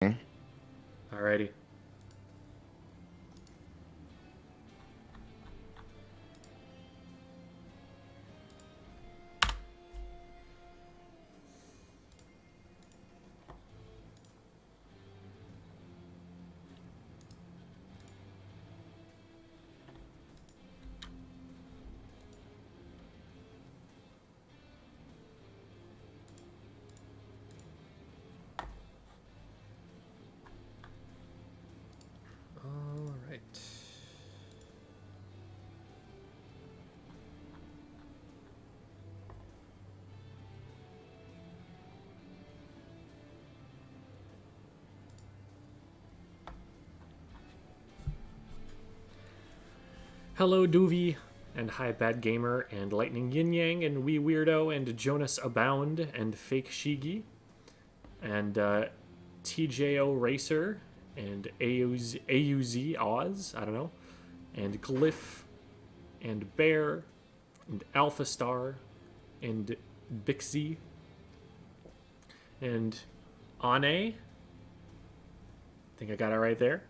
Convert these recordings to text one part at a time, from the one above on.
Alrighty. Hello, Doovie, and Hi Bad Gamer, and Lightning Yin Yang, and Wee Weirdo, and Jonas Abound, and Fake Shigi, and TJO Racer, and AUZ Oz, I don't know, and Glyph, and Bear, and Alpha Star, and Bixie, and Ane, I think I got it right there,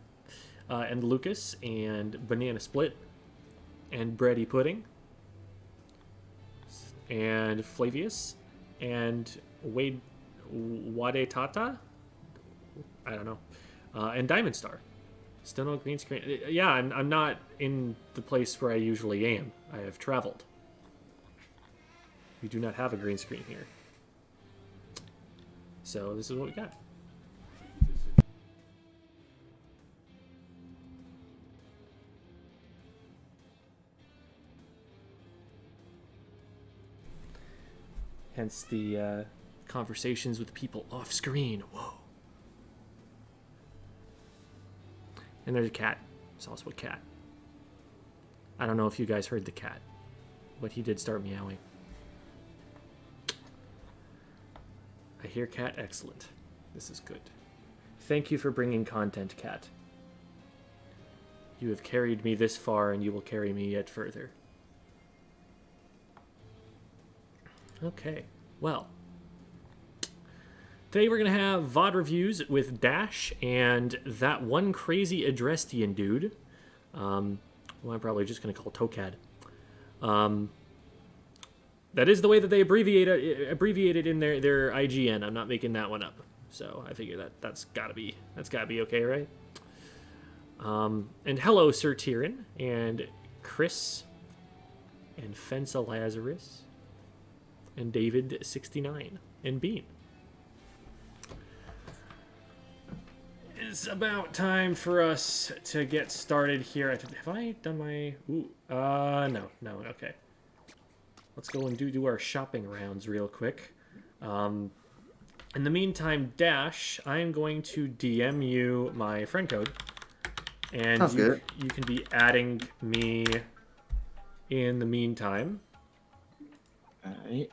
and Lucas, and Banana Split, and Bready Pudding, and Flavius, and Wade Tata, I don't know, and Diamond Star. Still no green screen. Yeah, I'm not in the place where I usually am. I have traveled. We do not have a green screen here. So this is what we got. Hence the conversations with people off screen. Whoa. And there's a cat. There's also a cat. I don't know if you guys heard the cat, but he did start meowing. I hear cat excellent. This is good. Thank you for bringing content, cat. You have carried me this far, and you will carry me yet further. Okay, well, today we're going to have VOD reviews with Dash and that one crazy Adrestian dude, who I'm probably just going to call Tokad. That is the way that they abbreviate it in their IGN. I'm not making that one up, so I figure that's gotta be okay, right? And hello, Sir Tyrion, and Chris, and Fensa Lazarus, and David69, and Bean. It's about time for us to get started here. Have I done my... Ooh, no, okay. Let's go and do our shopping rounds real quick. In the meantime, Dash, I am going to DM you my friend code. And you can be adding me in the meantime. Alright.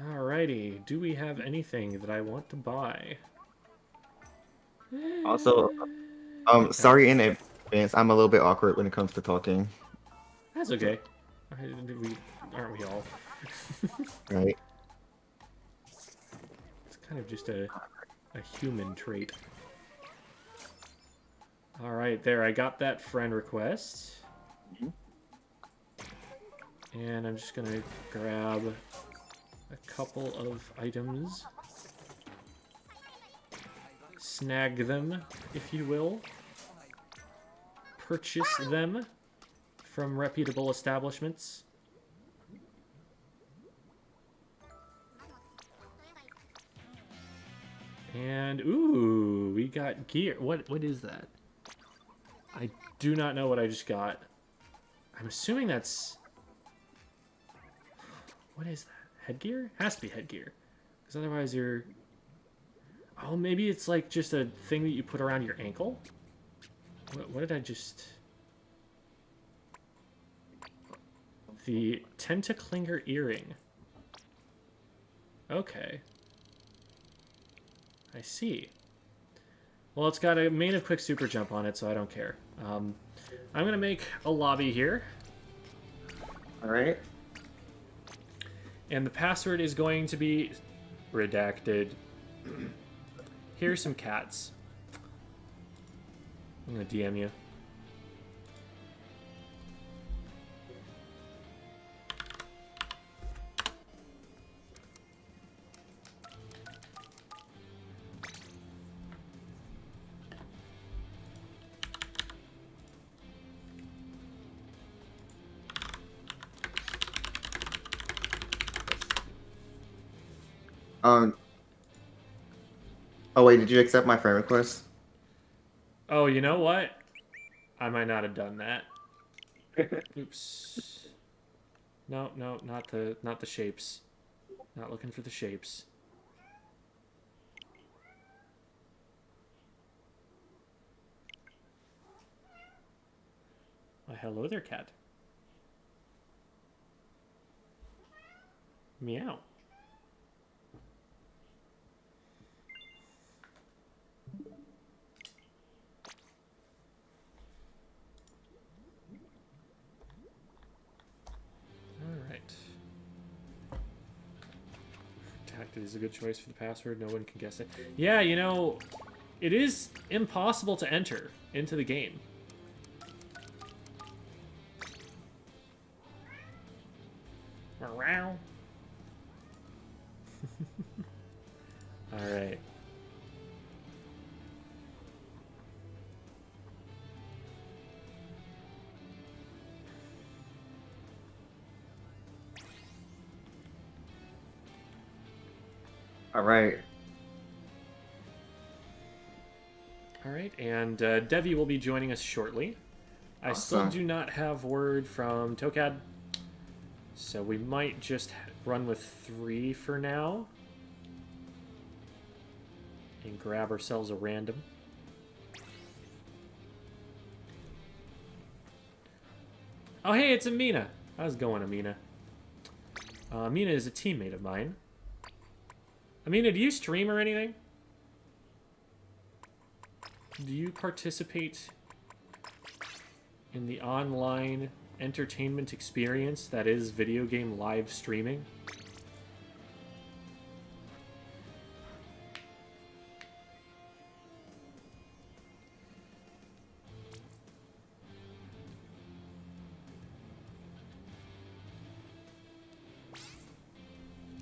Alrighty, do we have anything that I want to buy? Also, sorry in advance, I'm a little bit awkward when it comes to talking. That's okay. Aren't we all? Right. It's kind of just a human trait. Alright, there, I got that friend request. And I'm just gonna grab a couple of items. Snag them, if you will. Purchase them from reputable establishments. And, ooh, we got gear. What is that? I do not know what I just got. I'm assuming that's... What is that? Headgear? Has to be headgear. Because otherwise you're... Oh, maybe it's like just a thing that you put around your ankle? What did I just... The Tentaclinger earring. Okay. I see. Well, it's got a main of quick super jump on it, so I don't care. I'm going to make a lobby here. Alright. And the password is going to be redacted. Here's some cats. I'm gonna DM you. Oh wait, did you accept my friend request? Oh, you know what? I might not have done that. Oops. No, no, not the shapes. Not looking for the shapes. Why, hello there, cat. Meow. Alright. Redacted is a good choice for the password. No one can guess it. Yeah, you know, it is impossible to enter into the game. Meow. Alright. Alright. Alright, and Devi will be joining us shortly. I still Awesome. do not have word from Tokad, so we might just run with 3 for now. And grab ourselves a random. Oh, hey, it's Amina. How's it going, Amina? Amina is a teammate of mine. Amina, do you stream or anything? Do you participate in the online entertainment experience that is video game live streaming?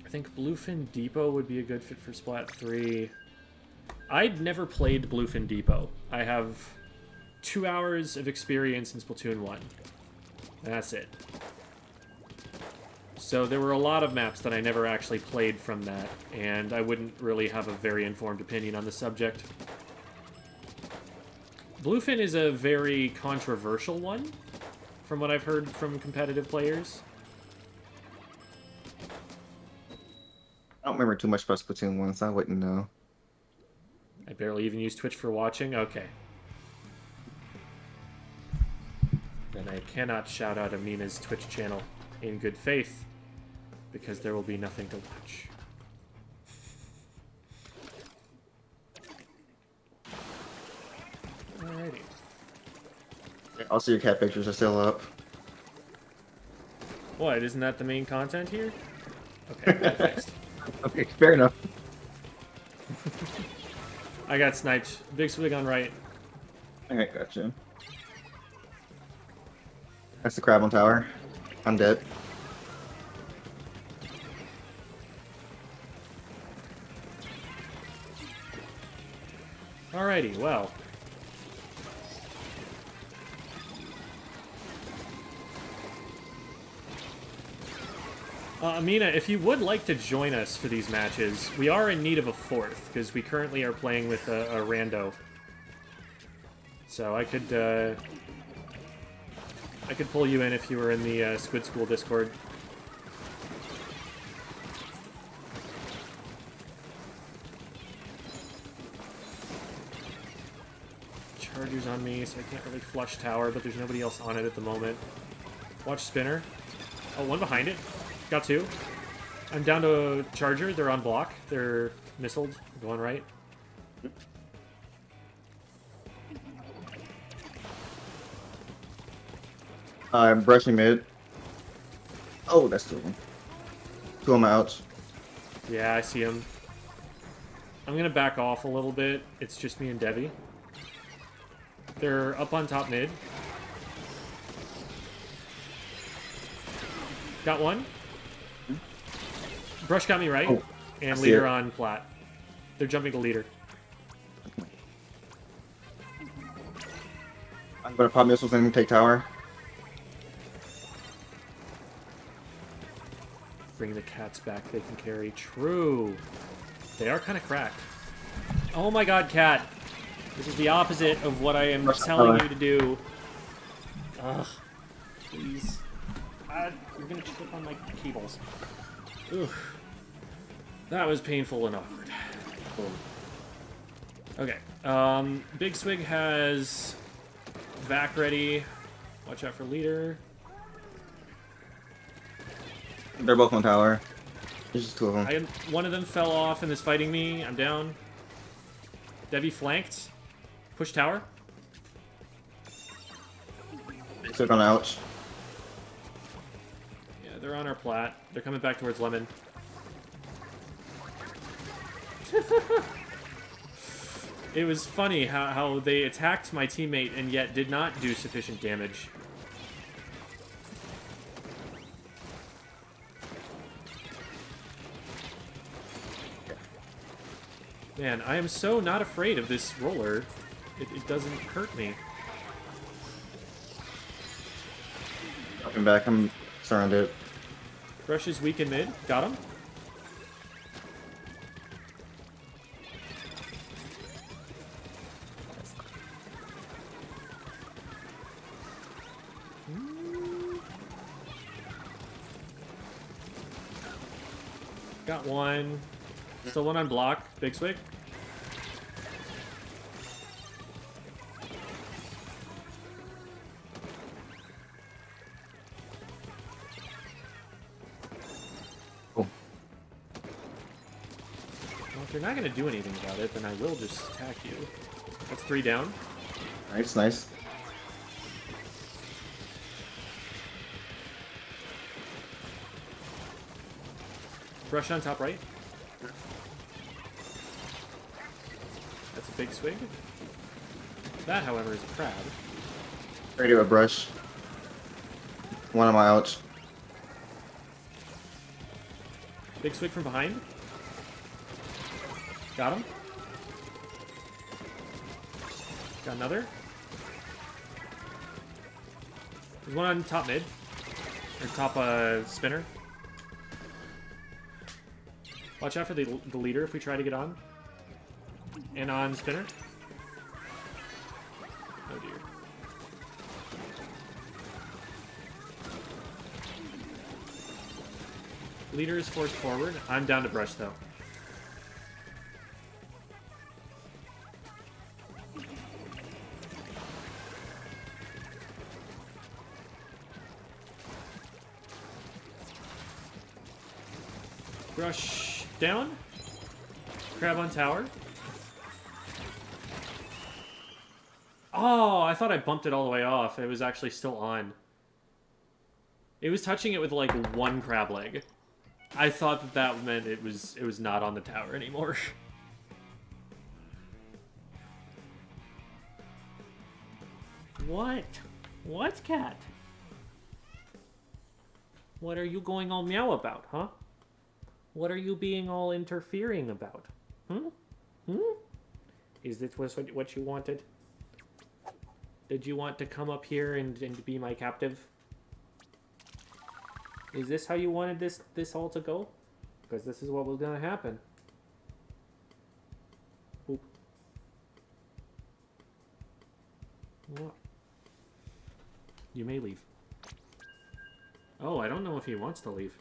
I think Bluefin Depot would be a good fit for Splat 3. I'd never played Bluefin Depot. I have 2 hours of experience in Splatoon 1. And that's it. So there were a lot of maps that I never actually played from that, and I wouldn't really have a very informed opinion on the subject. Bluefin is a very controversial one, from what I've heard from competitive players. I don't remember too much about Splatoon 1, so I wouldn't know. I barely even use Twitch for watching? Okay. Then I cannot shout out Amina's Twitch channel in good faith, because there will be nothing to watch. Alrighty. Also, your cat pictures are still up. What, isn't that the main content here? Okay, fixed. Okay, fair enough. I got sniped. Big swig on right. Alright, gotcha. That's the crab on tower. I'm dead. Alrighty, well. Amina, if you would like to join us for these matches, we are in need of a 4th, because we currently are playing with a rando. So I could pull you in if you were in the Squid School Discord. Charger's on me, so I can't really flush tower, but there's nobody else on it at the moment. Watch spinner. Oh, one behind it. Got 2. I'm down to Charger. They're on block. They're missiled. Going right. I'm brushing mid. Oh, that's 2 of them. Two on my ouch. Yeah, I see him. I'm gonna back off a little bit. It's just me and Debbie. They're up on top mid. Got one. Brush got me right. Oh, and see leader it. on plat. They're jumping to leader. I'm gonna pop missiles and take tower. Bring the cats back. They can carry. True. They are kind of cracked. Oh my god, cat. This is the opposite of what I am telling you to do. Ugh. Please. You're gonna trip on my cables. Ugh. That was painful and awkward. Okay. Big Swig has Vac ready. Watch out for leader. They're both on tower. There's just two of them. One of them fell off and is fighting me. I'm down. Debbie flanked. Push tower. Took on ouch. Yeah, they're on our plat. They're coming back towards Lemon. It was funny how they attacked my teammate and yet did not do sufficient damage. Man, I am so not afraid of this roller. It doesn't hurt me. Dropping back, I'm surrounded. Brush is weak in mid. Got him. Got one. Still one on block. Big Swig. Cool. Well, if you're not going to do anything about it, then I will just attack you. That's 3 down. Nice, nice. Brush on top right. That's a Big Swig. That, however, is a crab. Ready to a brush. One on my ouch. Big Swig from behind. Got him. Got another. There's one on top mid. Or top spinner. Watch out for the leader if we try to get on. And on spinner. Oh dear. Leader is forced forward. I'm down to brush though. Brush down. Crab on tower. Oh, I thought I bumped it all the way off. It was actually still on. It was touching it with like one crab leg. I thought that meant it was not on the tower anymore. What? What, cat? What are you going all meow about, huh? What are you being all interfering about? Hmm? Is this what you wanted? Did you want to come up here and be my captive? Is this how you wanted this all to go? Because this is what was gonna happen. Oop. What? You may leave. Oh, I don't know if he wants to leave.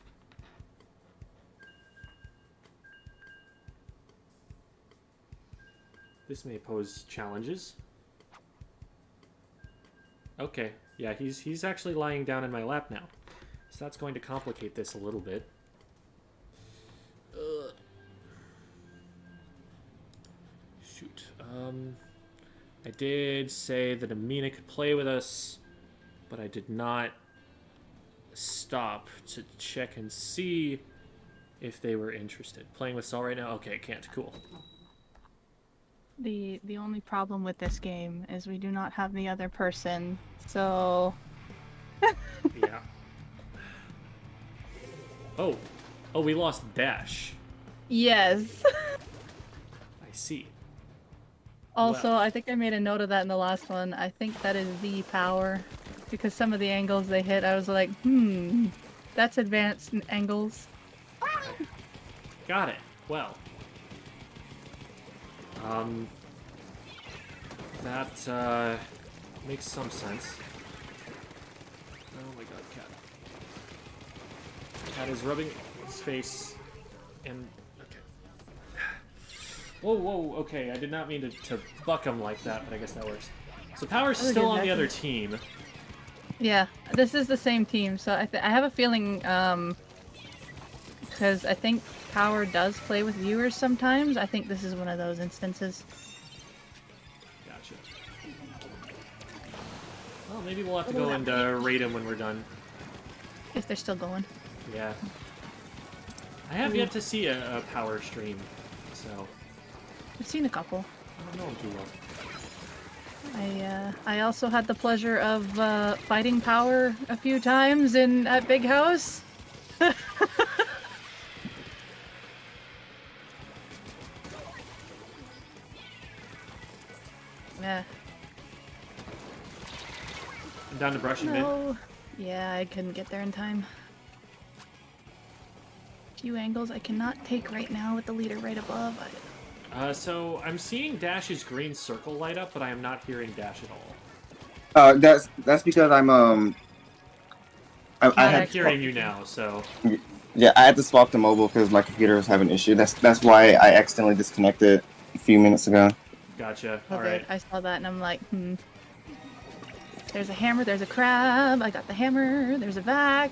This may pose challenges. Okay, yeah, he's actually lying down in my lap now. So that's going to complicate this a little bit. Shoot. I did say that Amina could play with us, but I did not stop to check and see if they were interested. Playing with Saul right now? Okay, can't. Cool. The only problem with this game is we do not have the other person, so... Yeah. Oh. Oh, we lost Dash. Yes. I see. Also, Well. I think I made a note of that in the last one. I think that is the power. Because some of the angles they hit, I was like, that's advanced angles. Got it. Well. That, makes some sense. Oh my god, Cat. Cat is rubbing his face and... Okay. Whoa, whoa, okay, I did not mean to buck him like that, but I guess that works. So Power's still on the other team. Yeah, this is the same team, so I have a feeling, because I think Power does play with viewers sometimes. I think this is one of those instances. Gotcha. Well, maybe we'll have to go and raid him when we're done. If they're still going. Yeah. I have yet to see a Power stream, so... I've seen a couple. I don't know him too well. I also had the pleasure of fighting Power a few times at Big House. Yeah. I'm down to brush and mid. No. Yeah, I couldn't get there in time. Few angles I cannot take right now with the leader right above. So I'm seeing Dash's green circle light up, but I am not hearing Dash at all. That's because I'm I'm hearing you now, so... Yeah, I had to swap to mobile because my computer was having an issue. That's why I accidentally disconnected a few minutes ago. Gotcha. Okay, Alright. I saw that and I'm like, There's a hammer, there's a crab, I got the hammer, there's a vac.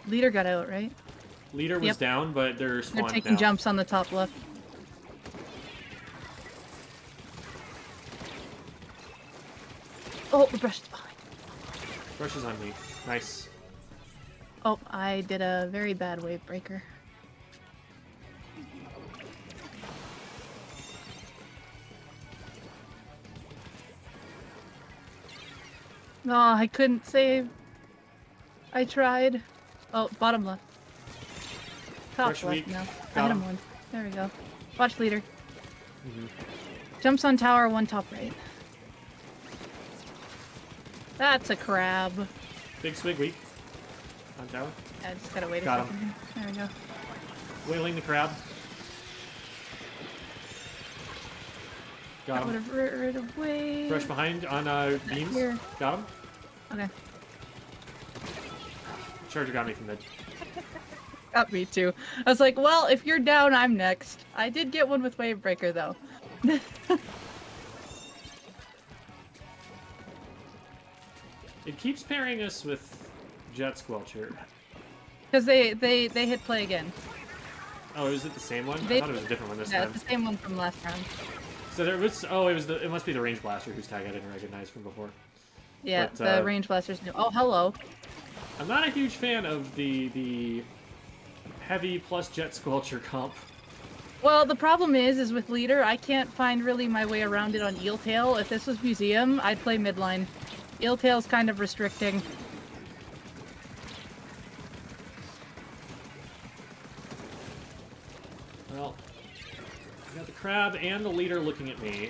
Leader got out, right? Leader was down, but they're spawned now. They're taking jumps on the top left. Oh, the brush is behind. Brush is on me. Nice. Oh, I did a very bad wave breaker. No, I couldn't save. I tried. Oh, bottom left. Top Brush left weak. now. I Got hit him. him one. There we go. Watch leader. Jumps on tower, one top right. That's a crab. Big swig weak. On tower. I just gotta wait a Got second. There we go. Wailing the crab. Got That would him. have rid of way. Brush behind on beams. Here. Got him. Okay. Charger got me from mid. Got me too. I was like, well, if you're down, I'm next. I did get one with wave breaker though. It keeps pairing us with Jet Squelcher. Because they hit play again. Oh, is it the same one? I They- thought it was a different one this Yeah, time. it's the same one from last round. So there was. Oh, it must be the range blaster whose tag I didn't recognize from before. Yeah, But, the range blasters new. Oh, hello. I'm not a huge fan of the heavy plus Jet Squelcher comp. Well, the problem is with leader, I can't find really my way around it on Eel Tail. If this was Museum, I'd play midline. Eel Tail's kind of restricting. Well, I got the crab and the leader looking at me.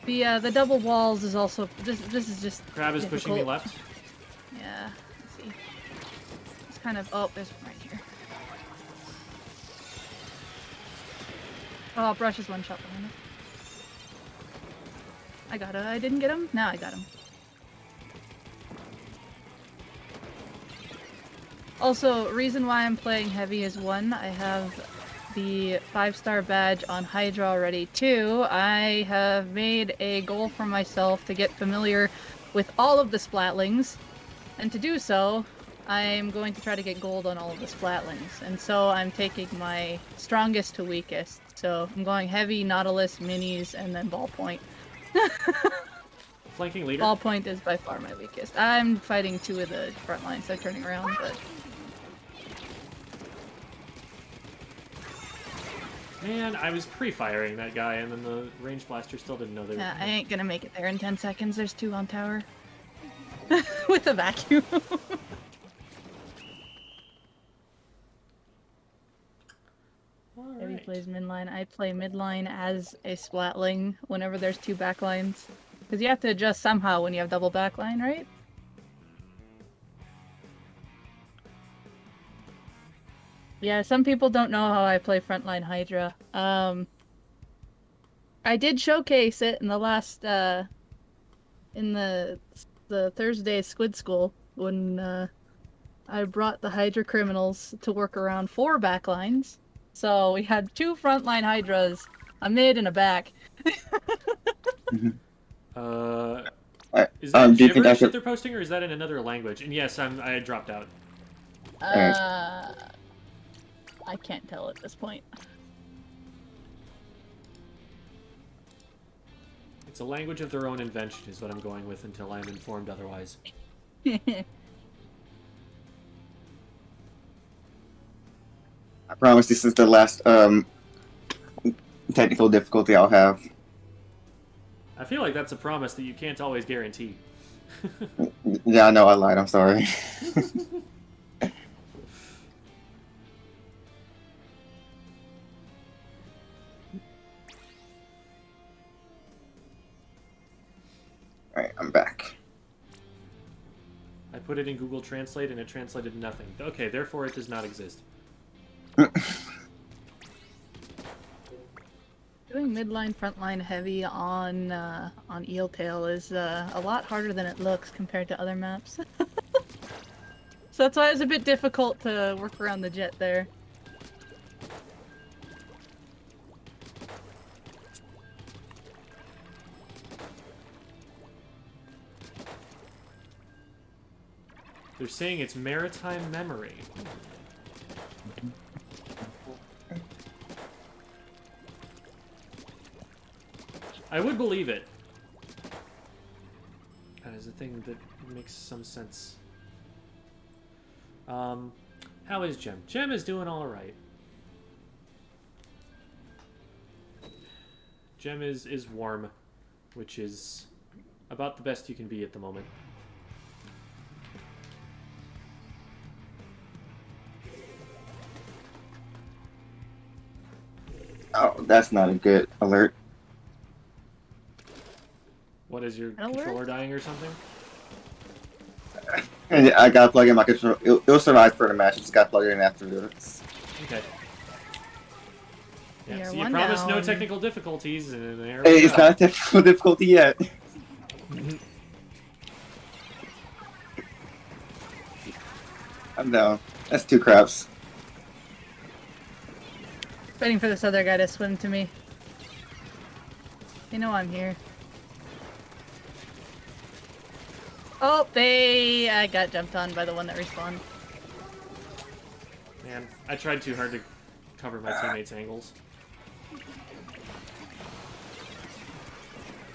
The double walls is also this is just Crab is pushing me difficult. left. Yeah, let's see. It's kind of there's one right here. Oh, brush is one shot behind it. I got it. I didn't get him. Now I got him. Also, reason why I'm playing heavy is one, I have the 5-star badge on Hydra already. 2, I have made a goal for myself to get familiar with all of the splatlings, and to do so, I'm going to try to get gold on all of the splatlings, and so I'm taking my strongest to weakest. So I'm going heavy, Nautilus, minis, and then ballpoint. Flanking leader. Ballpoint is by far my weakest. I'm fighting 2 of the front lines, so turning around, but... Man, I was pre-firing that guy, and then the range blaster still didn't know they were... Yeah, I ain't gonna make it there in 10 seconds. There's 2 on tower. With a vacuum. Heavy plays midline. I play midline as a splatling whenever there's 2 backlines. Because you have to adjust somehow when you have double backline, right? Yeah, some people don't know how I play frontline Hydra. I did showcase it in the last, in the Thursday Squid School when I brought the Hydra criminals to work around 4 backlines. So we had 2 frontline Hydras, a mid and a back. Is that do you think gibberish I that they're posting, or is that in another language? And yes, I dropped out. I can't tell at this point. It's a language of their own invention, is what I'm going with until I'm informed otherwise. I promise this is the last technical difficulty I'll have. I feel like that's a promise that you can't always guarantee. Yeah, I know I lied. I'm sorry. Alright, I'm back. I put it in Google Translate and it translated nothing. Okay, therefore it does not exist. Doing midline, frontline heavy on Eel Tail is a lot harder than it looks compared to other maps. So that's why it was a bit difficult to work around the jet there. They're saying it's maritime memory. I would believe it. That is a thing that makes some sense. How is Gem? Gem is doing alright. Gem is warm, which is about the best you can be at the moment. Oh, that's not a good alert. What is your controller dying or something? And I gotta plug in my controller. It'll survive for the match. Just gotta plug it in afterwards. Okay. Yeah, You're so you one promised no down. technical difficulties, and there Hey, we it's go. not a technical difficulty yet. I'm down. That's 2 crabs. Waiting for this other guy to swim to me. They know I'm here. Oh, I got jumped on by the one that respawned. Man, I tried too hard to cover my teammates' angles.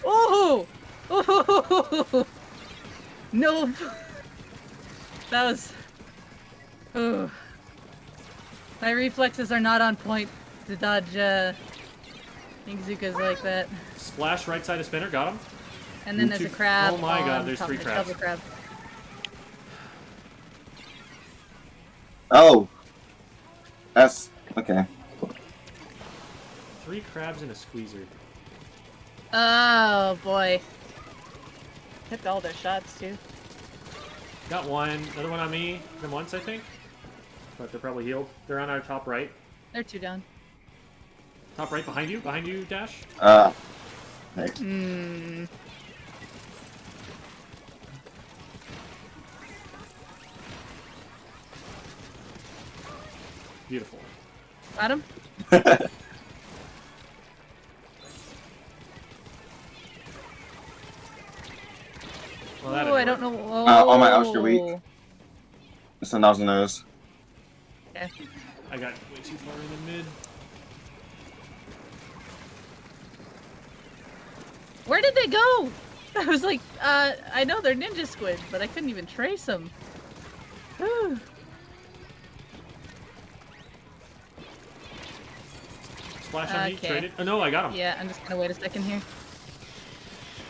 Ooh! Ooh! No! That was... Ooh. My reflexes are not on point to dodge, Inkzukas like that. Splash right side of spinner, got him. And then there's a crab. Oh my god, on there's top 3 of it, crabs. double crab. Oh. That's okay. 3 crabs and a squeezer. Oh boy. Hit all their shots too. Got one, another one on me. Hit them once, I think. But they're probably healed. They're on our top right. They're 2 down. Top right, behind you, Dash. Hey. Beautiful. Got him? Well, that Oh, I didn't don't work. know. Oh. On my Ulster weak. It's a nozzle nose. Okay. I got way too far in the mid. Where did they go? I was like, I know they're ninja squid, but I couldn't even trace them. Whew. Splash on me. Okay. Traded. Oh no, I got him. Yeah, I'm just gonna wait a second here.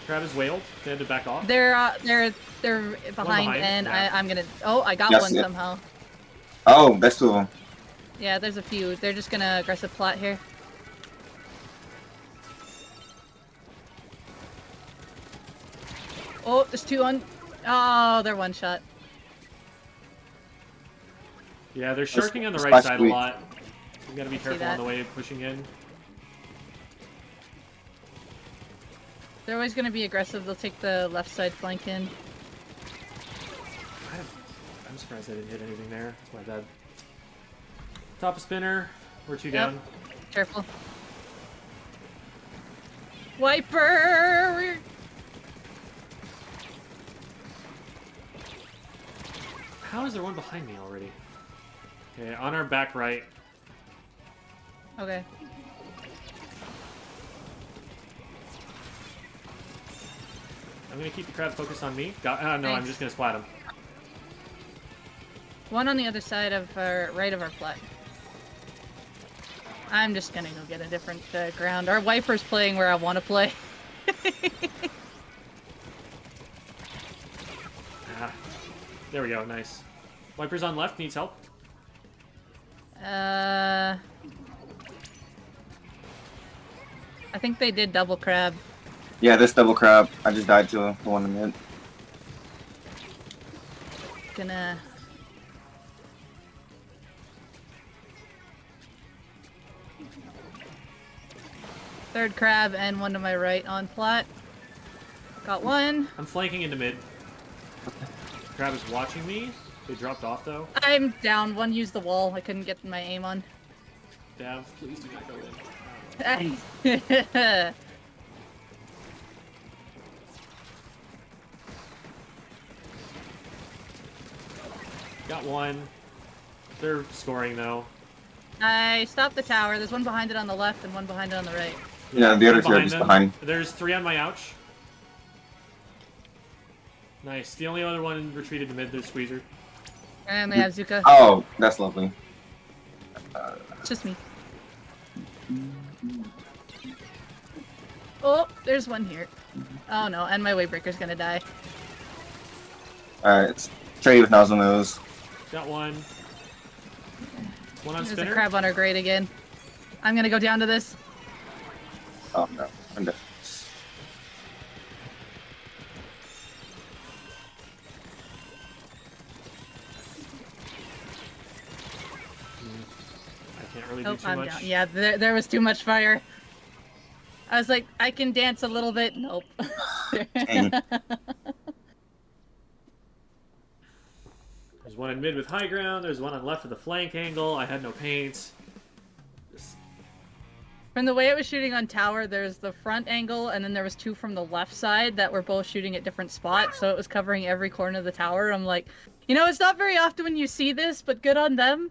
Crab is whaled. They had to back off. They're behind, behind, and yeah. I'm gonna. Oh, I got Yes, one yeah. somehow. Oh, that's two of them. Yeah, there's a few. They're just gonna aggressive plot here. Oh, there's two on. Oh, they're one shot. Yeah, they're sharking on the right Splash side a squeak. lot. You gotta be careful that. on the way of pushing in. They're always gonna be aggressive. They'll take the left side flank in. I'm surprised I didn't hit anything there. That's my bad. Top of spinner. We're two Yep. down. Careful. Wiper! How is there one behind me already? Okay, on our back right. Okay. I'm gonna keep the crab focused on me. No, I'm Thanks. just gonna splat him. One on the other side of our right of our flat. I'm just gonna go get a different ground. Our wiper's playing where I want to play. Ah, there we go. Nice. Wipers on left. Needs help. I think they did double crab. Yeah, this double crab. I just died to the one in the mid. Gonna. Third crab and one to my right on plot. Got one. I'm flanking into mid. Crab is watching me. They dropped off though. I'm down. One used the wall. I couldn't get my aim on. Dav, please do not go in. Got one. They're scoring though. I stopped the tower. There's one behind it on the left and one behind it on the right. Yeah, the other two are Behind just them. behind. There's three on my ouch. Nice. The only other one retreated to mid. There's Squeezer. And they have Zuka. Oh, that's lovely. It's just me. Oh, there's one here. Oh no, and my Waybreaker's gonna die. Alright, it's trade with nozzle nose. Got one. One on There's spinner. a crab on our grate again. I'm gonna go down to this. Oh no, I'm dead. I can't really do Oh, too I'm much. down. Yeah, there was too much fire. I was like, I can dance a little bit. Nope. Dang. There's one in mid with high ground. There's one on left with a flank angle. I had no paint. From the way it was shooting on tower, there's the front angle, and then there was two from the left side that were both shooting at different spots, so it was covering every corner of the tower. I'm like, you know, it's not very often when you see this, but good on them.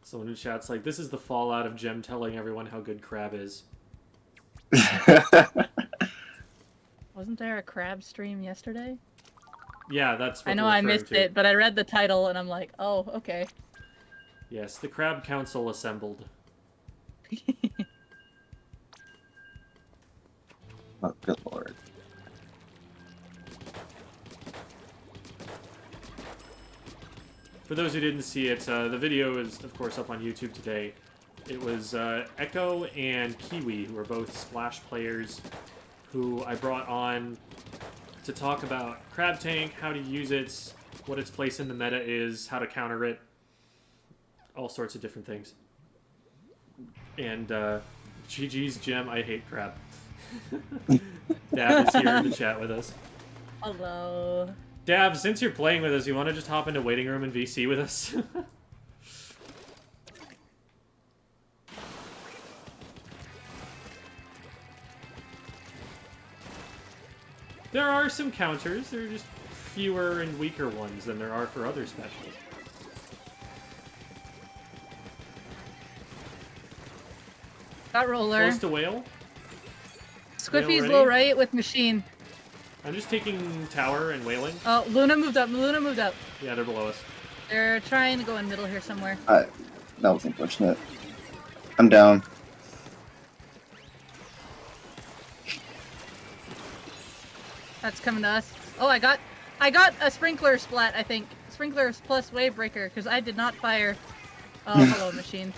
Someone in chat's like, this is the fallout of Gem telling everyone how good crab is. Wasn't there a crab stream yesterday? Yeah, that's what I know we're I referring missed to. it, but I read the title and I'm like, oh, okay. Yes, the Crab Council assembled. Oh, good lord. For those who didn't see it, the video is, of course, up on YouTube today. It was Echo and Kiwi, who are both Splash players, who I brought on to talk about Crab Tank, how to use it, what its place in the meta is, how to counter it, all sorts of different things. And GG's Gem, I hate crab. Dab is here in the chat with us. Hello. Dab, since you're playing with us, you want to just hop into waiting room and VC with us? There are some counters. They're just fewer and weaker ones than there are for other specials. Got roller. Close to whale. Squiffy's Whale low ready? right with machine. I'm just taking tower and whaling. Oh, Luna moved up. Luna moved up. Yeah, they're below us. They're trying to go in middle here somewhere. That was unfortunate. I'm down. That's coming to us. Oh, I got a sprinkler splat, I think. Sprinklers plus wave breaker, because I did not fire. Oh, hello, machine.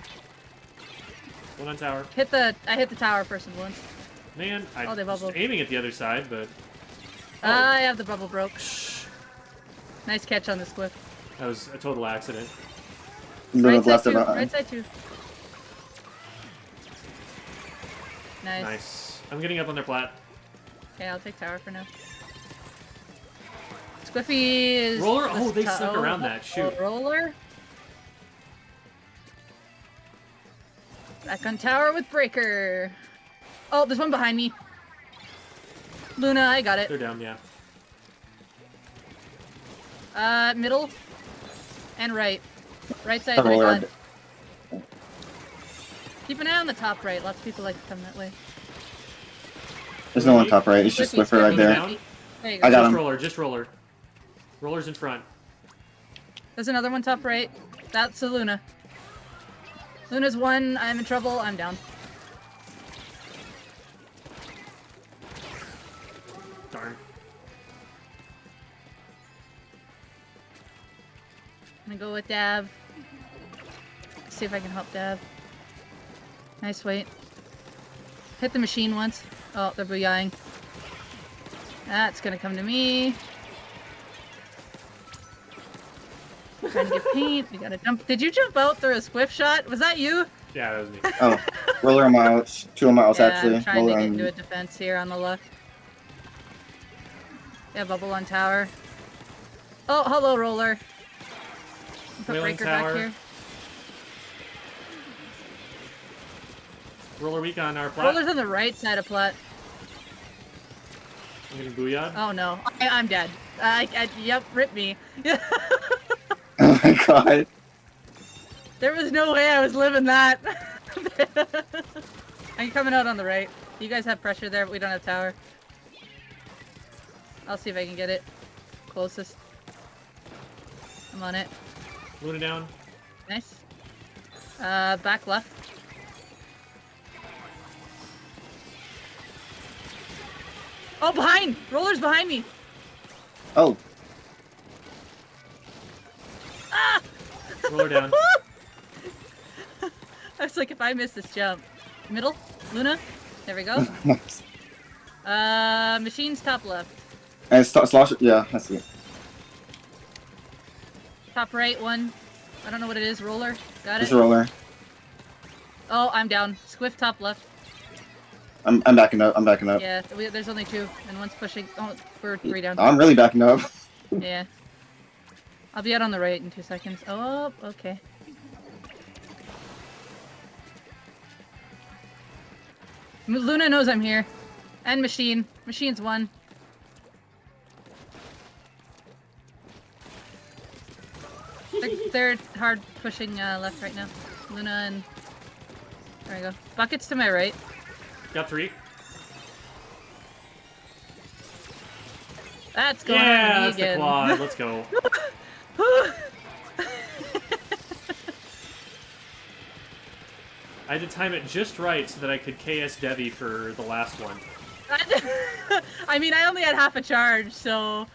One on tower. I hit the tower person once. Man, I Oh, they was bubbled. aiming at the other side, but... Oh. I have the bubble broke. Nice catch on the squiff. That was a total accident. Luna's Right left side of two. Right side two. Nice. Nice. I'm getting up on their plat. Okay, I'll take tower for now. Squiffy is... Roller? Oh, they snuck around that. Shoot. Roller. Back on tower with breaker. Oh, there's one behind me. Luna, I got it. They're down, yeah. Middle. And right. Right side, I Roller. got. Keep an eye on the top right. Lots of people like to come that way. There's no one top right. It's just Swiffer right there. Down. There you go. I got Just him. roller, just roller. Roller's in front. There's another one top right. That's a Luna. Luna's one. I'm in trouble. I'm down. Darn. I'm gonna go with Dav. See if I can help Dav. Nice wait. Hit the machine once. Oh, they're booyahing. That's gonna come to me. Trying to get paint. We gotta jump. Did you jump out through a squiff shot? Was that you? Yeah, that was me. Oh, roller miles. 2 miles Yeah, actually. I'm trying Roller to get on- into a defense here on the left. Yeah, bubble on tower. Oh, hello, roller. Put Whale on breaker tower. back here. Roller weak on our plat. Roller's on the right side of plat. I'm getting booyah'd. Oh no, I'm dead. Yep, rip me. Oh my god. There was no way I was living that. I'm coming out on the right. You guys have pressure there, but we don't have tower. I'll see if I can get it. Closest. I'm on it. Luna down. Nice. Back left. Oh, behind! Roller's behind me! Oh, Ah! Roller down. I was like, if I miss this jump. Middle? Luna? There we go. nice. Machine's top left. And slosh. Yeah, I see. Top right one. I don't know what it is. Roller. Got Just it. roller. Oh, I'm down. Squiff top left. I'm backing up. I'm backing up. Yeah, there's only two, and one's pushing. Oh, we're 3 down. I'm really backing up. Yeah. I'll be out on the right in 2 seconds. Oh, okay. Luna knows I'm here. And Machine. Machine's one. They're hard pushing left right now. Luna and... There we go. Buckets to my right. Got 3. That's going Yeah, on me that's the again. quad. Let's go. I had to time it just right so that I could KS Devi for the last one. I mean, I only had half a charge, so...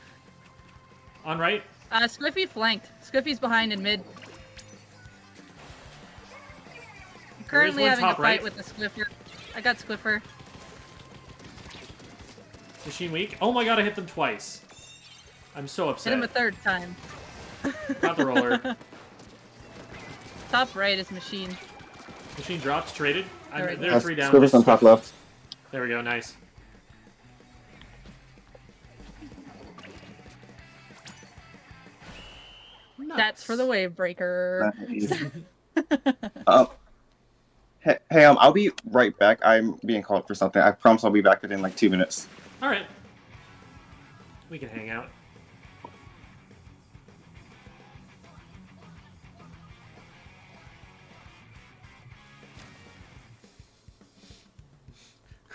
On right? Squiffy flanked. Squiffy's behind in mid. I'm currently one having a top fight right. with the Squiffer. I got Squiffer. Machine weak. Oh my god, I hit them twice. I'm so Hit upset. him a 3rd time. Got the roller. Top right is Machine. Machine dropped, traded. There we go. They're 3 down. Squivers on top left. There we go, nice. That's for the wave breaker. Hey, I'll be right back. I'm being called for something. I promise I'll be back within like 2 minutes. Alright. We can hang out.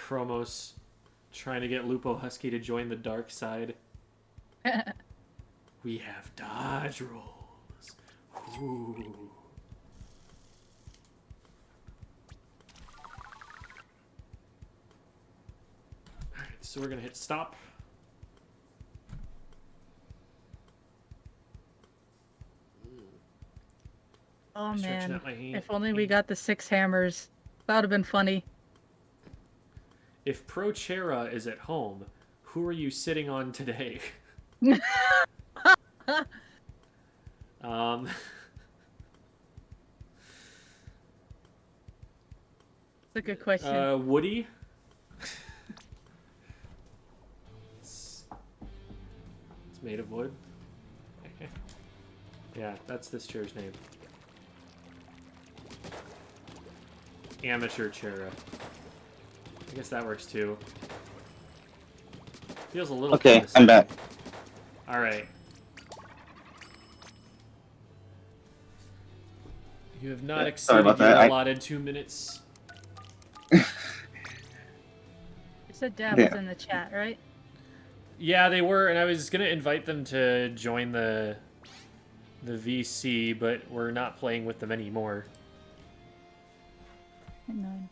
Chromos trying to get Lupo Husky to join the dark side. We have dodge rolls. Ooh. Alright, so we're gonna hit stop. Oh Stretching man, out my hand. if only we got the 6 hammers. That would have been funny. If Prochera is at home, who are you sitting on today? um, It's a good question. Woody. It's made of wood. Yeah, that's this chair's name. Amateur Chera. I guess that works too. Feels a little. Okay, I'm back. All right. You have not exceeded your allotted 2 minutes. You said Dad Yeah. was in the chat, right? Yeah, they were, and I was gonna invite them to join the VC, but we're not playing with them anymore. Hang on.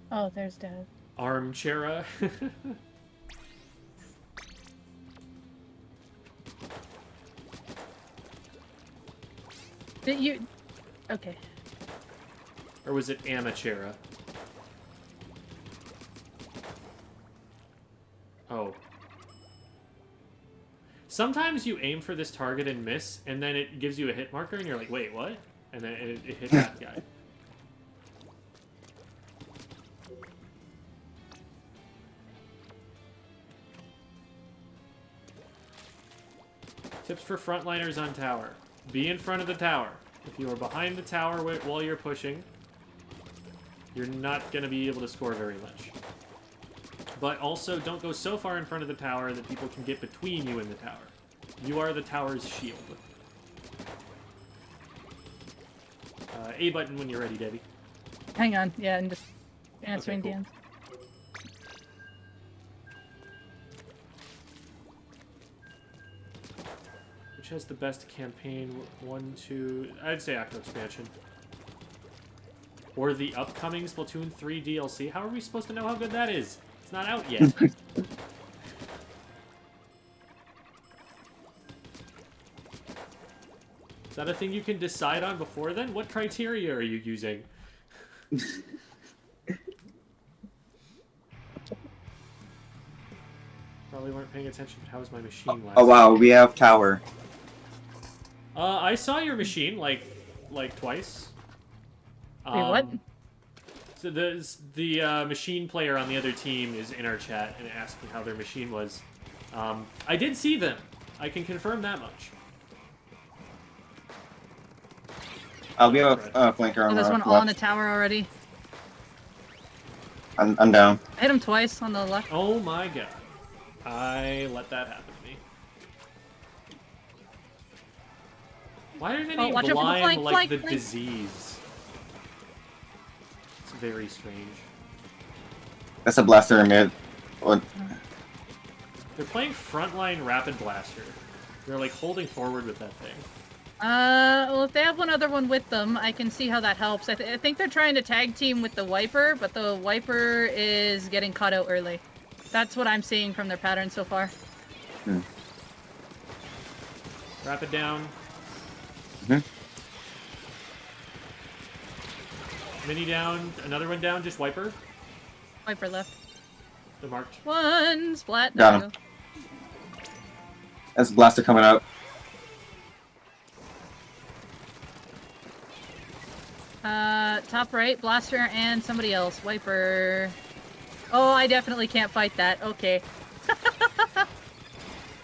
Oh, there's Dad. Armchaira. Did you? Okay. Or was it Amachaira? Oh. Sometimes you aim for this target and miss, and then it gives you a hit marker, and you're like, wait, what? And then it hit that guy. Tips for frontliners on tower. Be in front of the tower. If you are behind the tower while you're pushing, you're not going to be able to score very much. But also, don't go so far in front of the tower that people can get between you and the tower. You are the tower's shield. A button when you're ready, Debbie. Hang on. Yeah, I'm just answering Okay, cool. DMs. Which has the best campaign? 1, 2... I'd say Octo Expansion. Or the upcoming Splatoon 3 DLC. How are we supposed to know how good that is? It's not out yet. Is that a thing you can decide on before then? What criteria are you using? Probably weren't paying attention. How was my machine last? Oh wow, we have tower. I saw your machine like twice. Wait, what? So the machine player on the other team is in our chat and asking how their machine was. I did see them. I can confirm that much. We have a flanker Oh, on there's the one left. on the tower already. I'm down. I hit him twice on the left. Oh my god. I let that happen to me. Why are they Oh, watch out for the blind flank, like flank, the flank. disease? It's very strange. That's a blaster in mid. What? They're playing frontline rapid blaster. They're like holding forward with that thing. Well, if they have one other one with them, I can see how that helps. I think they're trying to tag team with the Wiper, but the Wiper is getting caught out early. That's what I'm seeing from their pattern so far. Hmm. Rapid down. Mhm. Mini down. Another one down. Just Wiper. Wiper left. They're marked. One splat. Got There we him. go. That's blaster coming out. Top right, blaster and somebody else. Wiper. Oh, I definitely can't fight that. Okay.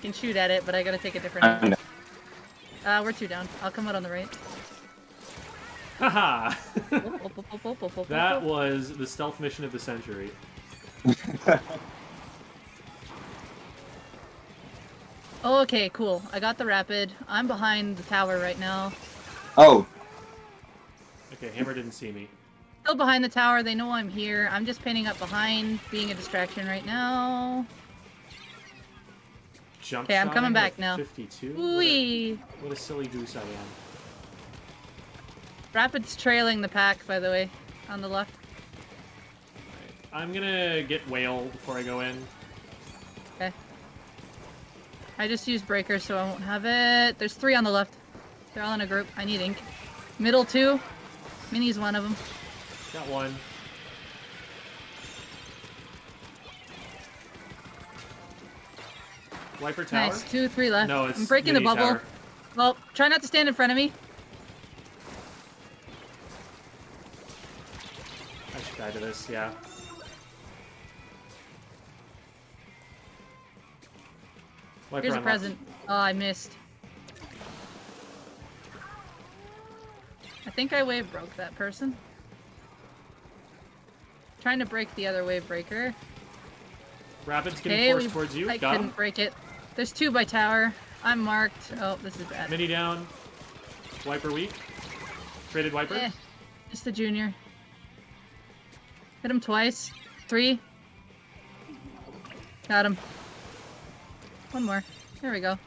Can shoot at it, but I gotta take a different I'm angle. down. We're 2 down. I'll come out on the right. Haha! That That was the stealth mission of the century. Okay, cool. I got the rapid. I'm behind the tower right now. Oh, Okay, Hammer didn't see me. Still behind the tower. They know I'm here. I'm just pinning up behind, being a distraction right now. Jump Okay, I'm coming shotting back with now. 52? Wee! What a silly goose I am. Rapid's trailing the pack, by the way, on the left. I'm gonna get whale before I go in. Okay. I just used breaker, so I won't have it. There's 3 on the left. They're all in a group. I need ink. Middle 2. Mini's one of them. Got one. Wiper tower? Nice. 2, 3 left. No, it's I'm breaking the mini bubble. tower. Well, try not to stand in front of me. I should die to this, yeah. Wiper Here's a on left. present. Oh, I missed. I think I wave broke that person. Trying to break the other wave breaker. Rapid's getting Okay, forced towards you. I Got couldn't him. break it. There's 2 by tower. I'm marked. Oh, this is bad. Mini down. Wiper weak. Traded Wiper. Eh, just the junior. Hit him twice. 3. Got him. 1 more. There we go.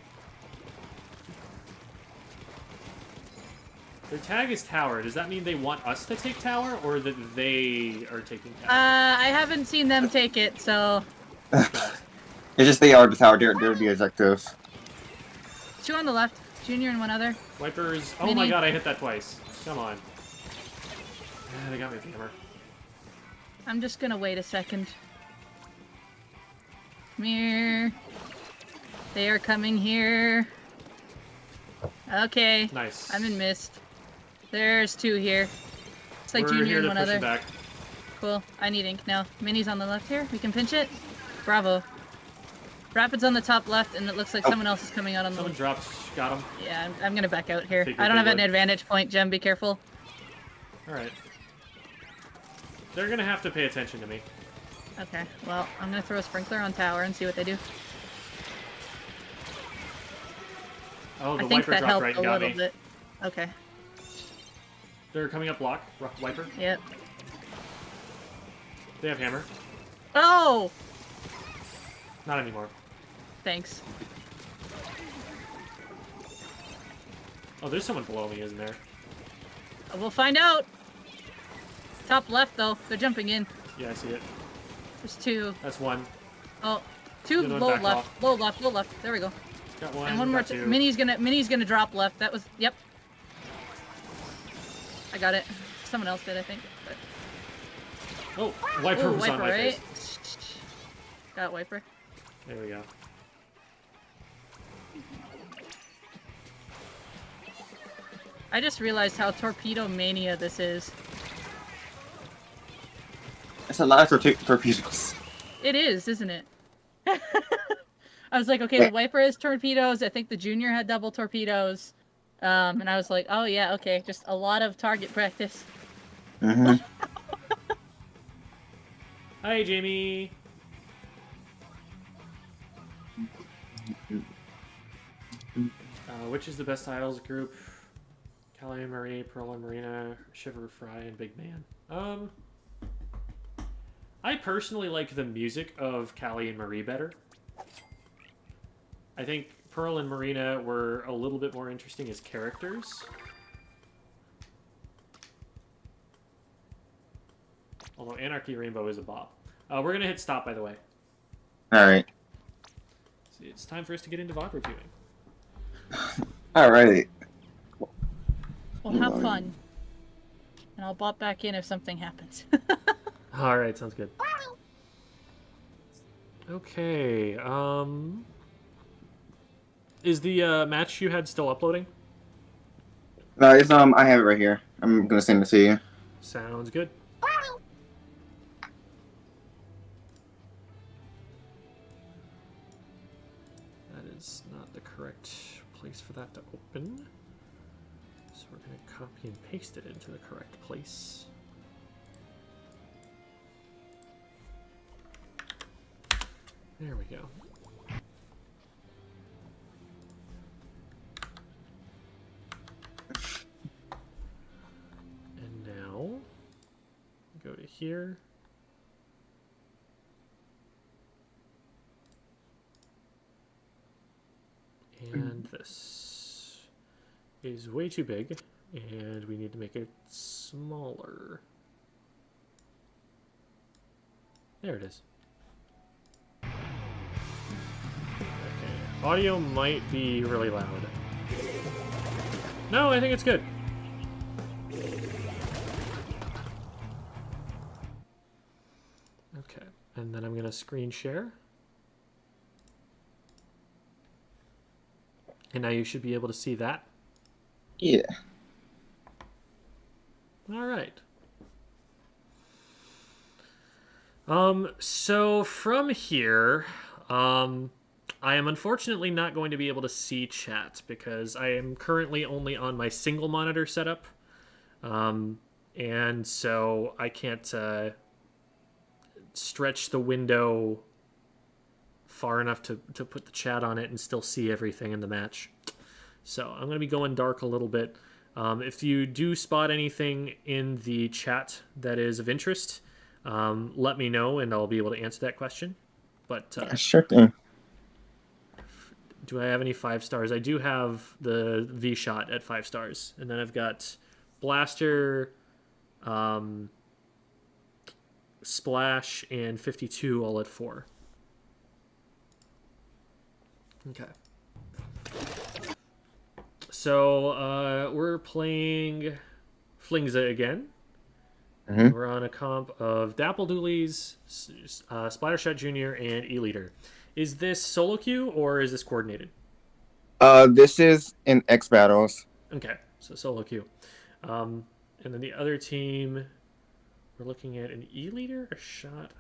Their tag is tower. Does that mean they want us to take tower, or that they are taking tower? I haven't seen them take it, so... It's just they are the tower. They're the objective. 2 on the left. Junior and 1 other. Wipers. Oh Mini. my god, I hit that twice. Come on. Ah, they got me with the hammer. I'm just gonna wait a second. Come here. They are coming here. Okay. Nice. I'm in mist. There's 2 here. It's like We're Junior here and to 1 push other. them back. Cool. I need ink now. Mini's on the left here. We can pinch it. Bravo. Rapid's on the top left, and it looks like someone else is coming out on the Someone dropped. Got him. Yeah, I'm gonna back out here. Figured I don't they have an would. advantage point, Jem. Be careful. Alright. They're gonna have to pay attention to me. Okay, well, I'm gonna throw a sprinkler on tower and see what they do. Oh, the I think Wiper that dropped helped right a and got little me. bit. Okay. They're coming up block. Wiper. Yep. They have hammer. Oh! Not anymore. Thanks. Oh, there's someone below me, isn't there? We'll find out. Top left, though. They're jumping in. Yeah, I see it. There's 2. That's one. Oh, 2 The other one low back left. off. Low left. Low left. There we go. Got one. And 1 more. got two. Mini's gonna drop left. That was. Yep. I got it. Someone else did, I think. But... Oh, Wiper Ooh, was on wiper, my right? face. Got wiper. There we go. I just realized how torpedo mania this is. It's a lot of torpedoes. It is, isn't it? I was like, okay, the wiper has torpedoes. I think the junior had double torpedoes. And I was like, oh yeah, okay, just a lot of target practice. Mm-hmm. Hi, Jamie. Which is the best idols group? Callie and Marie, Pearl and Marina, Shiver, Fry, and Big Man. I personally like the music of Callie and Marie better. I think Pearl and Marina were a little bit more interesting as characters. Although Anarchy Rainbow is a bop. We're gonna hit stop, by the way. Alright. See, it's time for us to get into VOD reviewing. Alright. Well, have fun. And I'll bop back in if something happens. Alright, sounds good. Okay, is the match you had still uploading? No, it's I have it right here. I'm gonna send it to you. Sounds good. That is not the correct place for that to open. So we're going to copy and paste it into the correct place. There we go. And here. And this is way too big, and we need to make it smaller. There it is. Okay. Audio might be really loud. No, I think it's good. Okay, and then I'm going to screen share. And now you should be able to see that. Yeah. All right. So from here, I am unfortunately not going to be able to see chat because I am currently only on my single monitor setup. And so I can't stretch the window far enough to put the chat on it and still see everything in the match. So I'm going to be going dark a little bit. If you do spot anything in the chat that is of interest, let me know and I'll be able to answer that question. But Sure thing. do I have any 5 stars? I do have the V shot at 5 stars, and then I've got Blaster, Splash, and 52 all at 4. Okay. So we're playing Flingza again. Mhm. We're on a comp of Dapple Doolies, Splattershot Jr., and E-Leader. Is this solo queue or is this coordinated? This is in X battles. Okay, so solo queue. And then the other team, we're looking at an E-Leader, a shot.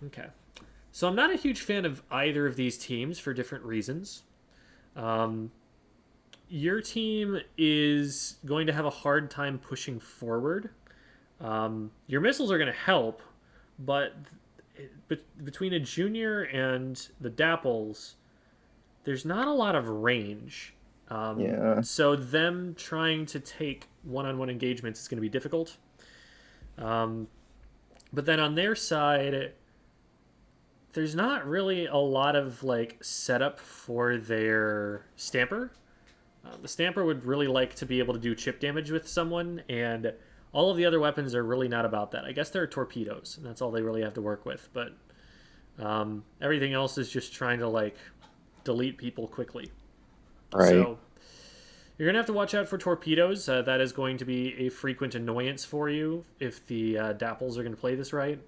Okay. So I'm not a huge fan of either of these teams for different reasons. Your team is going to have a hard time pushing forward. Your missiles are going to help, but between a junior and the Dapples, there's not a lot of range. Yeah. So them trying to take one-on-one engagements is going to be difficult. But then on their side, there's not really a lot of like setup for their Stamper. The Stamper would really like to be able to do chip damage with someone, and all of the other weapons are really not about that. I guess they're torpedoes, and that's all they really have to work with. But everything else is just trying to like delete people quickly. Right. So you're gonna have to watch out for torpedoes. That is going to be a frequent annoyance for you if the Dapples are going to play this right.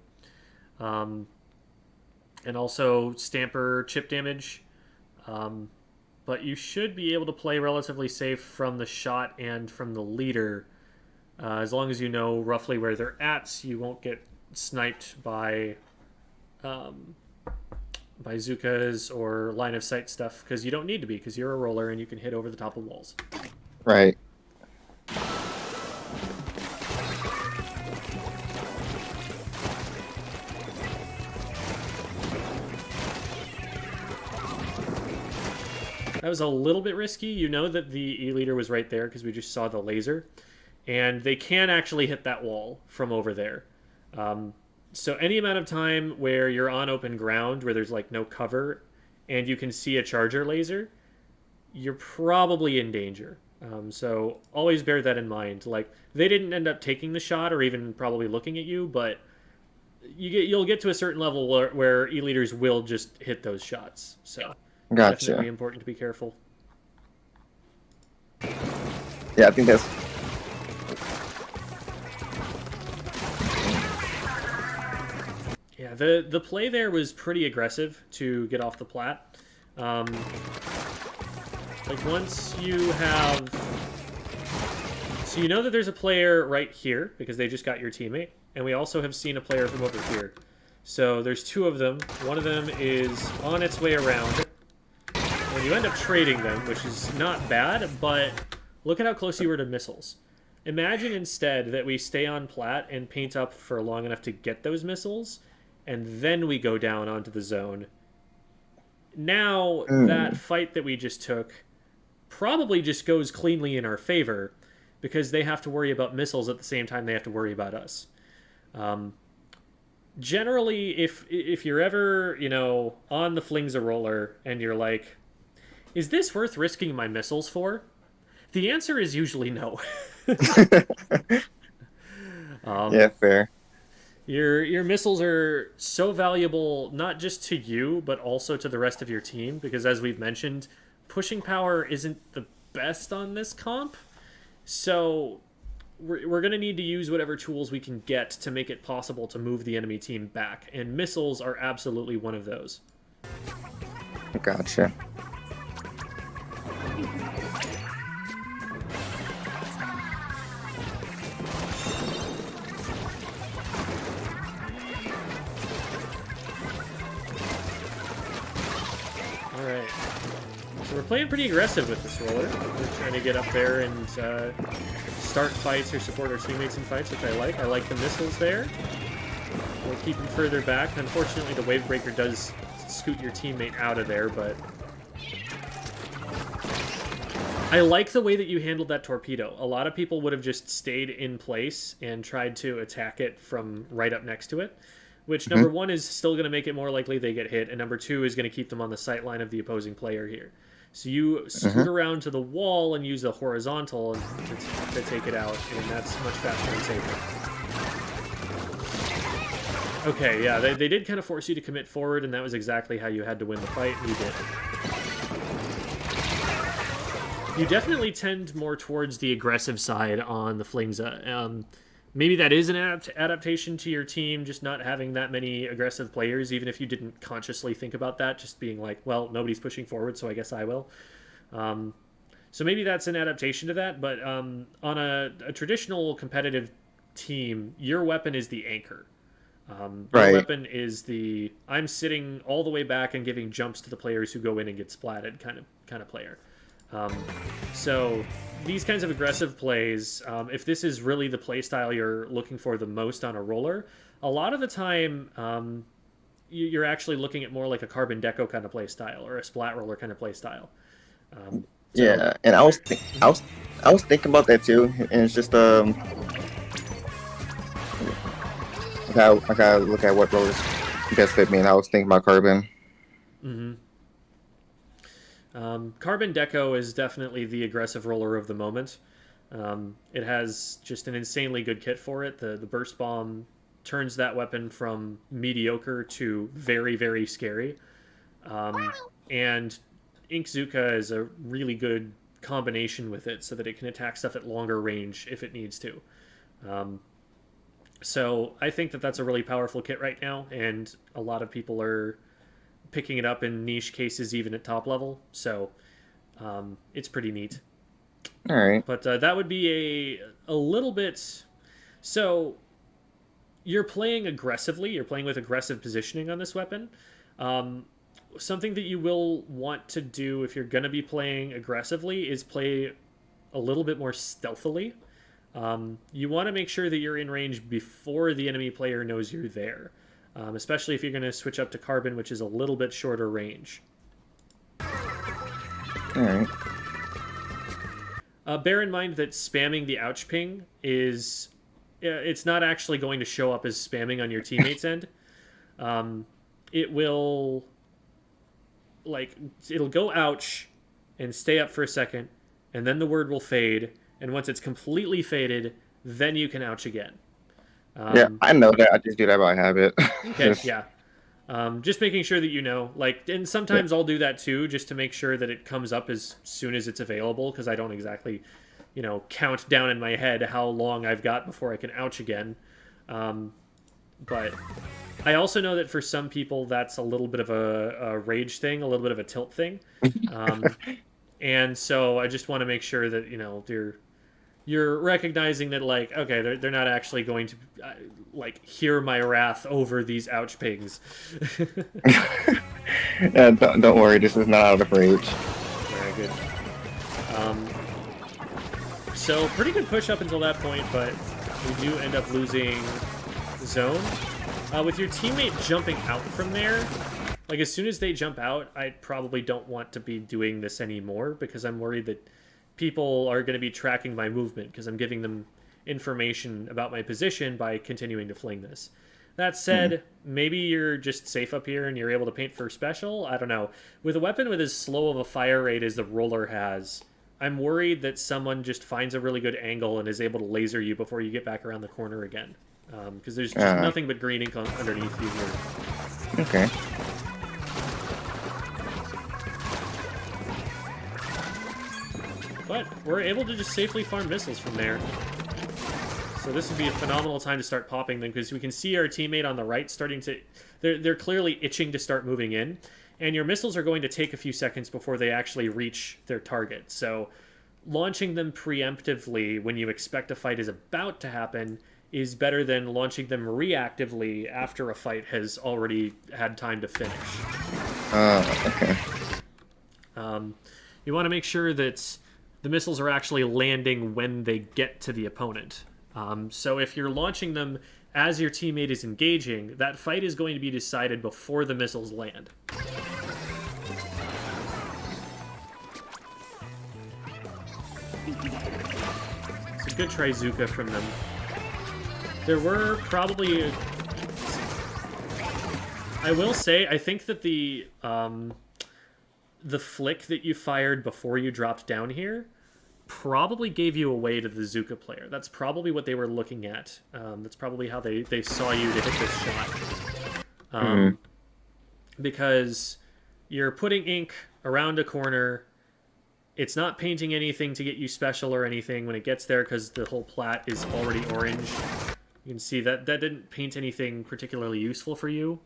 And also Stamper chip damage. But you should be able to play relatively safe from the shot and from the leader. As long as you know roughly where they're at, so you won't get sniped by bazookas or line of sight stuff, because you don't need to be, because you're a roller and you can hit over the top of walls. Right. That was a little bit risky. You know that the E-Leader was right there because we just saw the laser. And they can actually hit that wall from over there. So any amount of time where you're on open ground, where there's like no cover, and you can see a charger laser, you're probably in danger. So always bear that in mind. Like, they didn't end up taking the shot or even probably looking at you, but you'll get to a certain level where E-Leaders will just hit those shots. So Gotcha. definitely important to be careful. Yeah, I think that's. Yeah, the play there was pretty aggressive to get off the plat. Like, once you have... So you know that there's a player right here, because they just got your teammate, and we also have seen a player from over here. So there's 2 of them. One of them is on its way around, and you end up trading them, which is not bad, but look at how close you were to missiles. Imagine instead that we stay on plat and paint up for long enough to get those missiles, and then we go down onto the zone. Now, that fight that we just took probably just goes cleanly in our favor, because they have to worry about missiles at the same time they have to worry about us. Generally, if you're ever, on the Flingza roller and you're like, is this worth risking my missiles for? The answer is usually no. Yeah, fair. Your missiles are so valuable not just to you but also to the rest of your team because as we've mentioned, pushing power isn't the best on this comp. So we're going to need to use whatever tools we can get to make it possible to move the enemy team back, and missiles are absolutely one of those. Gotcha. Alright. So we're playing pretty aggressive with this roller. We're trying to get up there and start fights or support our teammates in fights, which I like. I like the missiles there. We'll keep them further back. Unfortunately, the wave breaker does scoot your teammate out of there, but I like the way that you handled that torpedo. A lot of people would have just stayed in place and tried to attack it from right up next to it, which number one is still going to make it more likely they get hit, and number two is going to keep them on the sight line of the opposing player here. So you scoot around to the wall and use the horizontal to take it out, and that's much faster and safer. Okay, yeah, they did kind of force you to commit forward, and that was exactly how you had to win the fight, and you did. You definitely tend more towards the aggressive side on the Flingza. Maybe that is an adaptation to your team, just not having that many aggressive players, even if you didn't consciously think about that, just being like, well, nobody's pushing forward, so I guess I will. So maybe that's an adaptation to that, but on a traditional competitive team, your weapon is the anchor. Your weapon is the I'm sitting all the way back and giving jumps to the players who go in and get splatted kind of player. So these kinds of aggressive plays, if this is really the play style you're looking for the most on a roller, a lot of the time you're actually looking at more like a carbon deco kind of play style or a splat roller kind of play style. Yeah, and I was thinking about that too, and it's just I gotta look at what rollers best fit me, and I was thinking about carbon. Carbon Deco is definitely the aggressive roller of the moment. It has just an insanely good kit for it. The burst bomb turns that weapon from mediocre to very, very scary. And Inkzuka is a really good combination with it so that it can attack stuff at longer range if it needs to. So I think that that's a really powerful kit right now, and a lot of people are picking it up in niche cases even at top level, so it's pretty neat. All right. But that would be a little bit... So you're playing aggressively, you're playing with aggressive positioning on this weapon. Something that you will want to do if you're going to be playing aggressively is play a little bit more stealthily. You want to make sure that you're in range before the enemy player knows you're there. Especially if you're going to switch up to carbon, which is a little bit shorter range. Alright. Bear in mind that spamming the ouch ping is... It's not actually going to show up as spamming on your teammate's end. It will... it'll go ouch and stay up for a second, and then the word will fade, and once it's completely faded, then you can ouch again. Yeah, I know that. I just do that by habit. Okay, yeah. Just making sure that you know. And sometimes I'll do that too, just to make sure that it comes up as soon as it's available, because I don't exactly, count down in my head how long I've got before I can ouch again. But I also know that for some people, that's a little bit of a rage thing, a little bit of a tilt thing. And so I just want to make sure that, you're recognizing that, okay, they're not actually going to, hear my wrath over these ouch pings. Yeah, don't worry, this is not out of rage. Very good. So, pretty good push up until that point, but we do end up losing zone. With your teammate jumping out from there, as soon as they jump out, I probably don't want to be doing this anymore, because I'm worried that people are going to be tracking my movement, because I'm giving them information about my position by continuing to fling this. That said, maybe you're just safe up here and you're able to paint for special. I don't know. With a weapon with as slow of a fire rate as the roller has, I'm worried that someone just finds a really good angle and is able to laser you before you get back around the corner again. Because there's just nothing but green ink underneath you here. Okay. But we're able to just safely farm missiles from there. So this would be a phenomenal time to start popping them, because we can see our teammate on the right starting to... They're clearly itching to start moving in. And your missiles are going to take a few seconds before they actually reach their target. So launching them preemptively when you expect a fight is about to happen is better than launching them reactively after a fight has already had time to finish. Okay. You want to make sure that the missiles are actually landing when they get to the opponent. So if you're launching them as your teammate is engaging, that fight is going to be decided before the missiles land. It's a good Trizuka from them. There were probably... I will say, I think that the flick that you fired before you dropped down here probably gave you away to the Zuka player. That's probably what they were looking at. That's probably how they saw you to hit this shot. Because you're putting ink around a corner. It's not painting anything to get you special or anything when it gets there, because the whole plat is already orange. You can see that didn't paint anything particularly useful for you.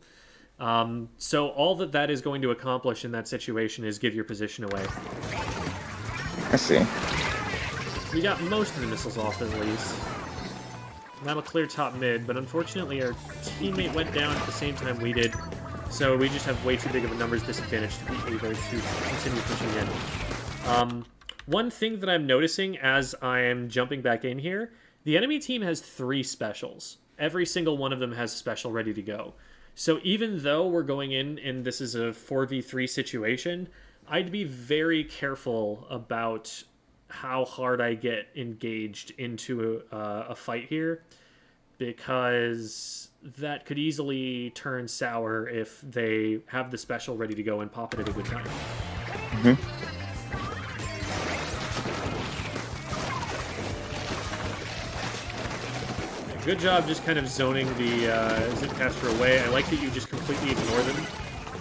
So all that is going to accomplish in that situation is give your position away. I see. We got most of the missiles off at least. Now a clear top mid, but unfortunately our teammate went down at the same time we did, so we just have way too big of a numbers disadvantage to be able to continue pushing in. One thing that I'm noticing as I am jumping back in here, the enemy team has 3 specials. Every single one of them has a special ready to go. So even though we're going in and this is a 4v3 situation, I'd be very careful about how hard I get engaged into a fight here, because that could easily turn sour if they have the special ready to go and pop it at a good time. Good job just kind of zoning the Zipcaster away. I like that you just completely ignore them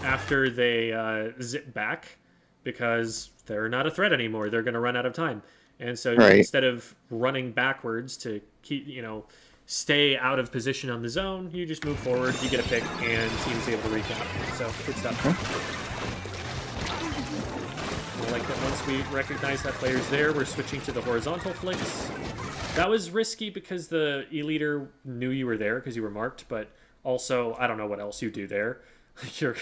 after they zip back, because they're not a threat anymore. They're going to run out of time. And so instead of running backwards to keep, stay out of position on the zone, you just move forward, you get a pick, and the team's able to recap. So, good stuff. I like that once we recognize that player's there, we're switching to the horizontal flicks. That was risky because the E-leader knew you were there because you were marked, but also, I don't know what else you do there. You're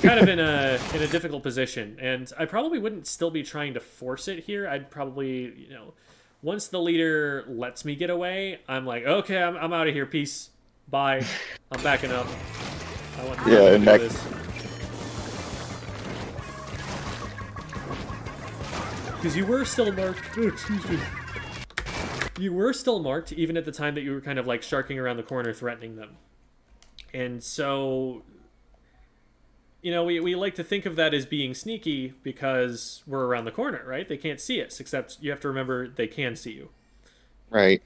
kind of in a difficult position, and I probably wouldn't still be trying to force it here. I'd probably, once the leader lets me get away, I'm like, okay, I'm out of here. Peace. Bye. I'm backing up. I want to do this. Because you were still marked. Oh, excuse me. You were still marked even at the time that you were kind of like sharking around the corner threatening them. And so, we like to think of that as being sneaky because we're around the corner, right? They can't see us, except you have to remember they can see you. Right.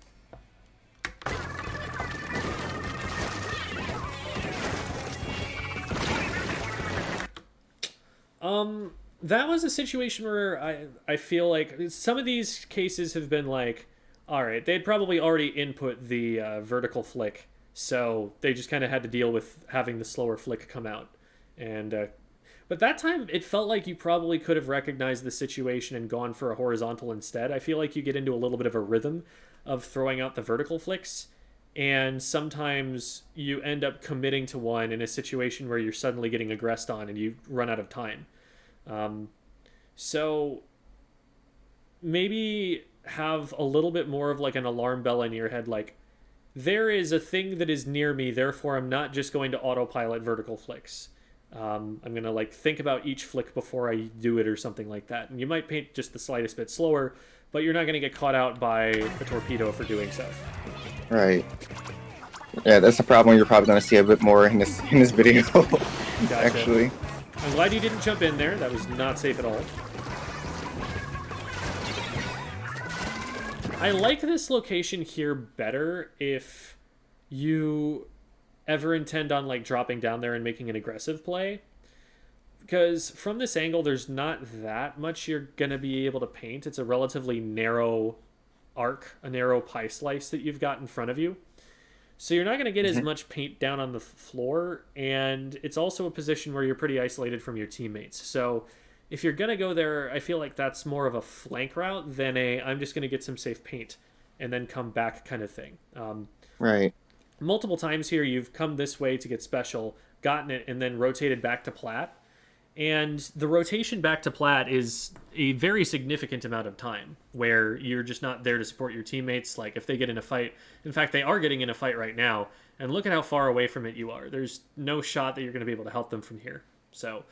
That was a situation where I feel like some of these cases have been like, all right, they'd probably already input the vertical flick, so they just kind of had to deal with having the slower flick come out. And but that time, it felt like you probably could have recognized the situation and gone for a horizontal instead. I feel like you get into a little bit of a rhythm of throwing out the vertical flicks, and sometimes you end up committing to one in a situation where you're suddenly getting aggressed on and you run out of time. So maybe have a little bit more of like an alarm bell in your head, like, there is a thing that is near me, therefore I'm not just going to autopilot vertical flicks. I'm going to think about each flick before I do it or something like that. And you might paint just the slightest bit slower, but you're not going to get caught out by a torpedo for doing so. Right. Yeah, that's the problem you're probably going to see a bit more in this video, Gotcha. actually. I'm glad you didn't jump in there. That was not safe at all. I like this location here better if you ever intend on like dropping down there and making an aggressive play. Because from this angle, there's not that much you're going to be able to paint. It's a relatively narrow arc, a narrow pie slice that you've got in front of you. So you're not going to get as much paint down on the floor, and it's also a position where you're pretty isolated from your teammates. So if you're going to go there, I feel like that's more of a flank route than a I'm just going to get some safe paint and then come back kind of thing. Right. Multiple times here, you've come this way to get special, gotten it, and then rotated back to plat. And the rotation back to plat is a very significant amount of time where you're just not there to support your teammates. Like if they get in a fight, in fact, they are getting in a fight right now, and look at how far away from it you are. There's no shot that you're going to be able to help them from here. So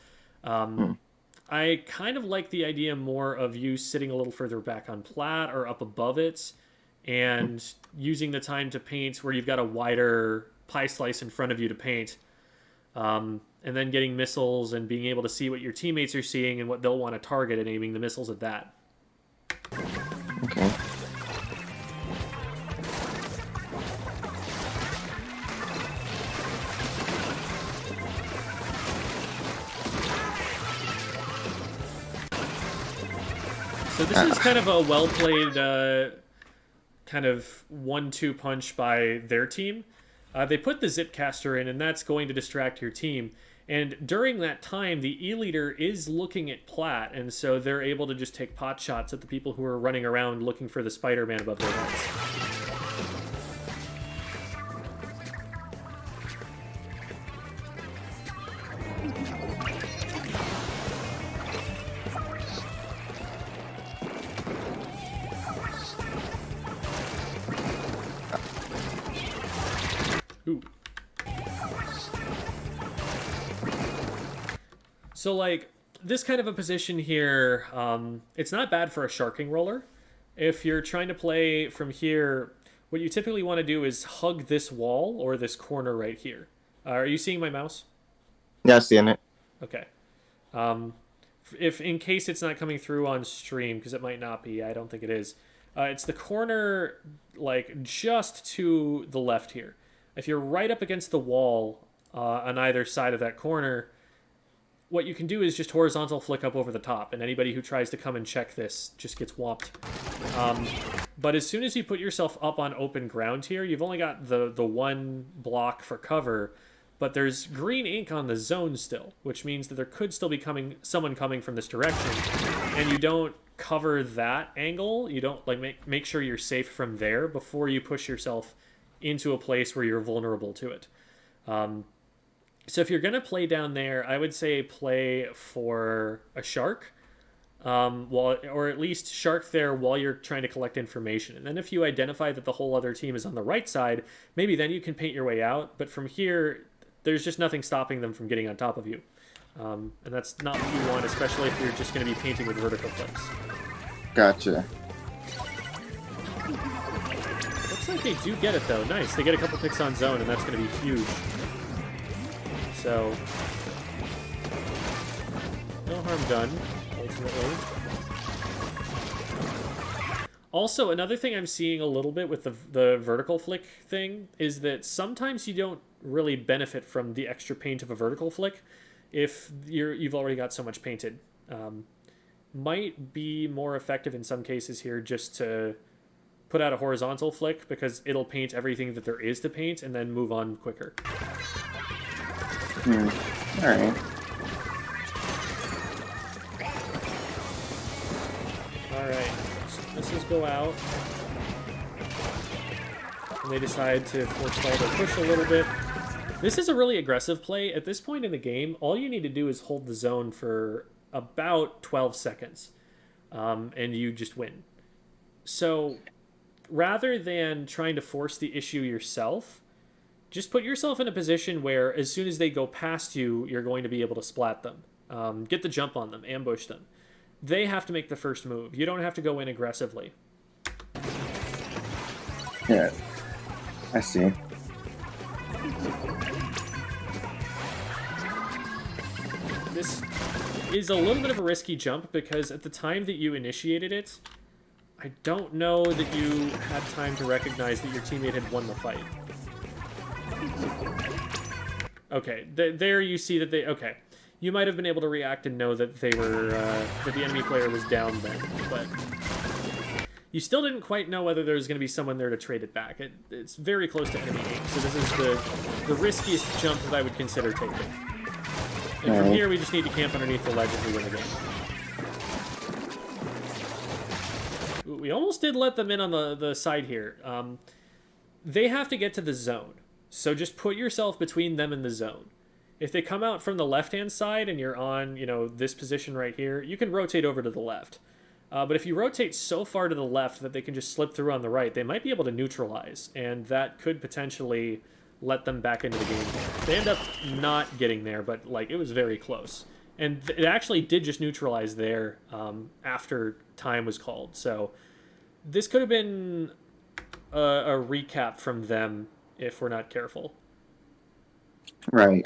I kind of like the idea more of you sitting a little further back on plat or up above it and using the time to paint where you've got a wider pie slice in front of you to paint. And then getting missiles and being able to see what your teammates are seeing and what they'll want to target and aiming the missiles at that. Okay. So this is kind of a well-played kind of 1-2 punch by their team. They put the Zipcaster in, and that's going to distract your team. And during that time, the E-Leader is looking at plat, and so they're able to just take pot shots at the people who are running around looking for the Spider-Man above their heads. Ooh. So, like, this kind of a position here, it's not bad for a sharking roller. If you're trying to play from here, what you typically want to do is hug this wall or this corner right here. Are you seeing my mouse? Yeah, seeing it. Okay. If in case it's not coming through on stream, because it might not be, I don't think it is. It's the corner, like, just to the left here. If you're right up against the wall on either side of that corner, what you can do is just horizontal flick up over the top, and anybody who tries to come and check this just gets whopped. But as soon as you put yourself up on open ground here, you've only got the one block for cover, but there's green ink on the zone still, which means that there could still be someone coming from this direction, and you don't cover that angle. You don't like make sure you're safe from there before you push yourself into a place where you're vulnerable to it. So if you're going to play down there, I would say play for a shark, or at least shark there while you're trying to collect information. And then if you identify that the whole other team is on the right side, maybe then you can paint your way out. But from here, there's just nothing stopping them from getting on top of you. And that's not what you want, especially if you're just going to be painting with vertical flicks. Gotcha. Looks like they do get it, though. Nice. They get a couple picks on zone, and that's going to be huge. So, no harm done, ultimately. Also, another thing I'm seeing a little bit with the vertical flick thing is that sometimes you don't really benefit from the extra paint of a vertical flick if you've already got so much painted. Might be more effective in some cases here just to put out a horizontal flick because it'll paint everything that there is to paint and then move on quicker. Alright. Alright. So missiles go out. And they decide to forestall their push a little bit. This is a really aggressive play. At this point in the game, all you need to do is hold the zone for about 12 seconds. And you just win. So, rather than trying to force the issue yourself, just put yourself in a position where as soon as they go past you, you're going to be able to splat them. Get the jump on them, ambush them. they have to make the first move. You don't have to go in aggressively. Yeah, I see. This is a little bit of a risky jump because at the time that you initiated it, I don't know that you had time to recognize that your teammate had won the fight. Okay, there you see that they... Okay, you might have been able to react and know that they were... that the enemy player was down then, but... You still didn't quite know whether there was going to be someone there to trade it back. It's very close to enemy aim, so this is the riskiest jump that I would consider taking. And from here, we just need to camp underneath the ledge and we win the game. We almost did let them in on the side here. They have to get to the zone. So just put yourself between them and the zone. If they come out from the left-hand side and you're on, you know, this position right here, you can rotate over to the left. But if you rotate so far to the left that they can just slip through on the right, they might be able to neutralize, and that could potentially let them back into the game. They end up not getting there, but like it was very close. And it actually did just neutralize there after time was called. So this could have been a recap from them if we're not careful. Right.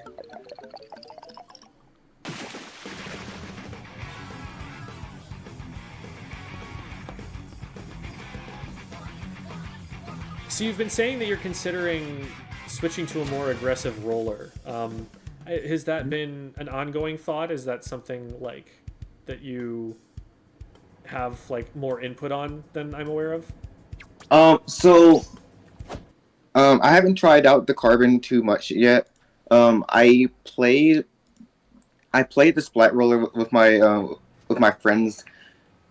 So you've been saying that you're considering switching to a more aggressive roller. Has that been an ongoing thought? Is that something like that you have like more input on than I'm aware of? I haven't tried out the carbon too much yet. I played the splat roller with my friends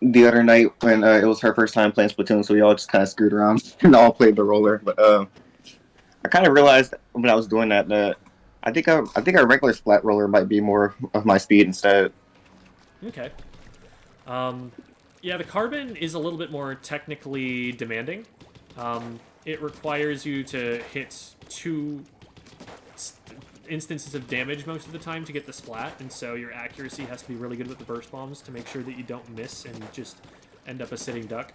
the other night when it was her first time playing Splatoon, so we all just kind of screwed around and all played the roller. But I kind of realized when I was doing that I think a regular splat roller might be more of my speed instead. Okay. Yeah, the carbon is a little bit more technically demanding. It requires you to hit 2 instances of damage most of the time to get the splat, and so your accuracy has to be really good with the burst bombs to make sure that you don't miss and just end up a sitting duck.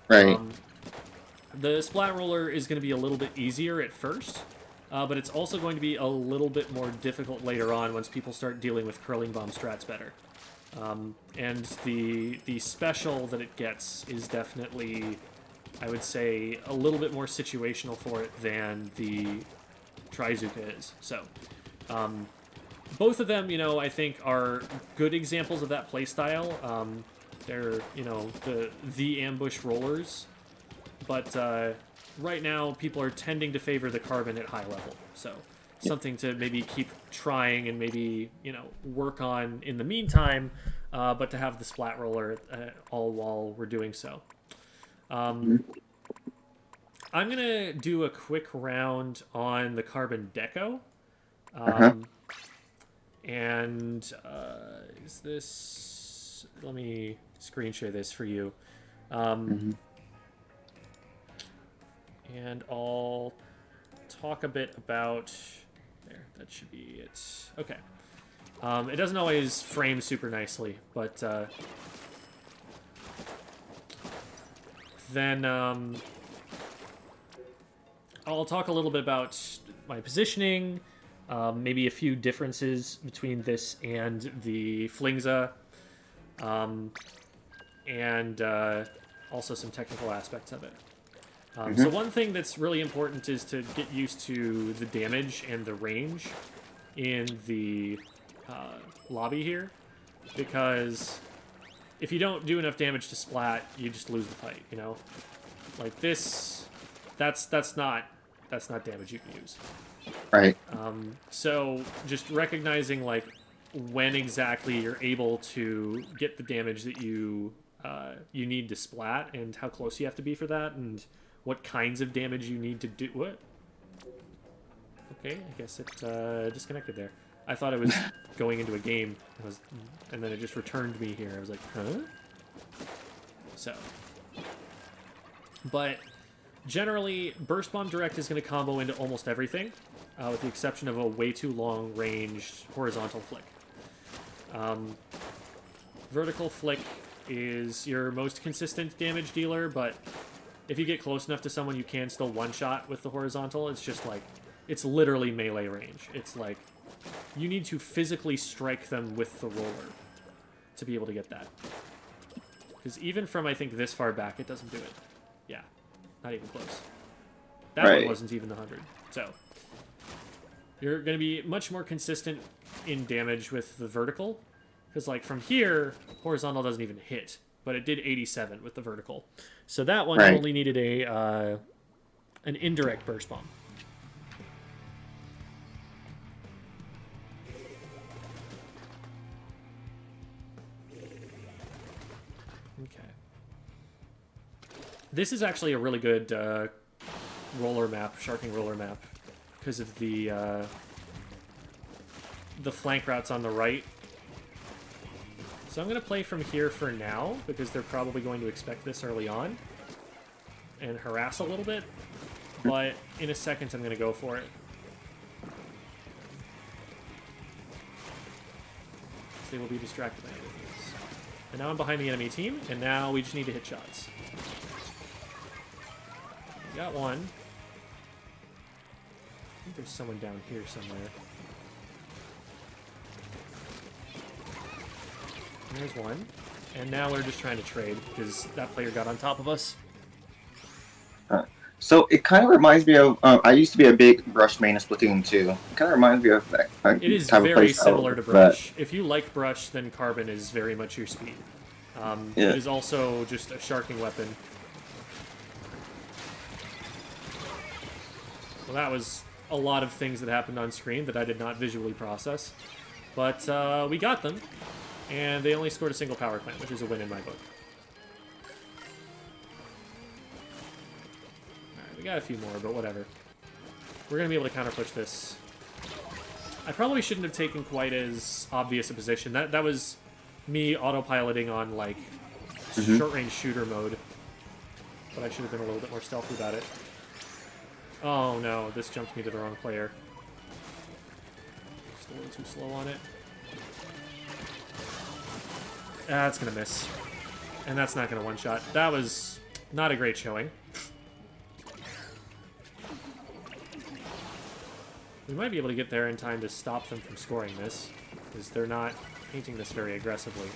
Right. The splat roller is going to be a little bit easier at first, but it's also going to be a little bit more difficult later on once people start dealing with curling bomb strats better. And the special that it gets is definitely, I would say, a little bit more situational for it than the Trizuka is. So, both of them, you know, I think are good examples of that playstyle. They're, you know, the ambush rollers, but right now people are tending to favor the carbon at high level. So, something to maybe keep trying and maybe, you know, work on in the meantime, but to have the splat roller all while we're doing so. I'm going to do a quick round on the carbon deco. And is this... Let me screen share this for you. And I'll talk a bit about... There, that should be it. Okay. It doesn't always frame super nicely, but then I'll talk a little bit about my positioning, maybe a few differences between this and the Flingza, and also some technical aspects of it. So one thing that's really important is to get used to the damage and the range in the lobby here, because if you don't do enough damage to splat, you just lose the fight, you know? Like this, that's not damage you can use. Right. So just recognizing like when exactly you're able to get the damage that you need to splat and how close you have to be for that and what kinds of damage you need to do. What? Okay, I guess it disconnected there. I thought it was going into a game, and then it just returned me here. I was like, huh? So, but generally, Burst Bomb Direct is going to combo into almost everything, with the exception of a way too long-ranged horizontal flick. vertical flick is your most consistent damage dealer, but if you get close enough to someone, you can still one-shot with the horizontal. It's just like, it's literally melee range. It's like, you need to physically strike them with the roller to be able to get that. Because even from, I think, this far back, it doesn't do it. Yeah, not even close. That Right. one wasn't even the 100. So, you're going to be much more consistent in damage with the vertical. Because, like, from here, horizontal doesn't even hit. But it did 87 with the vertical. So that one Right. only needed a an indirect burst bomb. Okay. This is actually a really good roller map, sharking roller map, because of the flank routes on the right. So I'm going to play from here for now, because they're probably going to expect this early on and harass a little bit. But in a second, I'm going to go for it. They will be distracted by anything else. And now I'm behind the enemy team, and now we just need to hit shots. Got one. I think there's someone down here somewhere. There's one. And now we're just trying to trade, because that player got on top of us. So it kind of reminds me of, I used to be a big Brush main in Splatoon 2. It kind of reminds me of that It is type of very playstyle, similar to but- Brush. If you like Brush, then Carbon is very much your speed. Yeah. It is also just a sharking weapon. Well, that was a lot of things that happened on screen that I did not visually process. But we got them, and they only scored a single power plant, which is a win in my book. Alright, we got a few more, but whatever. We're going to be able to counter-push this. I probably shouldn't have taken quite as obvious a position. That was me autopiloting on, like, short-range shooter mode. But I should have been a little bit more stealthy about it. Oh no, this jumped me to the wrong player. Just a little too slow on it. Ah, it's gonna miss. And that's not gonna one-shot. That was not a great showing. We might be able to get there in time to stop them from scoring this, because they're not painting this very aggressively.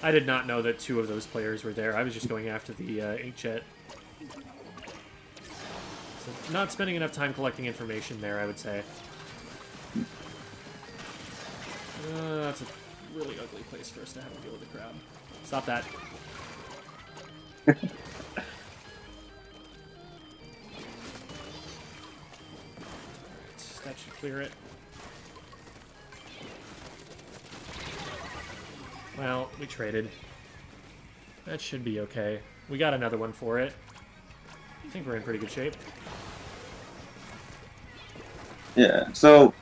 I did not know that two of those players were there. I was just going after the inkjet. So not spending enough time collecting information there, I would say. That's a really ugly place for us to have to deal with the crowd. Stop that. Alright, that should clear it. Well, we traded. That should be okay. We got another one for it. I think we're in pretty good shape. Yeah, so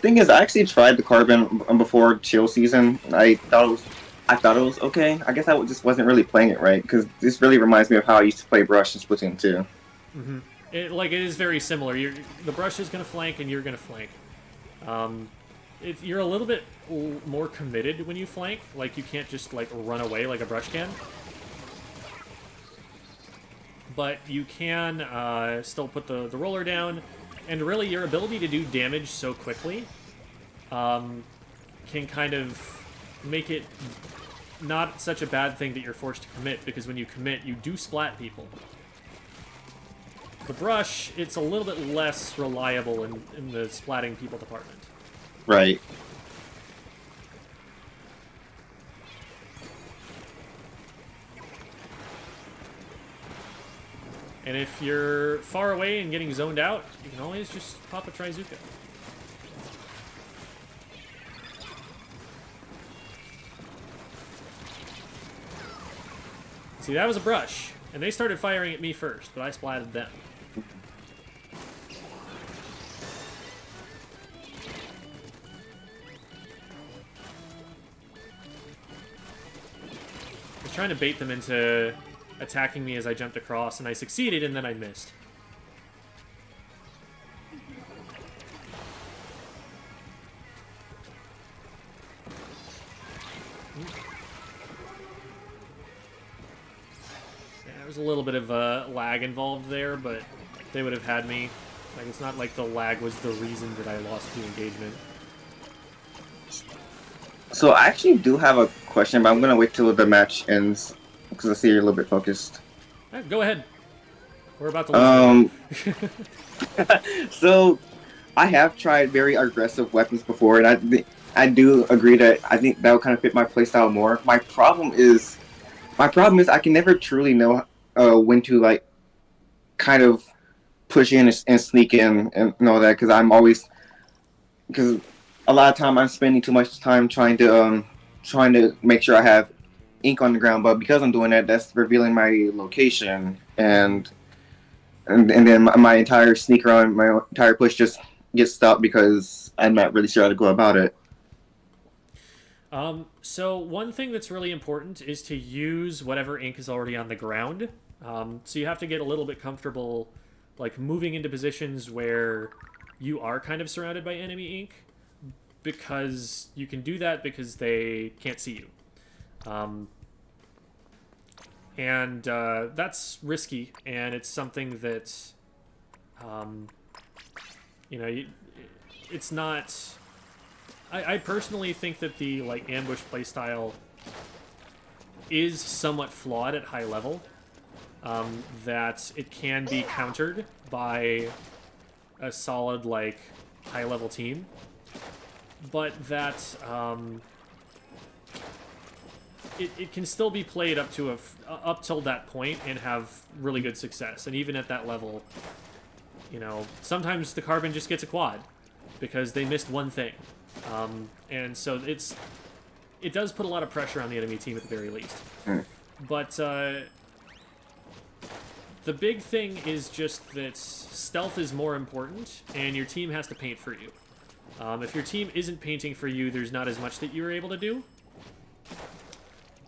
thing is, I actually tried the Carbon before Chill Season. I thought it was okay. I guess I just wasn't really playing it right, because this really reminds me of how I used to play Brush in Splatoon 2. Mm-hmm. It is very similar. The Brush is going to flank, and you're going to flank. You're a little bit more committed when you flank. Like, you can't just, like, run away like a Brush can. But you can still put the roller down. And really, your ability to do damage so quickly can kind of make it not such a bad thing that you're forced to commit. Because when you commit, you do splat people. The Brush, it's a little bit less reliable in the splatting people department. Right. And if you're far away and getting zoned out, you can always just pop a Trizuka. See, that was a Brush. And they started firing at me first, but I splatted them. I was trying to bait them into attacking me as I jumped across, and I succeeded, and then I missed. Yeah, there was a little bit of lag involved there, but they would have had me. Like, it's not like the lag was the reason that I lost the engagement. So I actually do have a question, but I'm gonna wait till the match ends because I see you're a little bit focused. Go ahead. We're about to lose. So I have tried very aggressive weapons before, and I do agree that I think that would kind of fit my playstyle more. My problem is I can never truly know when to like kind of push in and sneak in and all that because a lot of time I'm spending too much time trying to make sure I have ink on the ground, but because I'm doing that, that's revealing my location and then my entire sneak around, my entire push just gets stopped because I'm not really sure how to go about it. So one thing that's really important is to use whatever ink is already on the ground. So you have to get a little bit comfortable, like moving into positions where you are kind of surrounded by enemy ink, because you can do that because they can't see you. And that's risky, and it's something that, you know, it's not... I personally think that the like ambush playstyle is somewhat flawed at high level. That it can be countered by a solid like high level team, but that it can still be played up to up till that point and have really good success. And even at that level, you know, sometimes the Carbon just gets a quad because they missed one thing. And so it does put a lot of pressure on the enemy team at the very least. But the big thing is just that stealth is more important, and your team has to paint for you. If your team isn't painting for you, there's not as much that you're able to do.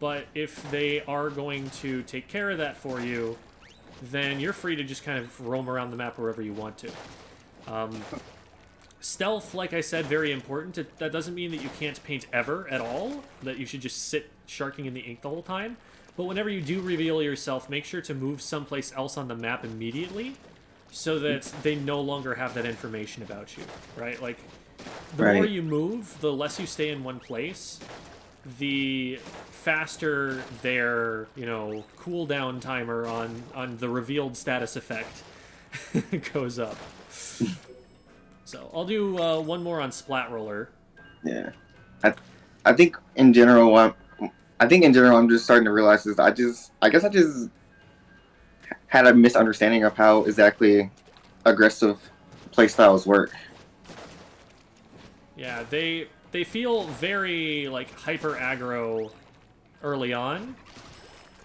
But if they are going to take care of that for you, then you're free to just kind of roam around the map wherever you want to. Stealth, like I said, very important. That doesn't mean that you can't paint ever at all, that you should just sit sharking in the ink the whole time. But whenever you do reveal yourself, make sure to move someplace else on the map immediately so that they no longer have that information about you, right? Like, the more you move, the less you stay in one place, the faster their, you know, cooldown timer on the revealed status effect goes up. So I'll do one more on Splat Roller. Yeah, I think in general, I'm just starting to realize this. I guess I just had a misunderstanding of how exactly aggressive playstyles work. Yeah, they feel very like hyper aggro early on,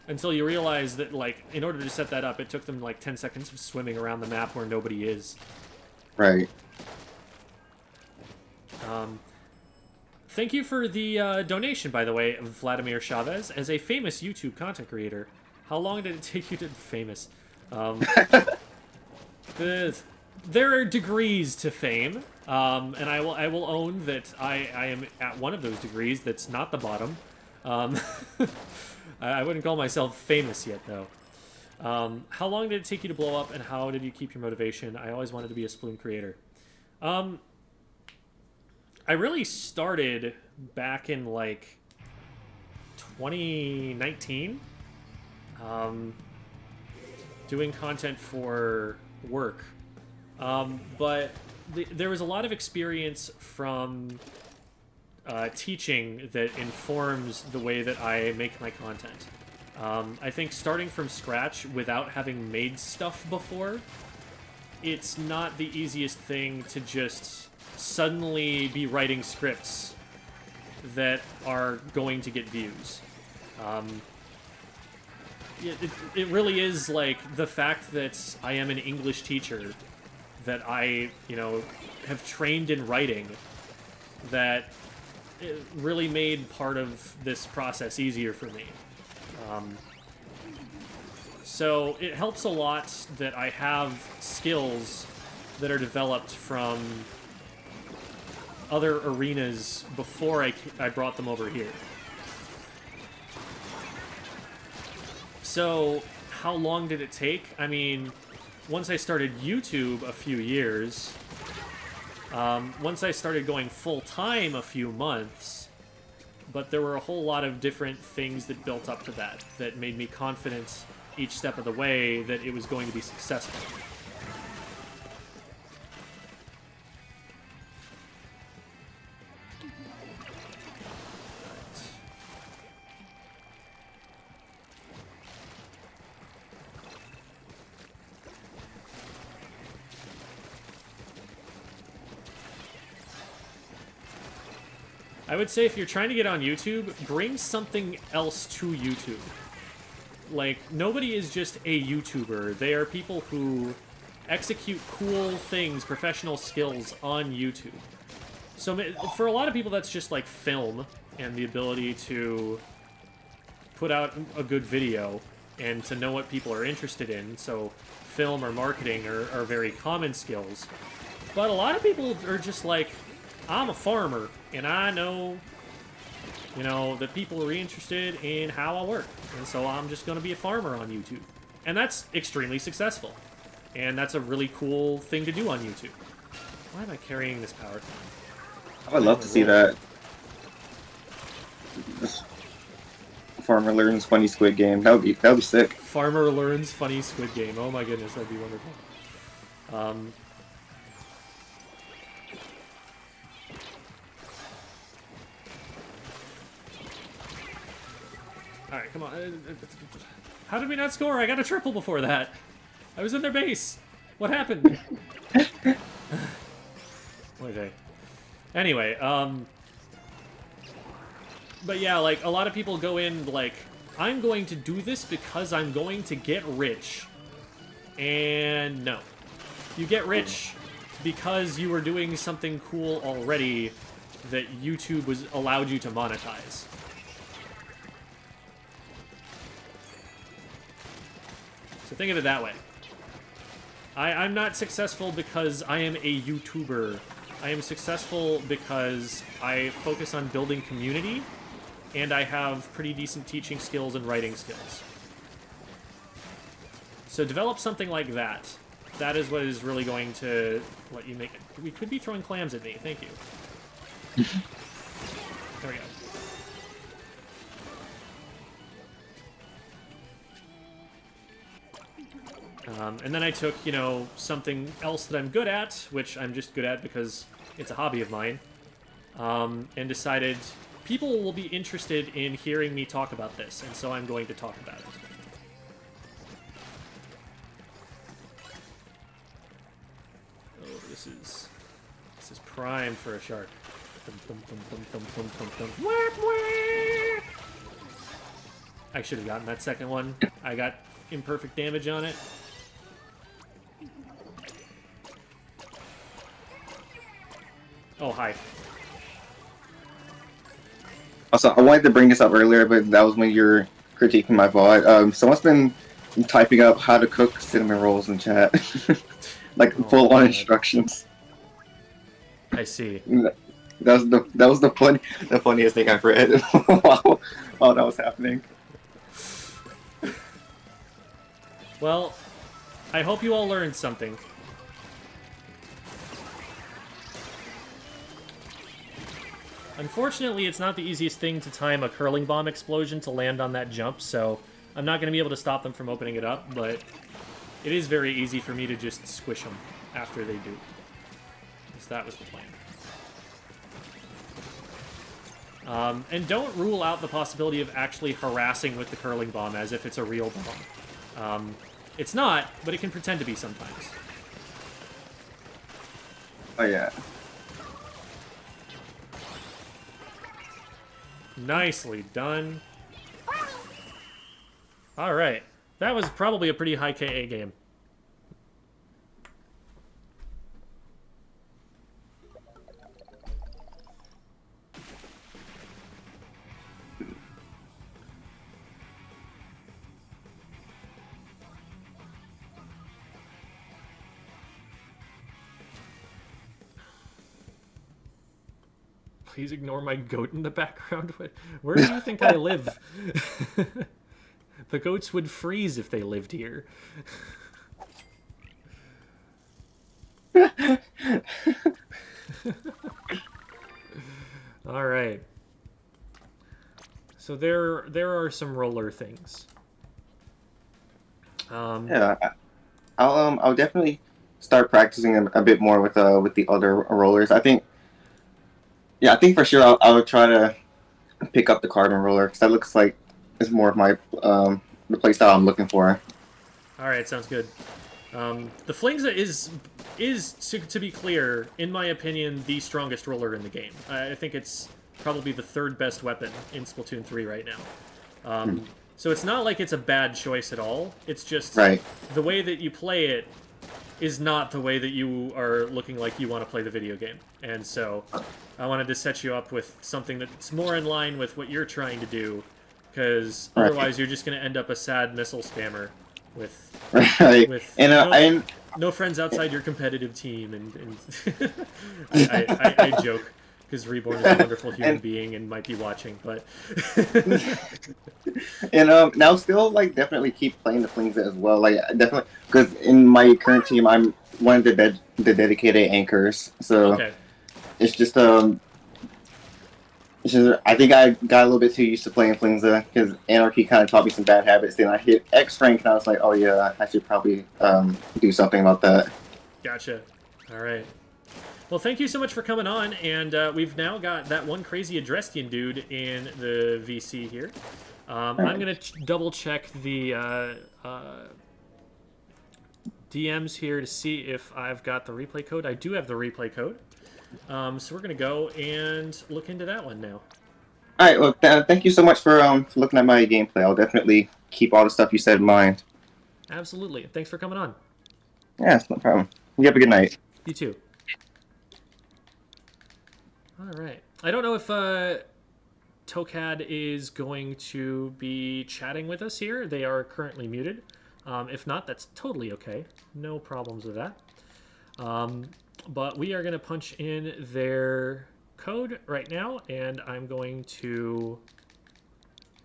until you realize that like in order to set that up, it took them like 10 seconds of swimming around the map where nobody is. Right. Thank you for the donation, by the way, Vladimir Chavez. As a famous YouTube content creator, how long did it take you to be famous? There are degrees to fame, and I will own that I am at one of those degrees. That's not the bottom. I wouldn't call myself famous yet, though. How long did it take you to blow up, and how did you keep your motivation? I always wanted to be a Sploon creator. I really started back in, like, 2019, doing content for work. But there was a lot of experience from teaching that informs the way that I make my content. I think starting from scratch without having made stuff before, it's not the easiest thing to just suddenly be writing scripts that are going to get views. It really is like the fact that I am an English teacher, that I, you know, have trained in writing, that it really made part of this process easier for me. So it helps a lot that I have skills that are developed from other arenas before I brought them over here. So how long did it take? I mean, once I started YouTube a few years, once I started going full-time a few months, but there were a whole lot of different things that built up to that that made me confident each step of the way that it was going to be successful. I would say if you're trying to get on YouTube, bring something else to YouTube. Like, nobody is just a YouTuber. They are people who execute cool things, professional skills on YouTube. So for a lot of people, that's just like film and the ability to put out a good video and to know what people are interested in. So film or marketing are very common skills. But a lot of people are just like, I'm a farmer, and I know, you know, that people are interested in how I work. And so I'm just going to be a farmer on YouTube. And that's extremely successful. And that's a really cool thing to do on YouTube. Why am I carrying this power plant? I would love to see that. This farmer learns funny Squid Game. That would be sick. Farmer learns funny Squid Game. Oh my goodness, that'd be wonderful. Alright, come on. How did we not score? I got a triple before that. I was in their base. What happened? Okay. Anyway, but yeah, like, a lot of people go in, like, I'm going to do this because I'm going to get rich. And no. You get rich because you were doing something cool already that YouTube was allowed you to monetize. So think of it that way. I'm not successful because I am a YouTuber. I am successful because I focus on building community, and I have pretty decent teaching skills and writing skills. So develop something like that. That is what is really going to let you make it. We could be throwing clams at me. Thank you. There we go. And then I took, you know, something else that I'm good at, which I'm just good at because it's a hobby of mine, and decided people will be interested in hearing me talk about this, and so I'm going to talk about it. Oh, this is prime for a shark. I should have gotten that second one. I got imperfect damage on it. Oh, hi. Also, I wanted to bring this up earlier, but that was when you were critiquing my VOD. Someone's been typing up how to cook cinnamon rolls in chat. Like, full-on instructions. I see. That was the funniest thing I've read while that was happening. Well, I hope you all learned something. Unfortunately, it's not the easiest thing to time a curling bomb explosion to land on that jump, so I'm not going to be able to stop them from opening it up, but it is very easy for me to just squish them after they do. So that was the plan. And don't rule out the possibility of actually harassing with the curling bomb as if it's a real bomb. It's not, but it can pretend to be sometimes. Oh, yeah. Nicely done. Alright. That was probably a pretty high KA game. Please ignore my goat in the background. Where do you think I live? The goats would freeze if they lived here. All right. So there are some roller things. Yeah, I'll definitely start practicing a bit more with the other rollers. I think for sure I'll try to pick up the carbon roller because that looks like it's more of my the play style I'm looking for. All right, sounds good. The Flingza is to be clear, in my opinion, the strongest roller in the game. I think it's probably the third best weapon in Splatoon 3 right now. So it's not like it's a bad choice at all. It's just Right. the way that you play it is not the way that you are looking like you want to play the video game. And so I wanted to set you up with something that's more in line with what you're trying to do, because otherwise you're just going to end up a sad missile spammer with Right. And no friends outside your competitive team. And I joke, because Reborn is a wonderful human being and might be watching, but... And now still like definitely keep playing the Flings as well. Like definitely because in my current team I'm one of the dedicated anchors. So Okay. it's just I think I got a little bit too used to playing Flingza because Anarchy kind of taught me some bad habits. Then I hit X rank and I was like, oh yeah, I should probably do something about that. Gotcha. All right. Well, thank you so much for coming on, and we've now got that one crazy Adrestian dude in the VC here. I'm going to double check the DMs here to see if I've got the replay code. I do have the replay code. So we're going to go and look into that one now. All right, well, thank you so much for looking at my gameplay. I'll definitely keep all the stuff you said in mind. Absolutely. Thanks for coming on. Yeah, it's no problem. You have a good night. You too. All right. I don't know if Tokad is going to be chatting with us here. They are currently muted. If not, that's totally okay. No problems with that. But we are going to punch in their code right now, and I'm going to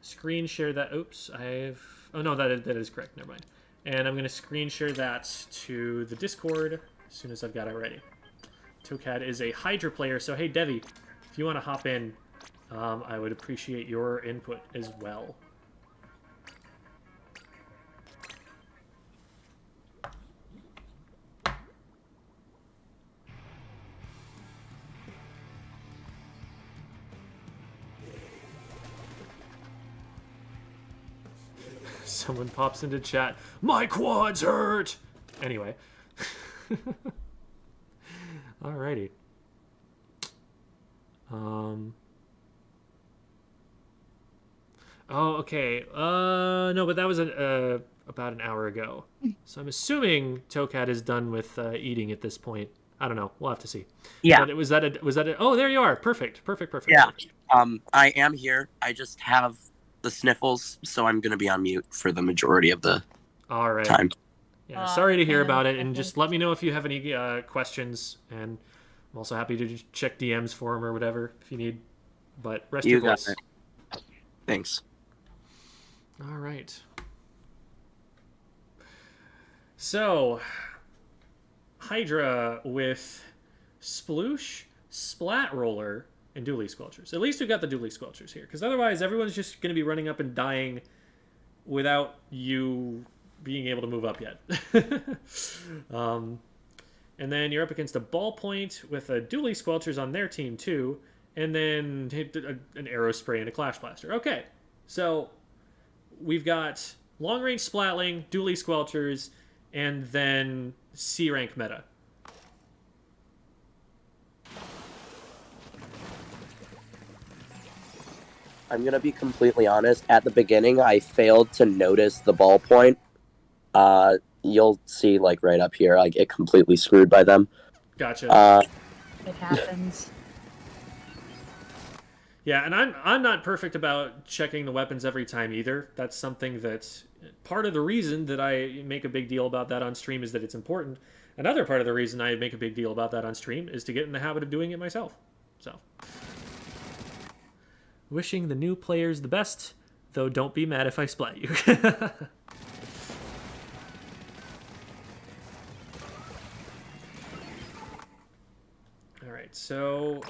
screen share that. Oops, oh no, that is correct. Never mind. And I'm going to screen share that to the Discord as soon as I've got it ready. Tokad is a Hydra player, so hey, Devi, if you want to hop in, I would appreciate your input as well. Someone pops into chat, my quads hurt! Anyway. Alrighty. Oh, okay. No, but that was about an hour ago. So I'm assuming Tokad is done with eating at this point. I don't know. We'll have to see. Yeah. But was that a... Oh, there you are. Perfect. Yeah. I am here. I just have the sniffles, so I'm gonna be on mute for the majority of the time. Yeah, sorry to hear about it, and just let me know if you have any questions, and I'm also happy to just check DMs for him or whatever if you need. But rest your voice. Got it. Thanks. All right. So, Hydra with Sploosh, Splat Roller, and Dually Squelchers. At least we've got the Dually Squelchers here, because otherwise everyone's just going to be running up and dying without you being able to move up yet. And then you're up against a Ballpoint with a Dually Squelchers on their team too, and then an Arrow Spray and a Clash Blaster. Okay, so we've got Long Range Splatling, Dually Squelchers, and then C rank meta. I'm gonna be completely honest. At the beginning, I failed to notice the ballpoint. You'll see, like right up here, I get completely screwed by them. Gotcha. It happens. Yeah, and I'm not perfect about checking the weapons every time either. That's something that's part of the reason that I make a big deal about that on stream is that it's important. Another part of the reason I make a big deal about that on stream is to get in the habit of doing it myself. So, wishing the new players the best. Though don't be mad if I splat you. Alright, so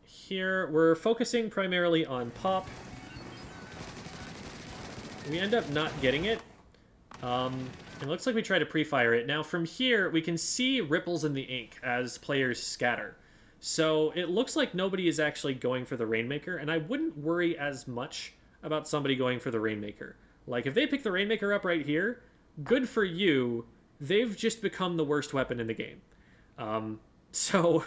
here we're focusing primarily on pop. We end up not getting it. It looks like we try to pre-fire it. Now from here, we can see ripples in the ink as players scatter. So it looks like nobody is actually going for the Rainmaker, and I wouldn't worry as much about somebody going for the Rainmaker. Like, if they pick the Rainmaker up right here, good for you. They've just become the worst weapon in the game. So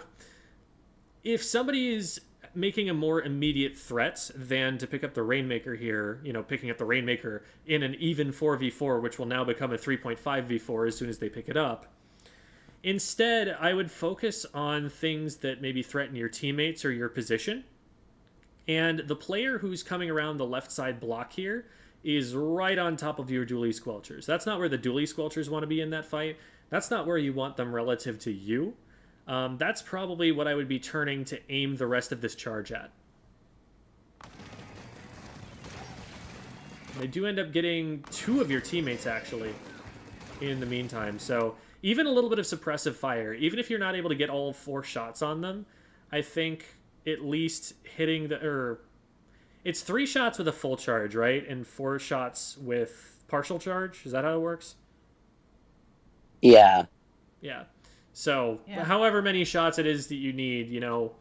if somebody is making a more immediate threat than to pick up the Rainmaker here, you know, picking up the Rainmaker in an even 4v4, which will now become a 3.5v4 as soon as they pick it up. Instead, I would focus on things that maybe threaten your teammates or your position. And the player who's coming around the left side block here is right on top of your dually squelchers. That's not where the dually squelchers want to be in that fight. That's not where you want them relative to you. That's probably what I would be turning to aim the rest of this charge at. They do end up getting 2 of your teammates, actually, in the meantime. So even a little bit of suppressive fire, even if you're not able to get all 4 shots on them, I think at least hitting the... It's 3 shots with a full charge, right? And 4 shots with partial charge? Is that how it works? Yeah. Yeah. So, Yeah. however many shots it is that you need, you know,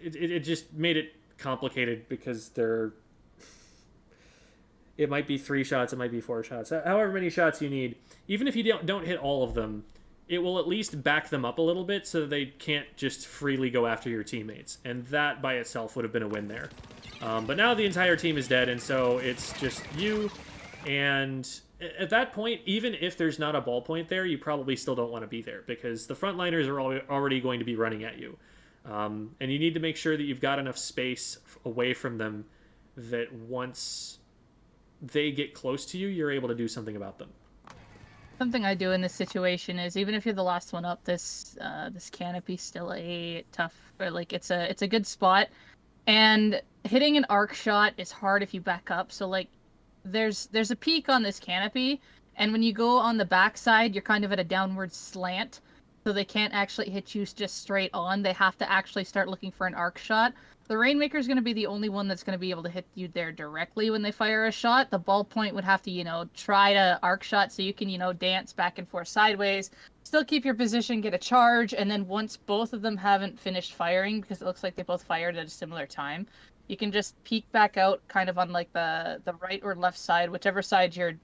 it just made it complicated because it might be 3 shots, it might be 4 shots. However many shots you need, even if you don't hit all of them, it will at least back them up a little bit so that they can't just freely go after your teammates. And that by itself would have been a win there. But now the entire team is dead, and so it's just you. And at that point, even if there's not a ballpoint there, you probably still don't want to be there because the frontliners are already going to be running at you. And you need to make sure that you've got enough space away from them that once they get close to you, you're able to do something about them. Something I do in this situation is even if you're the last one up, this canopy's still a tough, or like it's a good spot, and hitting an arc shot is hard if you back up. So like, there's a peak on this canopy, and when you go on the backside, you're kind of at a downward slant, so they can't actually hit you just straight on. They have to actually start looking for an arc shot. The Rainmaker is going to be the only one that's going to be able to hit you there directly when they fire a shot. The ballpoint would have to, you know, try to arc shot so you can, you know, dance back and forth sideways, still keep your position, get a charge, and then once both of them haven't finished firing, because it looks like they both fired at a similar time, you can just peek back out kind of on like the right or left side, whichever side you're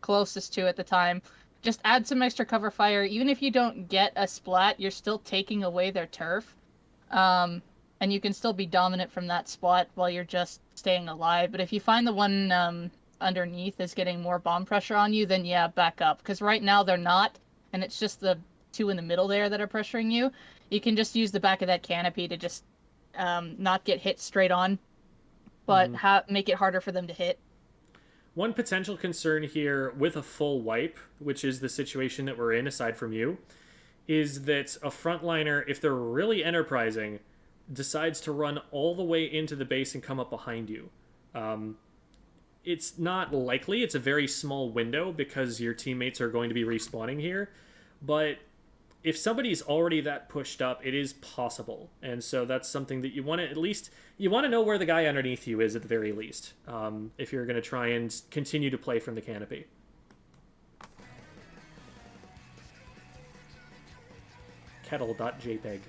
closest to at the time. Just add some extra cover fire. Even if you don't get a splat, you're still taking away their turf. And you can still be dominant from that spot while you're just staying alive. But if you find the one underneath is getting more bomb pressure on you, then yeah, back up. Because right now they're not, and it's just the 2 in the middle there that are pressuring you. You can just use the back of that canopy to just not get hit straight on, but make it harder for them to hit. One potential concern here with a full wipe, which is the situation that we're in aside from you, is that a frontliner, if they're really enterprising, decides to run all the way into the base and come up behind you. It's not likely. It's a very small window because your teammates are going to be respawning here. But if somebody's already that pushed up, it is possible. And so that's something that you want to at least... You want to know where the guy underneath you is at the very least, if you're going to try and continue to play from the canopy. Kettle.jpg.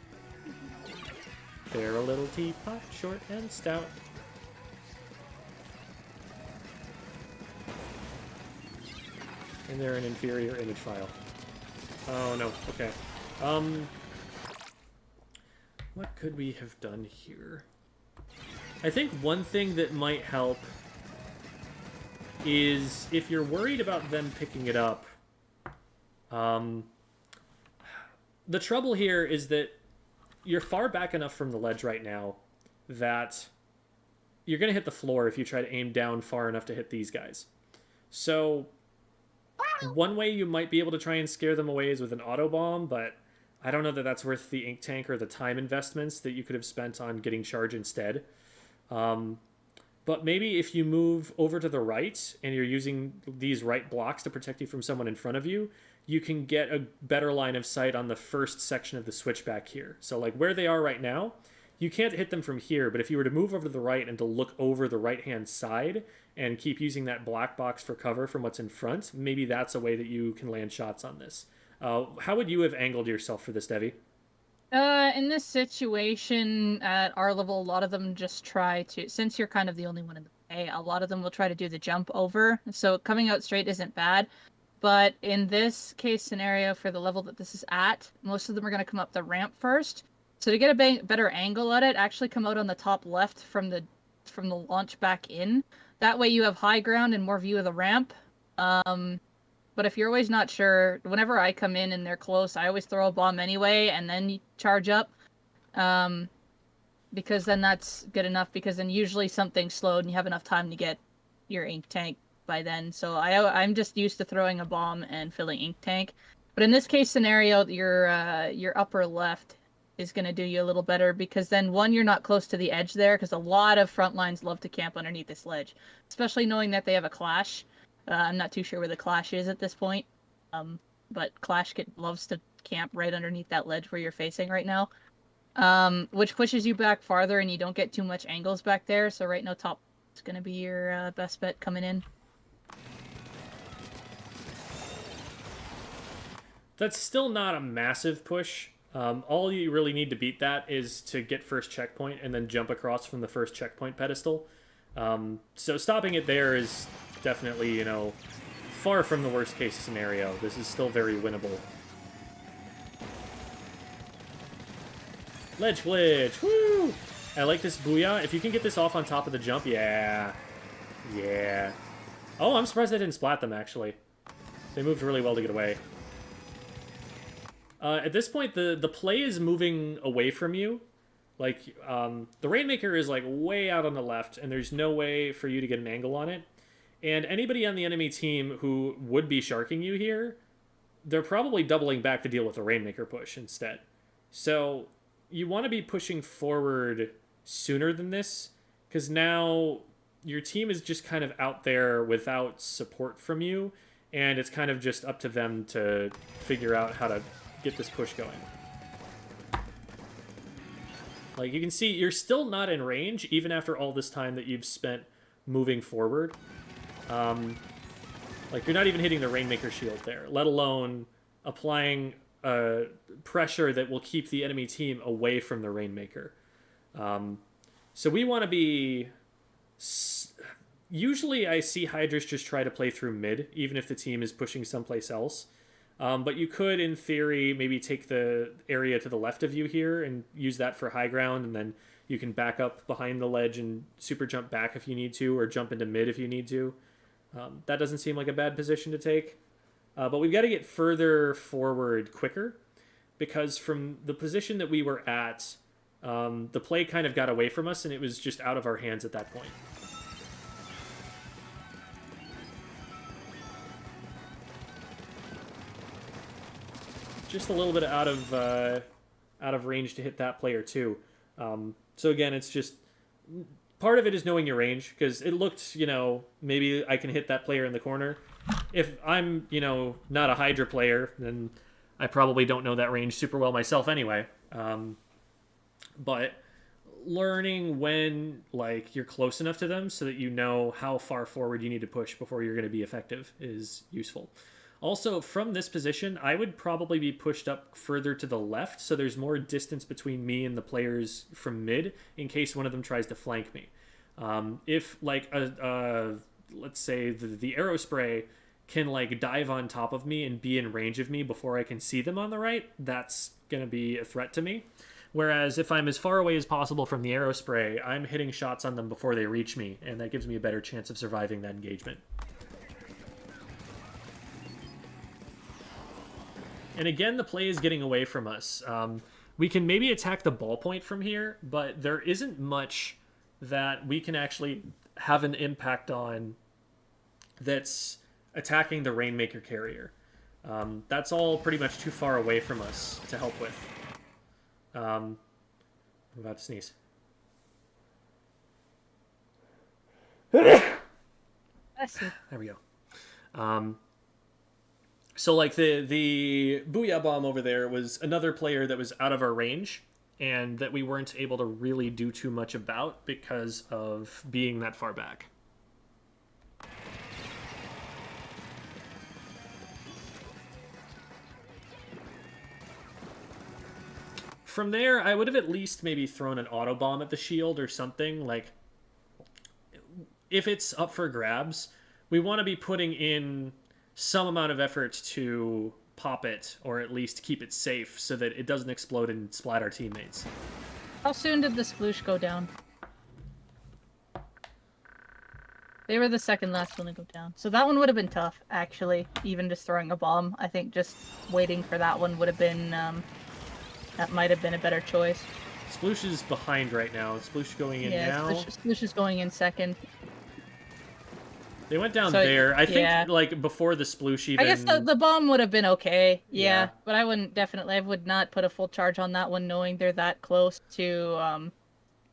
They're a little teapot, short and stout. And they're an inferior image file. Oh no, okay. What could we have done here? I think one thing that might help is if you're worried about them picking it up, the trouble here is that you're far back enough from the ledge right now that you're going to hit the floor if you try to aim down far enough to hit these guys. So one way you might be able to try and scare them away is with an auto bomb, but I don't know that that's worth the ink tank or the time investments that you could have spent on getting charge instead. But maybe if you move over to the right and you're using these right blocks to protect you from someone in front of you, you can get a better line of sight on the first section of the switchback here. So like where they are right now, you can't hit them from here, but if you were to move over to the right and to look over the right-hand side and keep using that black box for cover from what's in front, maybe that's a way that you can land shots on this. How would you have angled yourself for this, Devi? In this situation, at our level, a lot of them just try to, since you're kind of the only one in the way, a lot of them will try to do the jump over. So coming out straight isn't bad. But in this case scenario, for the level that this is at, most of them are going to come up the ramp first. So to get a better angle at it, actually come out on the top left from the launch back in. That way you have high ground and more view of the ramp. But if you're always not sure, whenever I come in and they're close, I always throw a bomb anyway, and then you charge up. Because then that's good enough, because then usually something's slowed and you have enough time to get your ink tank by then. So I'm just used to throwing a bomb and filling ink tank. But in this case scenario, your upper left is going to do you a little better, because then, one, you're not close to the edge there, because a lot of front lines love to camp underneath this ledge, especially knowing that they have a clash. I'm not too sure where the clash is at this point, but clash loves to camp right underneath that ledge where you're facing right now, which pushes you back farther and you don't get too much angles back there. So right now top is going to be your best bet coming in. That's still not a massive push. All you really need to beat that is to get first checkpoint and then jump across from the first checkpoint pedestal. So stopping it there is definitely, you know, far from the worst case scenario. This is still very winnable. Ledge glitch, woo! I like this booyah. If you can get this off on top of the jump, yeah. Yeah. Oh, I'm surprised I didn't splat them, actually. They moved really well to get away. At this point, the play is moving away from you. Like, the Rainmaker is, like, way out on the left, and there's no way for you to get an angle on it. And anybody on the enemy team who would be sharking you here, they're probably doubling back to deal with the Rainmaker push instead. So you want to be pushing forward sooner than this, because now your team is just kind of out there without support from you, and it's kind of just up to them to figure out how to get this push going. Like, you can see, you're still not in range, even after all this time that you've spent moving forward. Like, you're not even hitting the Rainmaker shield there, let alone applying pressure that will keep the enemy team away from the Rainmaker. So we want to be... Usually I see Hydras just try to play through mid, even if the team is pushing someplace else. But you could, in theory, maybe take the area to the left of you here and use that for high ground, and then you can back up behind the ledge and super jump back if you need to, or jump into mid if you need to. That doesn't seem like a bad position to take. But we've got to get further forward quicker, because from the position that we were at, the play kind of got away from us, and it was just out of our hands at that point. Just a little bit out of range to hit that player too. So again, it's just part of it is knowing your range, because it looked, you know, maybe I can hit that player in the corner. If I'm, you know, not a Hydra player, then I probably don't know that range super well myself anyway. But learning when, like, you're close enough to them so that you know how far forward you need to push before you're going to be effective is useful. Also, from this position, I would probably be pushed up further to the left, so there's more distance between me and the players from mid, in case one of them tries to flank me. If, like, let's say the Aerospray can, like, dive on top of me and be in range of me before I can see them on the right, that's going to be a threat to me. Whereas if I'm as far away as possible from the Aerospray, I'm hitting shots on them before they reach me, and that gives me a better chance of surviving that engagement. And again, the play is getting away from us. We can maybe attack the ballpoint from here, but there isn't much that we can actually have an impact on that's attacking the Rainmaker carrier. That's all pretty much too far away from us to help with. I'm about to sneeze. I see. There we go. So like the Booyah Bomb over there was another player that was out of our range and that we weren't able to really do too much about because of being that far back. From there, I would have at least maybe thrown an auto bomb at the shield or something. Like, if it's up for grabs, we want to be putting in some amount of effort to pop it, or at least keep it safe so that it doesn't explode and splat our teammates. How soon did the sploosh go down? They were the second last one to go down. So that one would have been tough, actually. Even just throwing a bomb. I think just waiting for that one would have been, that might have been a better choice. Sploosh is behind right now. Sploosh going in now. Sploosh is going in second. They went down there. I think, yeah. like, before the sploosh even... I guess the bomb would have been okay. Yeah, Yeah. but I would not put a full charge on that one knowing they're that close to,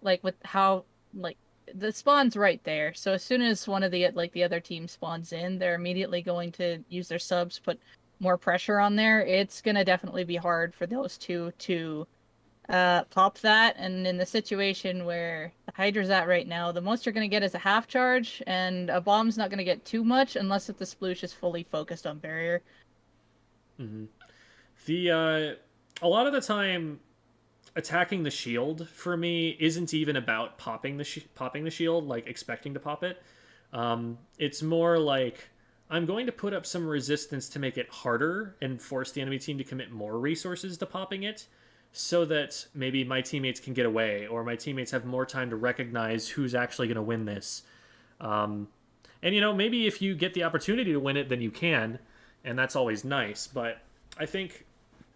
like, with how, like, the spawn's right there. So as soon as one of the, like, the other team spawns in, they're immediately going to use their subs, put more pressure on there. It's going to definitely be hard for those two to pop that. And in the situation where the Hydra's at right now, the most you're going to get is a half charge, and a bomb's not going to get too much unless if the sploosh is fully focused on barrier. Mm-hmm. A lot of the time, attacking the shield for me isn't even about popping the shield, like expecting to pop it. It's more like I'm going to put up some resistance to make it harder and force the enemy team to commit more resources to popping it, so that maybe my teammates can get away, or my teammates have more time to recognize who's actually going to win this. And, you know, maybe if you get the opportunity to win it, then you can, and that's always nice. But I think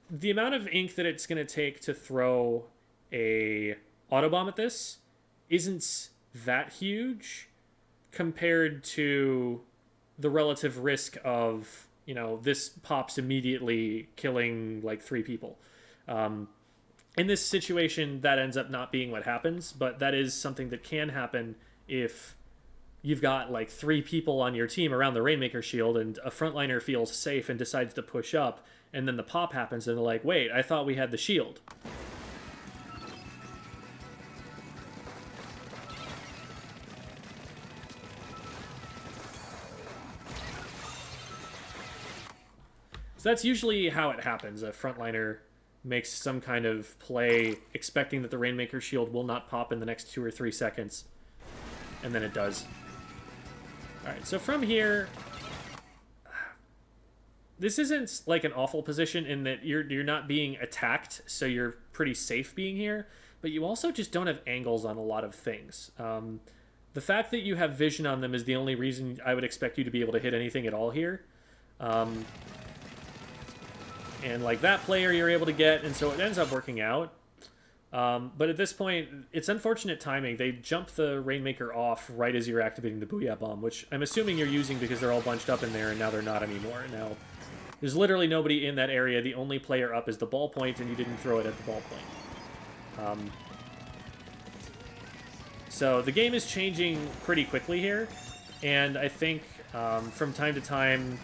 the amount of ink that it's going to take to throw a autobomb at this isn't that huge compared to the relative risk of, you know, this pops immediately killing, like, 3 people. In this situation, that ends up not being what happens, but that is something that can happen if you've got like 3 people on your team around the Rainmaker shield and a frontliner feels safe and decides to push up, and then the pop happens and they're like, wait, I thought we had the shield. So that's usually how it happens. A frontliner makes some kind of play expecting that the Rainmaker shield will not pop in the next 2 or 3 seconds. And then it does. Alright, so from here... This isn't like an awful position in that you're not being attacked, so you're pretty safe being here. But you also just don't have angles on a lot of things. The fact that you have vision on them is the only reason I would expect you to be able to hit anything at all here. And like that player you're able to get, and so it ends up working out. But at this point, it's unfortunate timing. They jump the Rainmaker off right as you're activating the Booyah Bomb, which I'm assuming you're using because they're all bunched up in there, and now they're not anymore. Now, there's literally nobody in that area. The only player up is the ballpoint, and you didn't throw it at the ballpoint. So the game is changing pretty quickly here, and I think from time to time...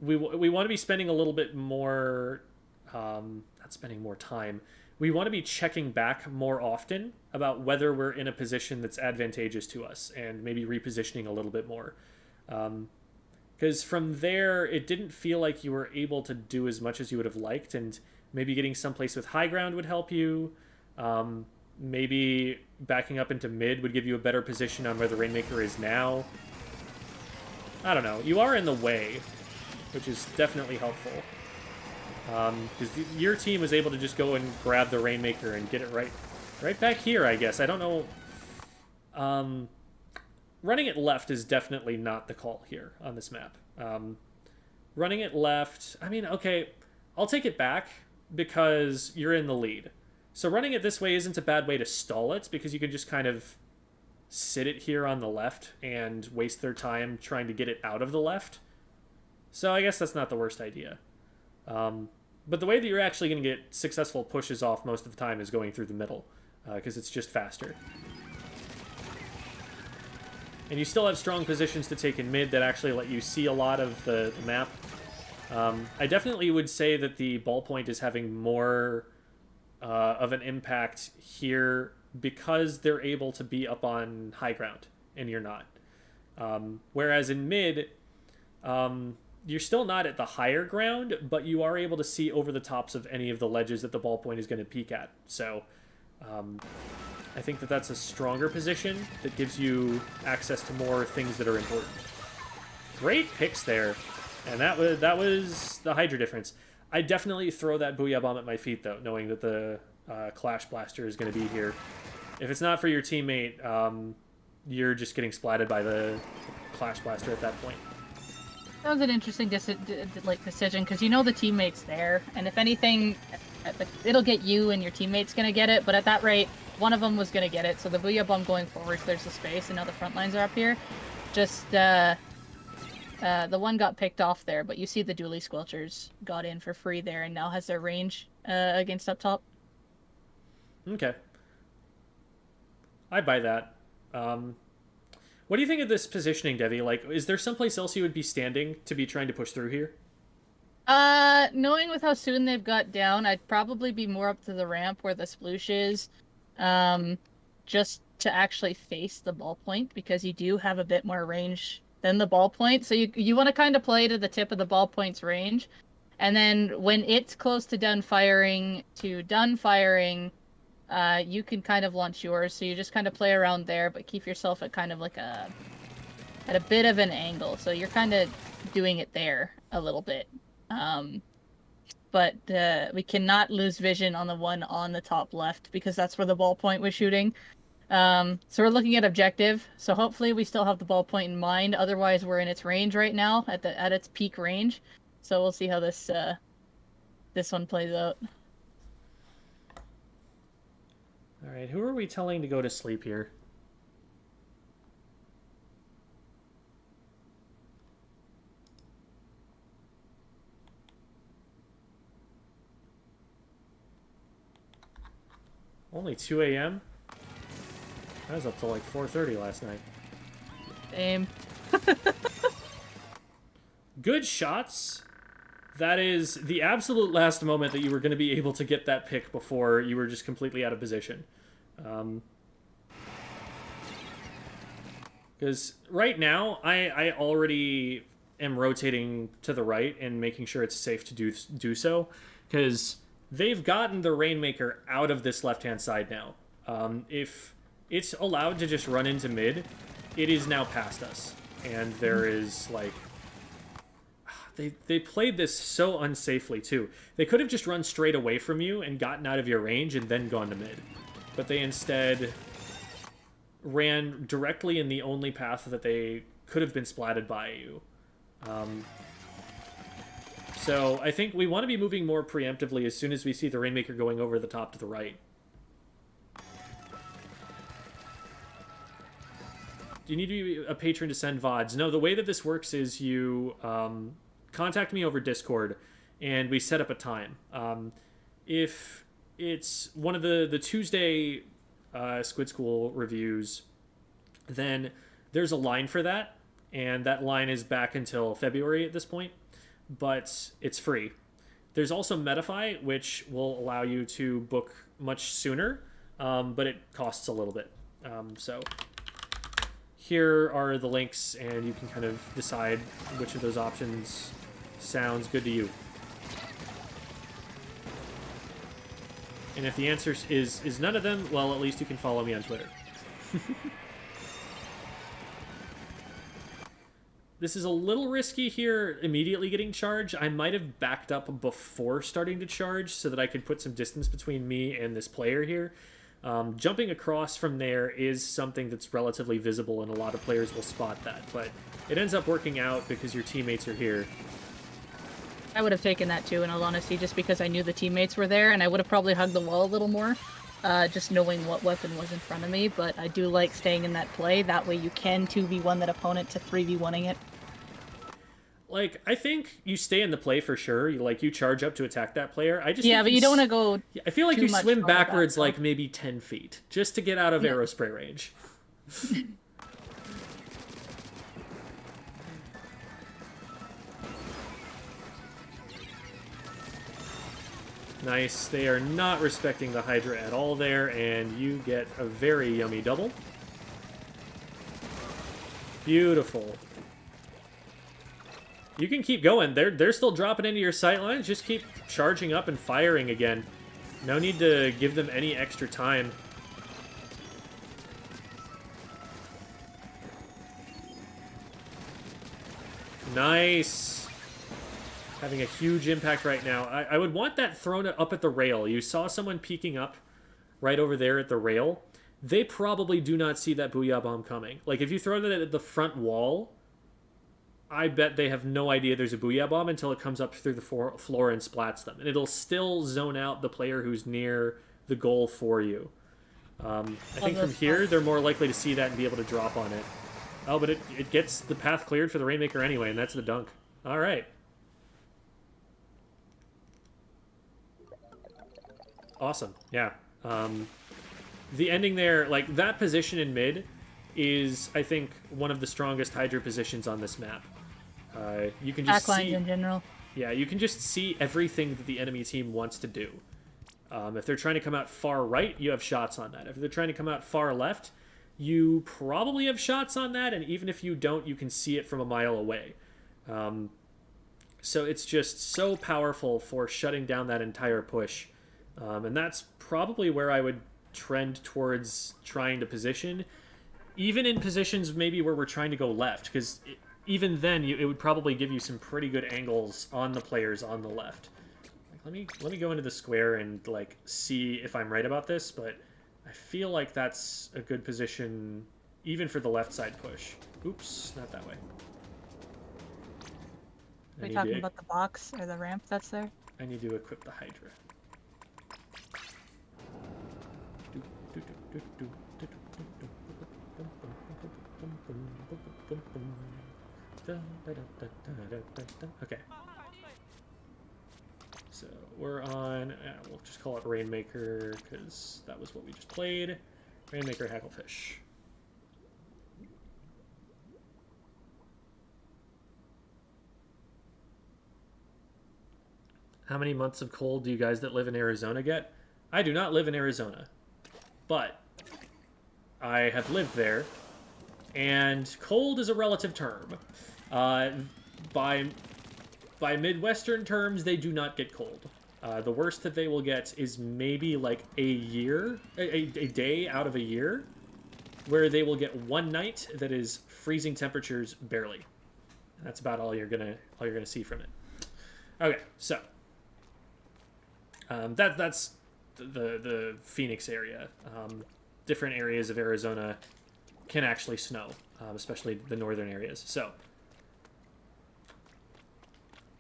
We want to be spending a little bit more, not spending more time. We want to be checking back more often about whether we're in a position that's advantageous to us and maybe repositioning a little bit more. Because from there, it didn't feel like you were able to do as much as you would have liked, and maybe getting someplace with high ground would help you. Maybe backing up into mid would give you a better position on where the Rainmaker is now. I don't know. You are in the way, which is definitely helpful. Because your team was able to just go and grab the Rainmaker and get it right back here, I guess. I don't know. Running it left is definitely not the call here on this map. Running it left, I mean, okay, I'll take it back because you're in the lead. So running it this way isn't a bad way to stall it, because you can just kind of sit it here on the left and waste their time trying to get it out of the left. So I guess that's not the worst idea. But the way that you're actually going to get successful pushes off most of the time is going through the middle, because it's just faster. And you still have strong positions to take in mid that actually let you see a lot of the map. I definitely would say that the ballpoint is having more of an impact here because they're able to be up on high ground and you're not. Whereas in mid, you're still not at the higher ground, but you are able to see over the tops of any of the ledges that the ballpoint is going to peek at. So I think that that's a stronger position that gives you access to more things that are important. Great picks there, and that was the Hydra difference. I definitely throw that Booyah Bomb at my feet, though, knowing that the Clash Blaster is going to be here. If it's not for your teammate, you're just getting splatted by the Clash Blaster at that point. That was an interesting decision, because you know the teammate's there, and if anything, it'll get you and your teammate's going to get it, but at that rate, one of them was going to get it, so the Booyah Bomb going forward, there's the space, and now the front lines are up here. Just, the one got picked off there, but you see the Dually Squelchers got in for free there, and now has their range against up top. Okay. I buy that. What do you think of this positioning, Devi? Like, is there someplace else you would be standing to be trying to push through here? Knowing with how soon they've got down, I'd probably be more up to the ramp where the sploosh is, just to actually face the ballpoint, because you do have a bit more range than the ballpoint. So you want to kind of play to the tip of the ballpoint's range, and then when it's close to done firing, you can kind of launch yours. So you just kind of play around there, but keep yourself at kind of like at a bit of an angle. So you're kind of doing it there a little bit. But we cannot lose vision on the one on the top left, because that's where the ballpoint was shooting. So we're looking at objective. So hopefully we still have the ballpoint in mind. Otherwise, we're in its range right now, at its peak range. So we'll see how this one plays out. All right, who are we telling to go to sleep here? Only 2 a.m.? I was up till like 4:30 last night. Same. Good shots. That is the absolute last moment that you were going to be able to get that pick before you were just completely out of position. Because right now, I already am rotating to the right and making sure it's safe to do so. Because they've gotten the Rainmaker out of this left-hand side now. If it's allowed to just run into mid, it is now past us. And there is, like... They played this so unsafely, too. They could have just run straight away from you and gotten out of your range and then gone to mid. But they instead ran directly in the only path that they could have been splatted by you. So I think we want to be moving more preemptively as soon as we see the Rainmaker going over the top to the right. Do you need to be a patron to send VODs? No, the way that this works is you... contact me over Discord, and we set up a time. If it's one of the Tuesday Squid School reviews, then there's a line for that, and that line is back until February at this point, but it's free. There's also Metafy, which will allow you to book much sooner, but it costs a little bit. So here are the links, and you can kind of decide which of those options sounds good to you. And if the answer is none of them, well, at least you can follow me on Twitter. This is a little risky here, immediately getting charged. I might have backed up before starting to charge so that I could put some distance between me and this player here. Jumping across from there is something that's relatively visible, and a lot of players will spot that, but it ends up working out because your teammates are here. I would have taken that too, in all honesty, just because I knew the teammates were there, and I would have probably hugged the wall a little more, just knowing what weapon was in front of me. But I do like staying in that play. That way you can 2v1 that opponent to 3v1ing it. Like, I think you stay in the play for sure. You charge up to attack that player. I just but you don't want to go. I feel like you swim backwards back, like maybe 10 feet just to get out of Aerospray range. Nice. They are not respecting the Hydra at all there, and you get a very yummy double. Beautiful. You can keep going. They're still dropping into your sight lines. Just keep charging up and firing again. No need to give them any extra time. Nice. Having a huge impact right now. I would want that thrown up at the rail. You saw someone peeking up right over there at the rail. They probably do not see that Booyah Bomb coming. Like, if you throw that at the front wall, I bet they have no idea there's a Booyah Bomb until it comes up through the floor and splats them. And it'll still zone out the player who's near the goal for you. I think from here, they're more likely to see that and be able to drop on it. Oh, but it gets the path cleared for the Rainmaker anyway, and that's the dunk. All right. Awesome. Yeah. The ending there, like, that position in mid is, I think, one of the strongest Hydra positions on this map. You can just see... in general. Yeah, you can just see everything that the enemy team wants to do. If they're trying to come out far right, you have shots on that. If they're trying to come out far left, you probably have shots on that, and even if you don't, you can see it from a mile away. So it's just so powerful for shutting down that entire push. And that's probably where I would trend towards trying to position, even in positions maybe where we're trying to go left, because even then it would probably give you some pretty good angles on the players on the left. Like, let me go into the square and like see if I'm right about this, but I feel like that's a good position even for the left side push. Oops, not that way. Are we talking about the box or the ramp that's there? I need to equip the Hydra. Okay. So we're on, we'll just call it Rainmaker, because that was what we just played. Rainmaker Hacklefish. How many months of cold do you guys that live in Arizona get? I do not live in Arizona, but I have lived there, and cold is a relative term. By Midwestern terms, they do not get cold. The worst that they will get is maybe like a day out of a year, where they will get one night that is freezing temperatures barely. And that's about all you're gonna see from it. Okay, so that's the Phoenix area. Different areas of Arizona can actually snow, especially the northern areas. So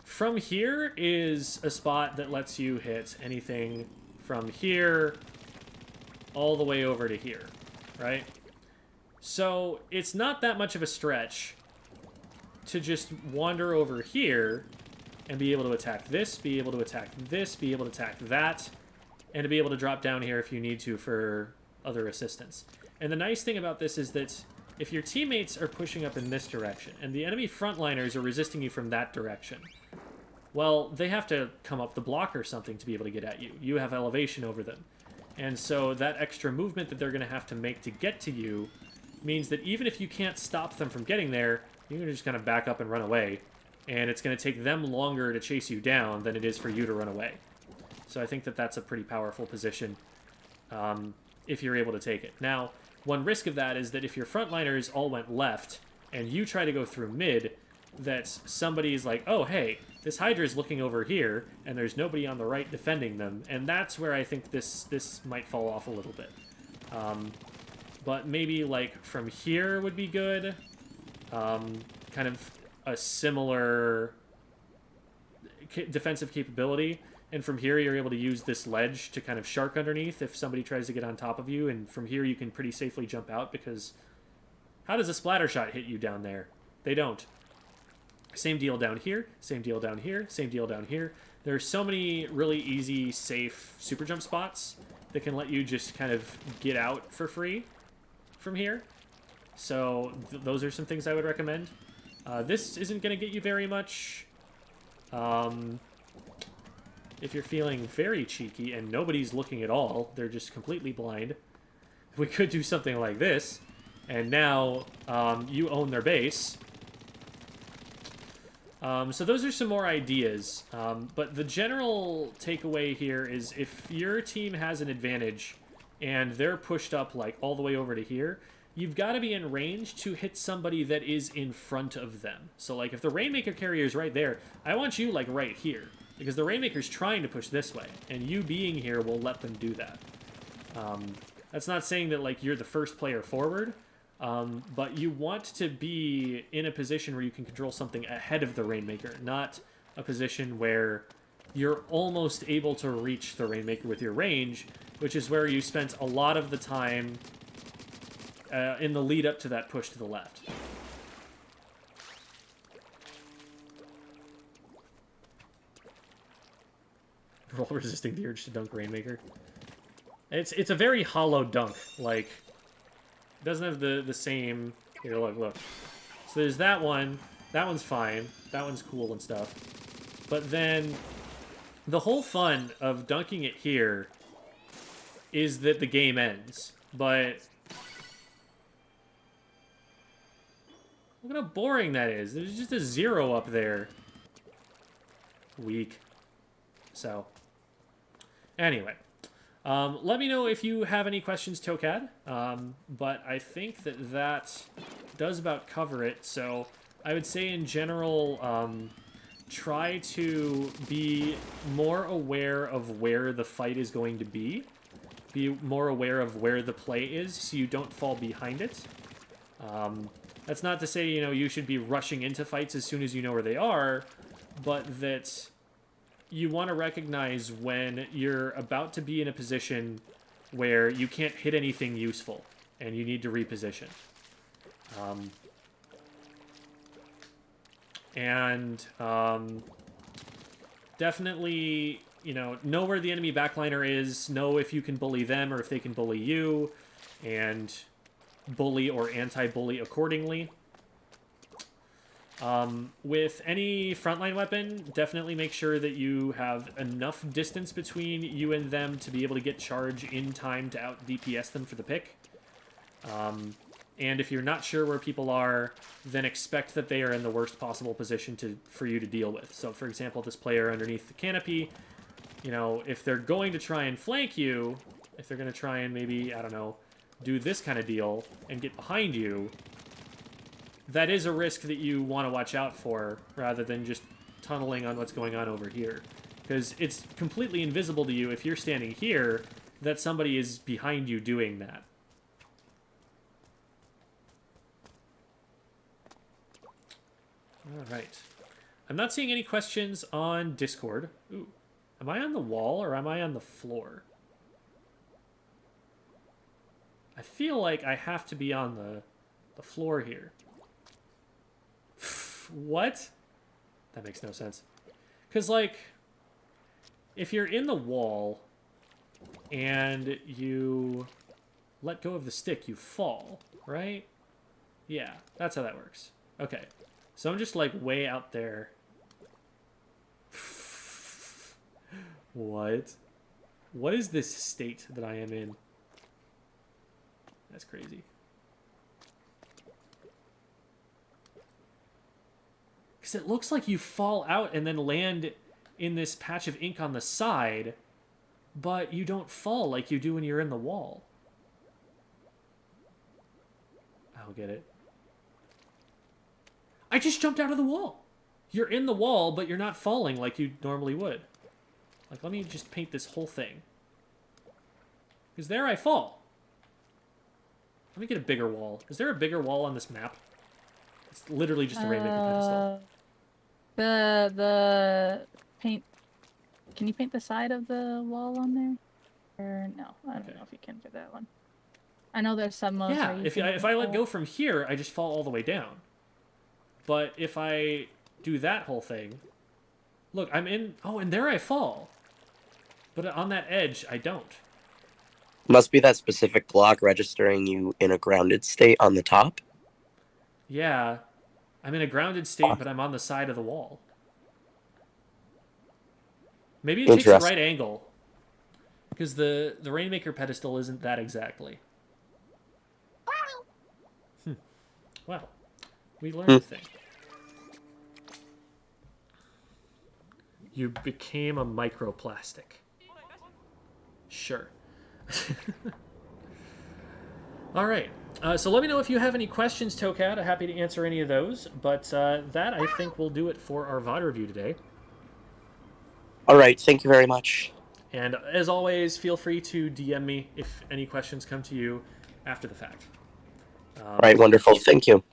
from here is a spot that lets you hit anything from here all the way over to here, right? So it's not that much of a stretch to just wander over here and be able to attack this, be able to attack this, be able to attack that, and to be able to drop down here if you need to for other assistance. And the nice thing about this is that if your teammates are pushing up in this direction and the enemy frontliners are resisting you from that direction, well, they have to come up the block or something to be able to get at you. You have elevation over them. And so that extra movement that they're going to have to make to get to you means that even if you can't stop them from getting there, you're going to just kind of back up and run away. And it's going to take them longer to chase you down than it is for you to run away. So I think that that's a pretty powerful position if you're able to take it. Now, one risk of that is that if your frontliners all went left and you try to go through mid, that somebody's like, oh, hey, this Hydra's looking over here, and there's nobody on the right defending them, and that's where I think this might fall off a little bit. But maybe, like, from here would be good. Kind of a similar defensive capability. And from here, you're able to use this ledge to kind of shark underneath if somebody tries to get on top of you. And from here, you can pretty safely jump out because how does a splatter shot hit you down there? They don't. Same deal down here, same deal down here, same deal down here. There are so many really easy, safe super jump spots that can let you just kind of get out for free from here. So those are some things I would recommend. This isn't going to get you very much. if you're feeling very cheeky and nobody's looking at all, they're just completely blind, we could do something like this. And now you own their base. So those are some more ideas. But the general takeaway here is if your team has an advantage and they're pushed up like all the way over to here, you've got to be in range to hit somebody that is in front of them. So like if the Rainmaker carrier is right there, I want you like right here. Because the Rainmaker's trying to push this way. And you being here will let them do that. That's not saying that like you're the first player forward. But you want to be in a position where you can control something ahead of the Rainmaker, not a position where you're almost able to reach the Rainmaker with your range, which is where you spent a lot of the time in the lead up to that push to the left. Roll resisting the urge to dunk Rainmaker. It's a very hollow dunk, like... It doesn't have the same... Here, look. So there's that one. That one's fine. That one's cool and stuff. But then the whole fun of dunking it here is that the game ends. But look at how boring that is. There's just a 0 up there. Weak. So, anyway. Let me know if you have any questions, Tokad. But I think that does about cover it. So I would say in general, try to be more aware of where the fight is going to be. Be more aware of where the play is so you don't fall behind it. That's not to say, you should be rushing into fights as soon as you know where they are, but that... You want to recognize when you're about to be in a position where you can't hit anything useful and you need to reposition. Definitely, know where the enemy backliner is, know if you can bully them or if they can bully you, and bully or anti-bully accordingly. With any frontline weapon, definitely make sure that you have enough distance between you and them to be able to get charge in time to out DPS them for the pick. And if you're not sure where people are, then expect that they are in the worst possible position for you to deal with. So, for example, this player underneath the canopy, if they're going to try and flank you, if they're going to try and maybe, I don't know, do this kind of deal and get behind you, that is a risk that you want to watch out for, rather than just tunneling on what's going on over here. Because it's completely invisible to you if you're standing here that somebody is behind you doing that. Alright. I'm not seeing any questions on Discord. Ooh. Am I on the wall or am I on the floor? I feel like I have to be on the floor here. What? That makes no sense. Because, like, if you're in the wall and you let go of the stick, you fall, right? Yeah, that's how that works. Okay. So I'm just, like, way out there. What? What is this state that I am in? That's crazy. Because it looks like you fall out and then land in this patch of ink on the side, but you don't fall like you do when you're in the wall. I'll get it. I just jumped out of the wall. You're in the wall, but you're not falling like you normally would. Like, let me just paint this whole thing. Because there I fall. Let me get a bigger wall. Is there a bigger wall on this map? It's literally just a Rainmaker pedestal. The paint... Can you paint the side of the wall on there? Or no, I don't know if you can for that one. I know there's some modes yeah, where you if I let go from here, I just fall all the way down. But if I do that whole thing... Look, I'm in... Oh, and there I fall. But on that edge, I don't. Must be that specific block registering you in a grounded state on the top. Yeah. I'm in a grounded state, but I'm on the side of the wall. Maybe it takes the Interesting. right angle. Because the Rainmaker pedestal isn't that exactly. Wow. We learned a thing. You became a microplastic. Sure. All right. So let me know if you have any questions, Tokad. I'm happy to answer any of those. But that, I think, will do it for our VOD review today. All right. Thank you very much. And as always, feel free to DM me if any questions come to you after the fact. All right. Wonderful. Thank you.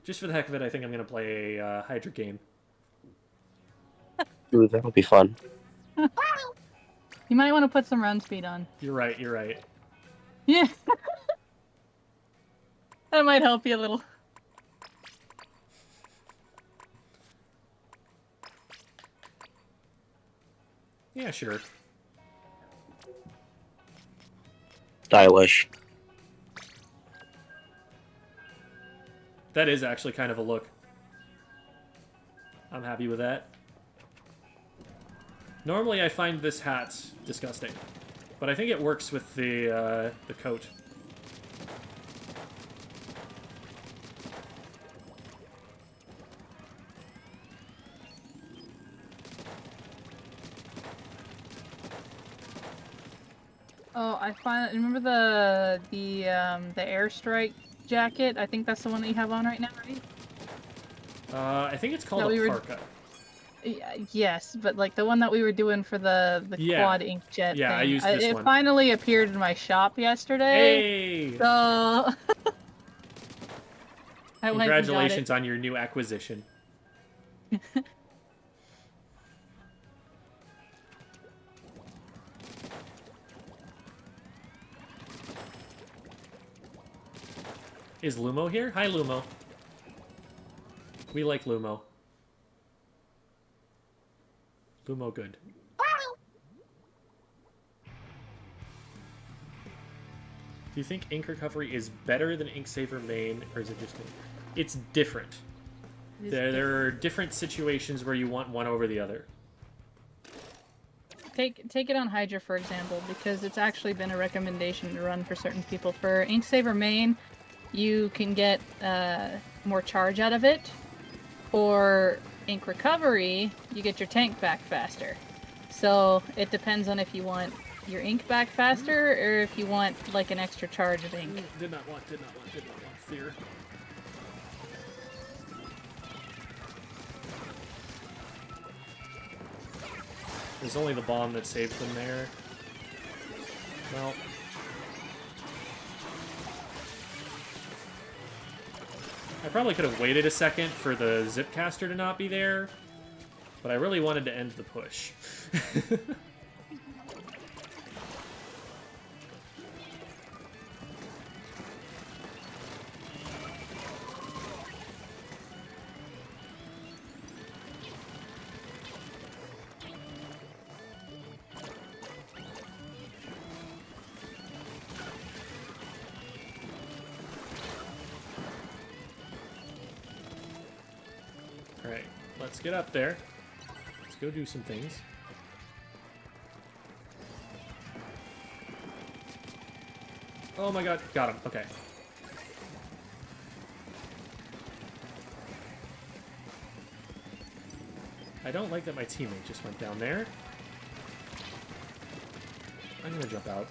Just for the heck of it, I think I'm going to play a Hydra game. Ooh, that'll be fun. You might want to put some run speed on. You're right, you're right. Yeah. That might help you a little. Yeah, sure. Stylish. That is actually kind of a look. I'm happy with that. Normally I find this hat disgusting, but I think it works with the coat. Oh, I find. Remember the airstrike jacket? I think that's the one that you have on right now, right? I think it's called No, a parka. Yes, but like the one that we were doing for the Yeah. quad inkjet Yeah, thing. I used this it one. finally appeared in my shop yesterday. Hey! So I went and got it. Congratulations on your new acquisition. Is Lumo here? Hi, Lumo. We like Lumo. Lumo good. Do you think ink recovery is better than Inksaver main, or is it just... It's different. There are different situations where you want one over the other. Take it on Hydra, for example, because it's actually been a recommendation to run for certain people. For Inksaver main, you can get more charge out of it. For ink recovery, you get your tank back faster. So it depends on if you want your ink back faster or if you want like an extra charge of ink. Did not want fear. There's only the bomb that saved them there. Well. I probably could have waited a second for the Zipcaster to not be there, but I really wanted to end the push. Alright, let's get up there. Let's go do some things. Oh my god, got him. Okay. I don't like that my teammate just went down there. I'm gonna jump out.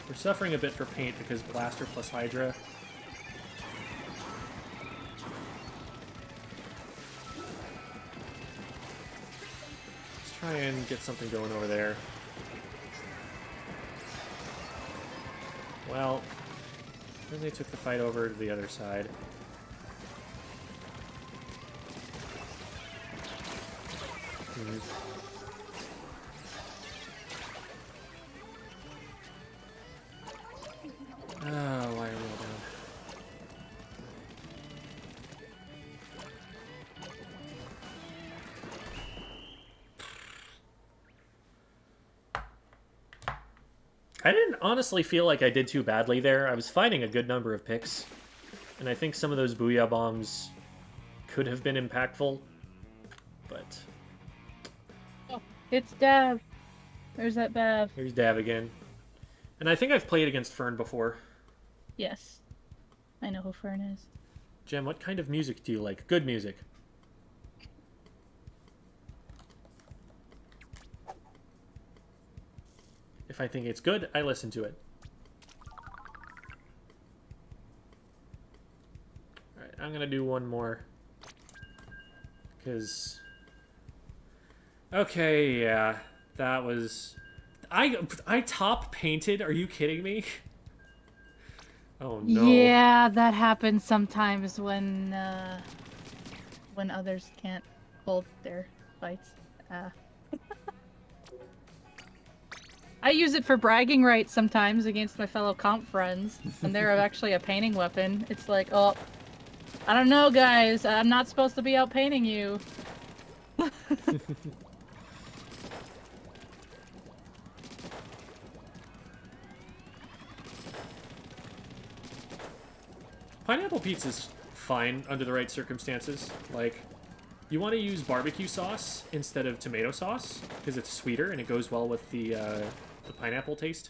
We're suffering a bit for paint because Blaster plus Hydra. Let's try and get something going over there. Well, then they took the fight over to the other side. Oh, why are we all down? I didn't honestly feel like I did too badly there. I was finding a good number of picks. And I think some of those Booyah Bombs could have been impactful. But... Oh, it's Dav. There's that Dav. Here's Dav again. And I think I've played against Fern before. Yes. I know who Fern is. Jem, what kind of music do you like? Good music. If I think it's good, I listen to it. Alright, I'm gonna do one more. Because... Okay, yeah. That was... I top painted? Are you kidding me? Oh no. Yeah, that happens sometimes when others can't hold their fights. I use it for bragging rights sometimes against my fellow comp friends, and they're actually a painting weapon. It's like, oh, I don't know, guys. I'm not supposed to be out painting you. Pineapple pizza's fine under the right circumstances. Like, you want to use barbecue sauce instead of tomato sauce because it's sweeter and it goes well with the pineapple taste.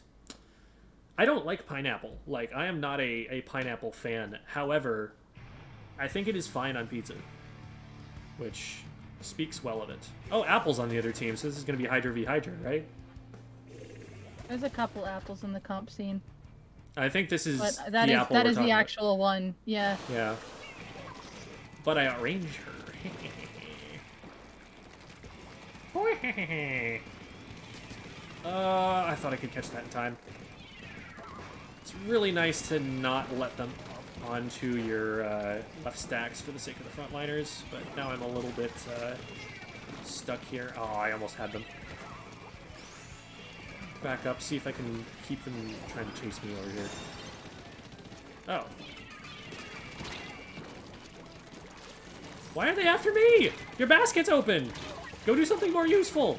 I don't like pineapple. Like, I am not a pineapple fan. However, I think it is fine on pizza, which speaks well of it. Oh, apple's on the other team, so this is going to be Hydra v Hydra, right? There's a couple apples in the comp scene. I think this is But the apple that we're is the talking about. actual one. Yeah. Yeah. But I outrange her. I thought I could catch that in time. It's really nice to not let them up onto your left stacks for the sake of the frontliners, but now I'm a little bit stuck here. Oh, I almost had them. Back up, see if I can keep them trying to chase me over here. Oh. Why are they after me? Your basket's open! Go do something more useful!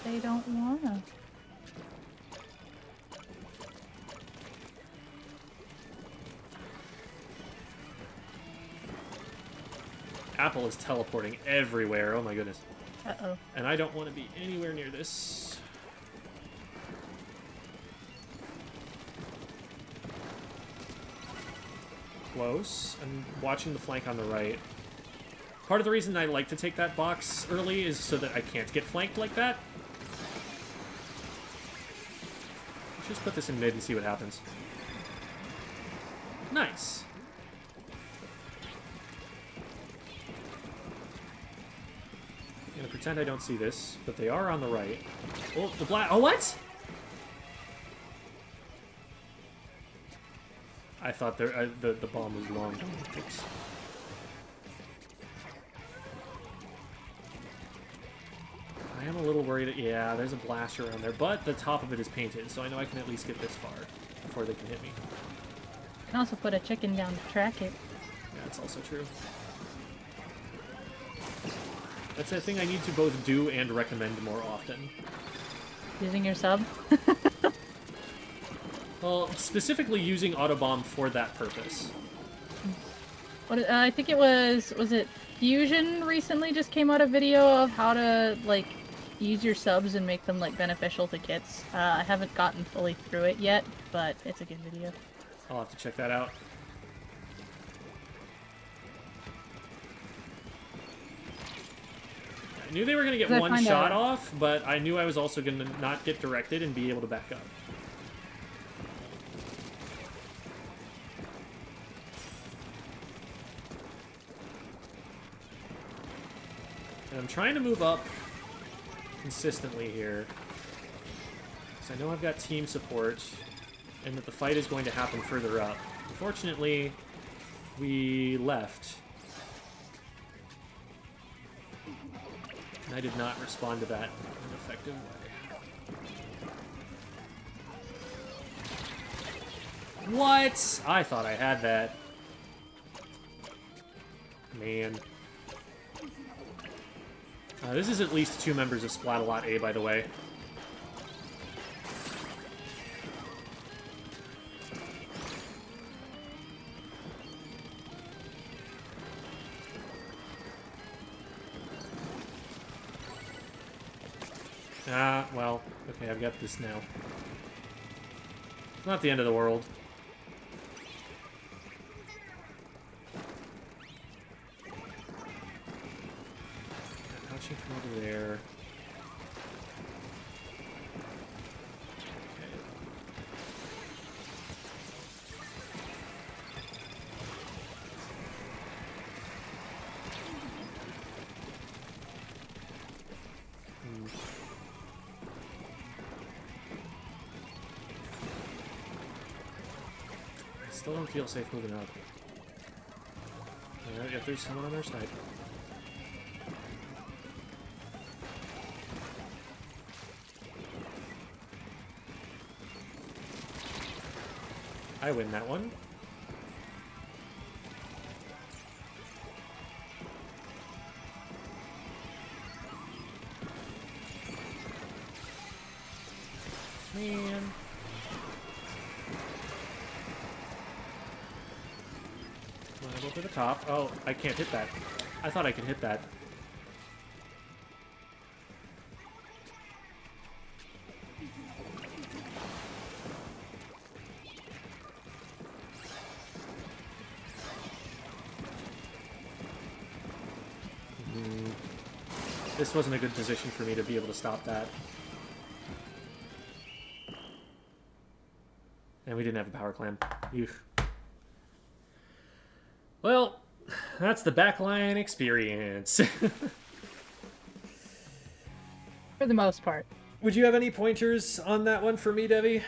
They don't wanna. Apple is teleporting everywhere, oh my goodness. Uh-oh. And I don't want to be anywhere near this. Close. I'm watching the flank on the right. Part of the reason I like to take that box early is so that I can't get flanked like that. Let's just put this in mid and see what happens. Nice. I'm gonna pretend I don't see this, but they are on the right. Oh, the black. Oh, what? I thought the bomb was long. Oops. I am a little worried. Yeah, there's a blaster around there, but the top of it is painted, so I know I can at least get this far before they can hit me. You can also put a chicken down to track it. Yeah, that's also true. That's a thing I need to both do and recommend more often. Using your sub? Well, specifically using Autobomb for that purpose. What, I think it was it Fusion recently just came out a video of how to, like, use your subs and make them, like, beneficial to kits. I haven't gotten fully through it yet, but it's a good video. I'll have to check that out. I knew they were going to get one shot off, but I knew I was also going to not get directed and be able to back up. And I'm trying to move up consistently here, because I know I've got team support, and that the fight is going to happen further up. Unfortunately, we left. And I did not respond to that in an effective way. What? I thought I had that. Man. This is at least 2 members of Splat-A-Lot A, by the way. Well, okay, I've got this now. It's not the end of the world. Crouching from over there. Okay. I still don't feel safe moving up. Alright, if there's someone on their side. I win that one. Man. Wanna go for the top? Oh, I can't hit that. I thought I could hit that. This wasn't a good position for me to be able to stop that. And we didn't have a power clam. Oof. Well, that's the backline experience. For the most part. Would you have any pointers on that one for me, Devi?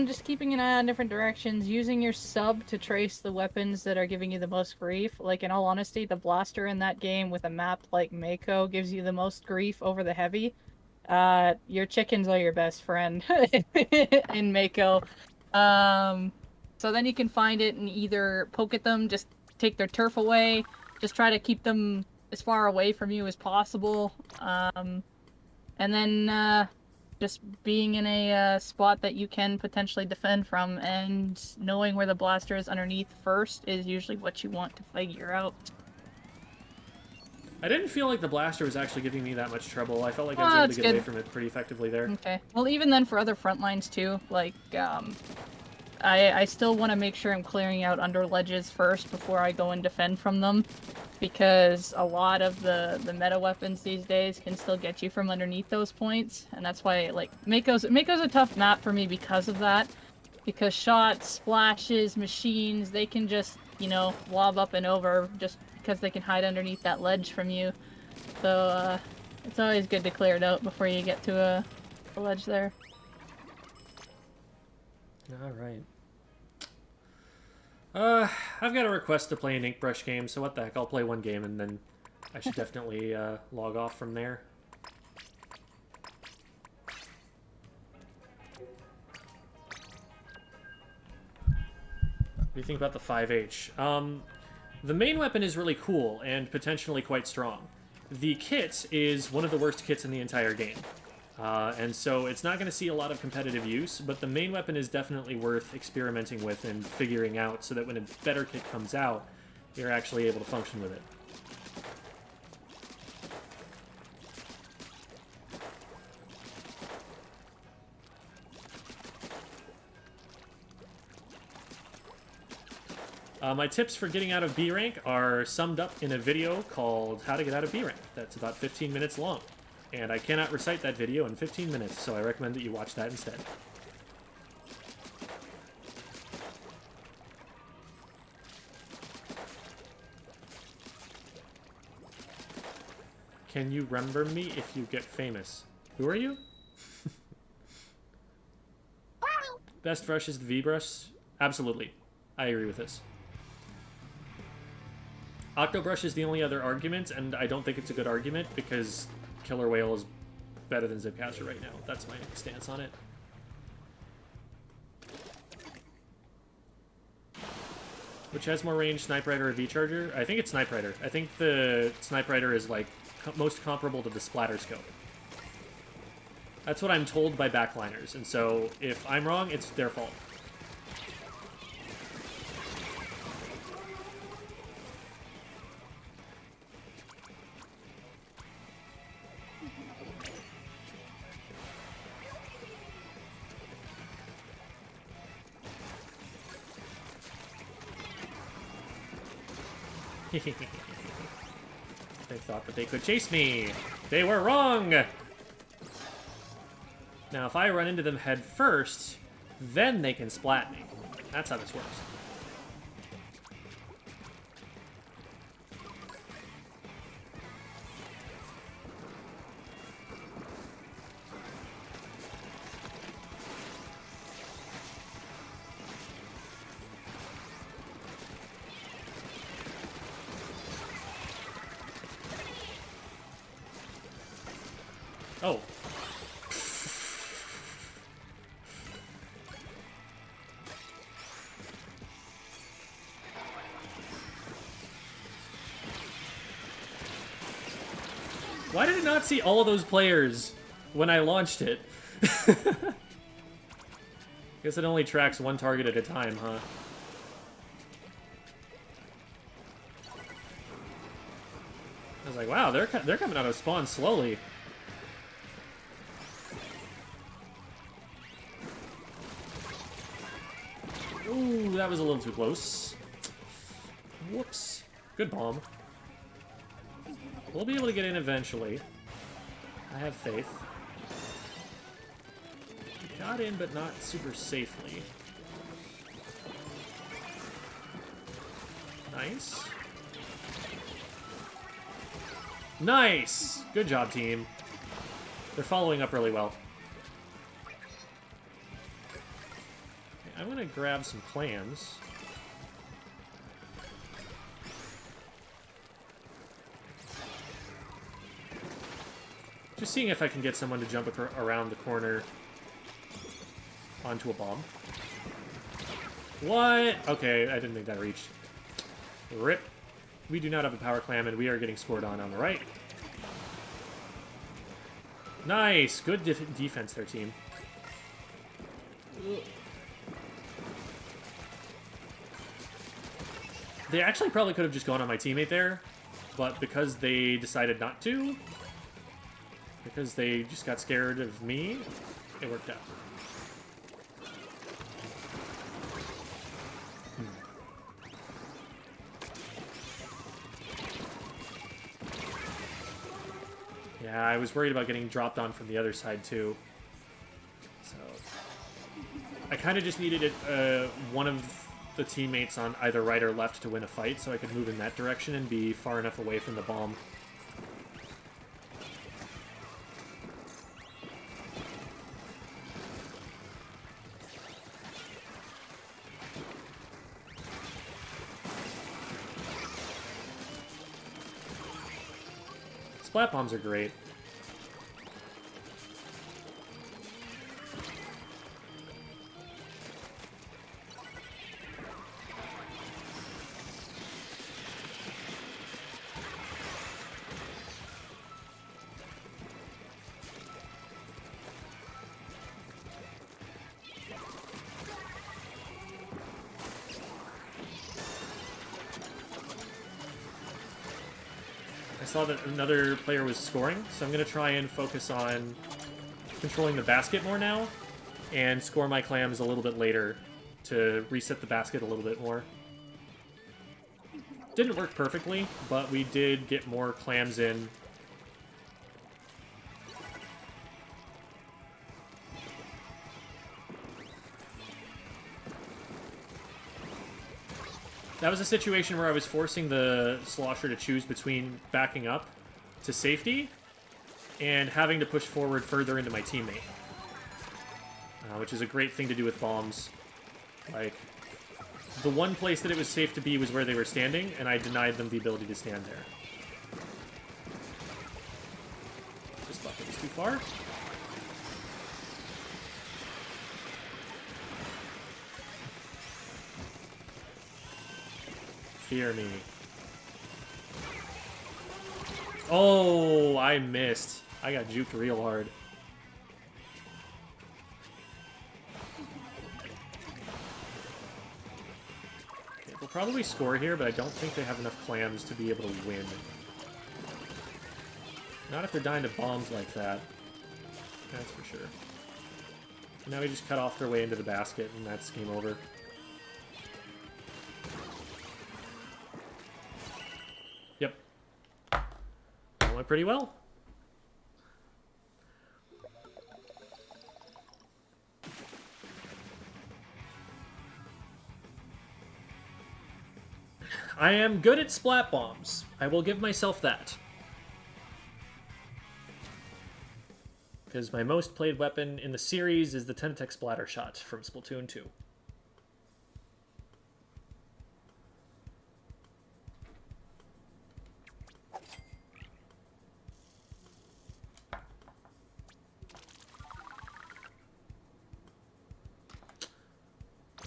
Just keeping an eye on different directions, using your sub to trace the weapons that are giving you the most grief. Like, in all honesty, the blaster in that game with a map like Mako gives you the most grief over the heavy. Your chickens are your best friend in Mako. So then you can find it and either poke at them, just take their turf away, just try to keep them as far away from you as possible. And then, just being in a spot that you can potentially defend from, and knowing where the blaster is underneath first is usually what you want to figure out. I didn't feel like the blaster was actually giving me that much trouble. I felt like I was able to get away from it pretty effectively there. Okay. Well, even then for other front lines too, like, I still want to make sure I'm clearing out under ledges first before I go and defend from them, because a lot of the meta weapons these days can still get you from underneath those points, and that's why, like, Mako's a tough map for me because of that, because shots, splashes, machines, they can just, you know, lob up and over just because they can hide underneath that ledge from you. So, it's always good to clear it out before you get to a ledge there. Alright. I've got a request to play an ink brush game, so what the heck, I'll play one game and then I should definitely log off from there. What do you think about the 5H? The main weapon is really cool and potentially quite strong. The kit is one of the worst kits in the entire game. And so it's not going to see a lot of competitive use, but the main weapon is definitely worth experimenting with and figuring out so that when a better kit comes out, you're actually able to function with it. My tips for getting out of B rank are summed up in a video called How to Get Out of B rank. That's about 15 minutes long. And I cannot recite that video in 15 minutes, so I recommend that you watch that instead. Can you remember me if you get famous? Who are you? Best brush is the V-brush? Absolutely. I agree with this. Octobrush is the only other argument, and I don't think it's a good argument because Killer Whale is better than Zipcaster right now. That's my stance on it. Which has more range, Snipe Rider or V-Charger? I think it's Snipe Rider. I think the Snipe Rider is, like, most comparable to the Splatter Scope. That's what I'm told by backliners, and so if I'm wrong, it's their fault. They thought that they could chase me. They were wrong! Now, if I run into them head first, then they can splat me. That's how this works. Oh. Why did it not see all of those players when I launched it? Guess it only tracks one target at a time, huh? I was like, wow, they're coming out of spawn slowly. Ooh, that was a little too close. Whoops. Good bomb. We'll be able to get in eventually. I have faith. Got in, but not super safely. Nice. Nice! Good job, team. They're following up really well. I'm gonna grab some clams. Just seeing if I can get someone to jump around the corner onto a bomb. What? Okay, I didn't think that reached. Rip. We do not have a power clam, and we are getting scored on the right. Nice! Good defense there, team. Ugh. They actually probably could have just gone on my teammate there, but because they decided not to, because they just got scared of me, it worked out. Yeah, I was worried about getting dropped on from the other side too. So I kind of just needed one of the teammates on either right or left to win a fight, so I could move in that direction and be far enough away from the bomb. Splat bombs are great. I saw that another player was scoring, so I'm going to try and focus on controlling the basket more now and score my clams a little bit later to reset the basket a little bit more. Didn't work perfectly, but we did get more clams in. That was a situation where I was forcing the slosher to choose between backing up to safety and having to push forward further into my teammate. Which is a great thing to do with bombs. Like, the one place that it was safe to be was where they were standing, and I denied them the ability to stand there. This bucket is too far. Fear me. Oh, I missed. I got juked real hard. Okay, we'll probably score here, but I don't think they have enough clams to be able to win. Not if they're dying to bombs like that. That's for sure. Now we just cut off their way into the basket, and that's game over. Yep. That went pretty well. I am good at splat bombs. I will give myself that. Because my most played weapon in the series is the Tenatech Splatter Shot from Splatoon 2.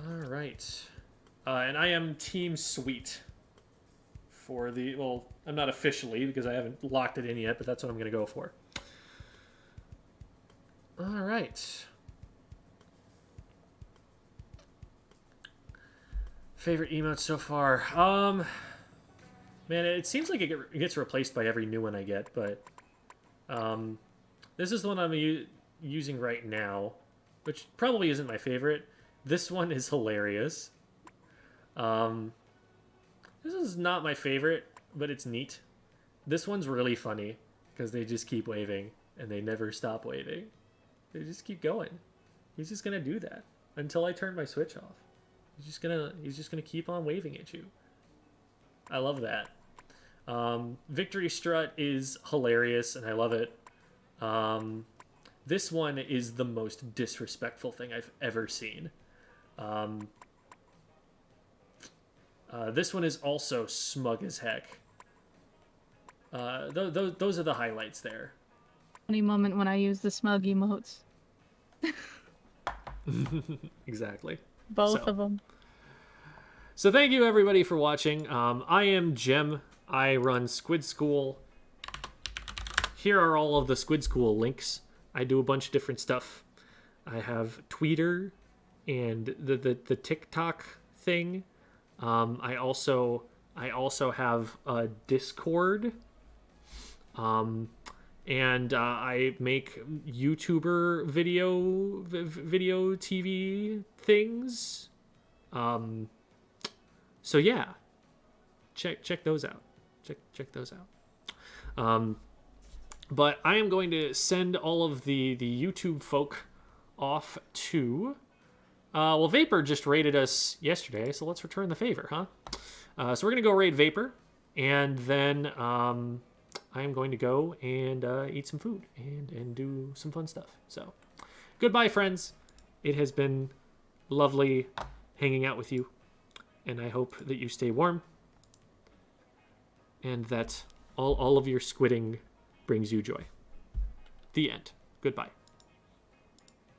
Alright. And I am Team Sweet. For the... Well, I'm not officially, because I haven't locked it in yet, but that's what I'm going to go for. Alright. Favorite emote so far? Man, it seems like it gets replaced by every new one I get, but... this is the one I'm using right now, which probably isn't my favorite. This one is hilarious. This is not my favorite, but it's neat. This one's really funny, because they just keep waving, and they never stop waving. They just keep going. He's just gonna do that until I turn my switch off. He's just gonna keep on waving at you. I love that. Victory Strut is hilarious, and I love it. This one is the most disrespectful thing I've ever seen. This one is also smug as heck. Those are the highlights there. Funny moment when I use the smug emotes. Exactly. Both of them. So thank you everybody for watching. I am Jem. I run Squid School. Here are all of the Squid School links. I do a bunch of different stuff. I have Twitter and the TikTok thing. I also have a Discord. And I make YouTuber video TV things. So yeah, check those out. Check those out. But I am going to send all of the YouTube folk off to. Well, Vapor just raided us yesterday, so let's return the favor, huh? So we're gonna go raid Vapor, and then I am going to go and eat some food and do some fun stuff. So, goodbye, friends. It has been lovely hanging out with you, and I hope that you stay warm and that all of your squidding brings you joy. The end. Goodbye.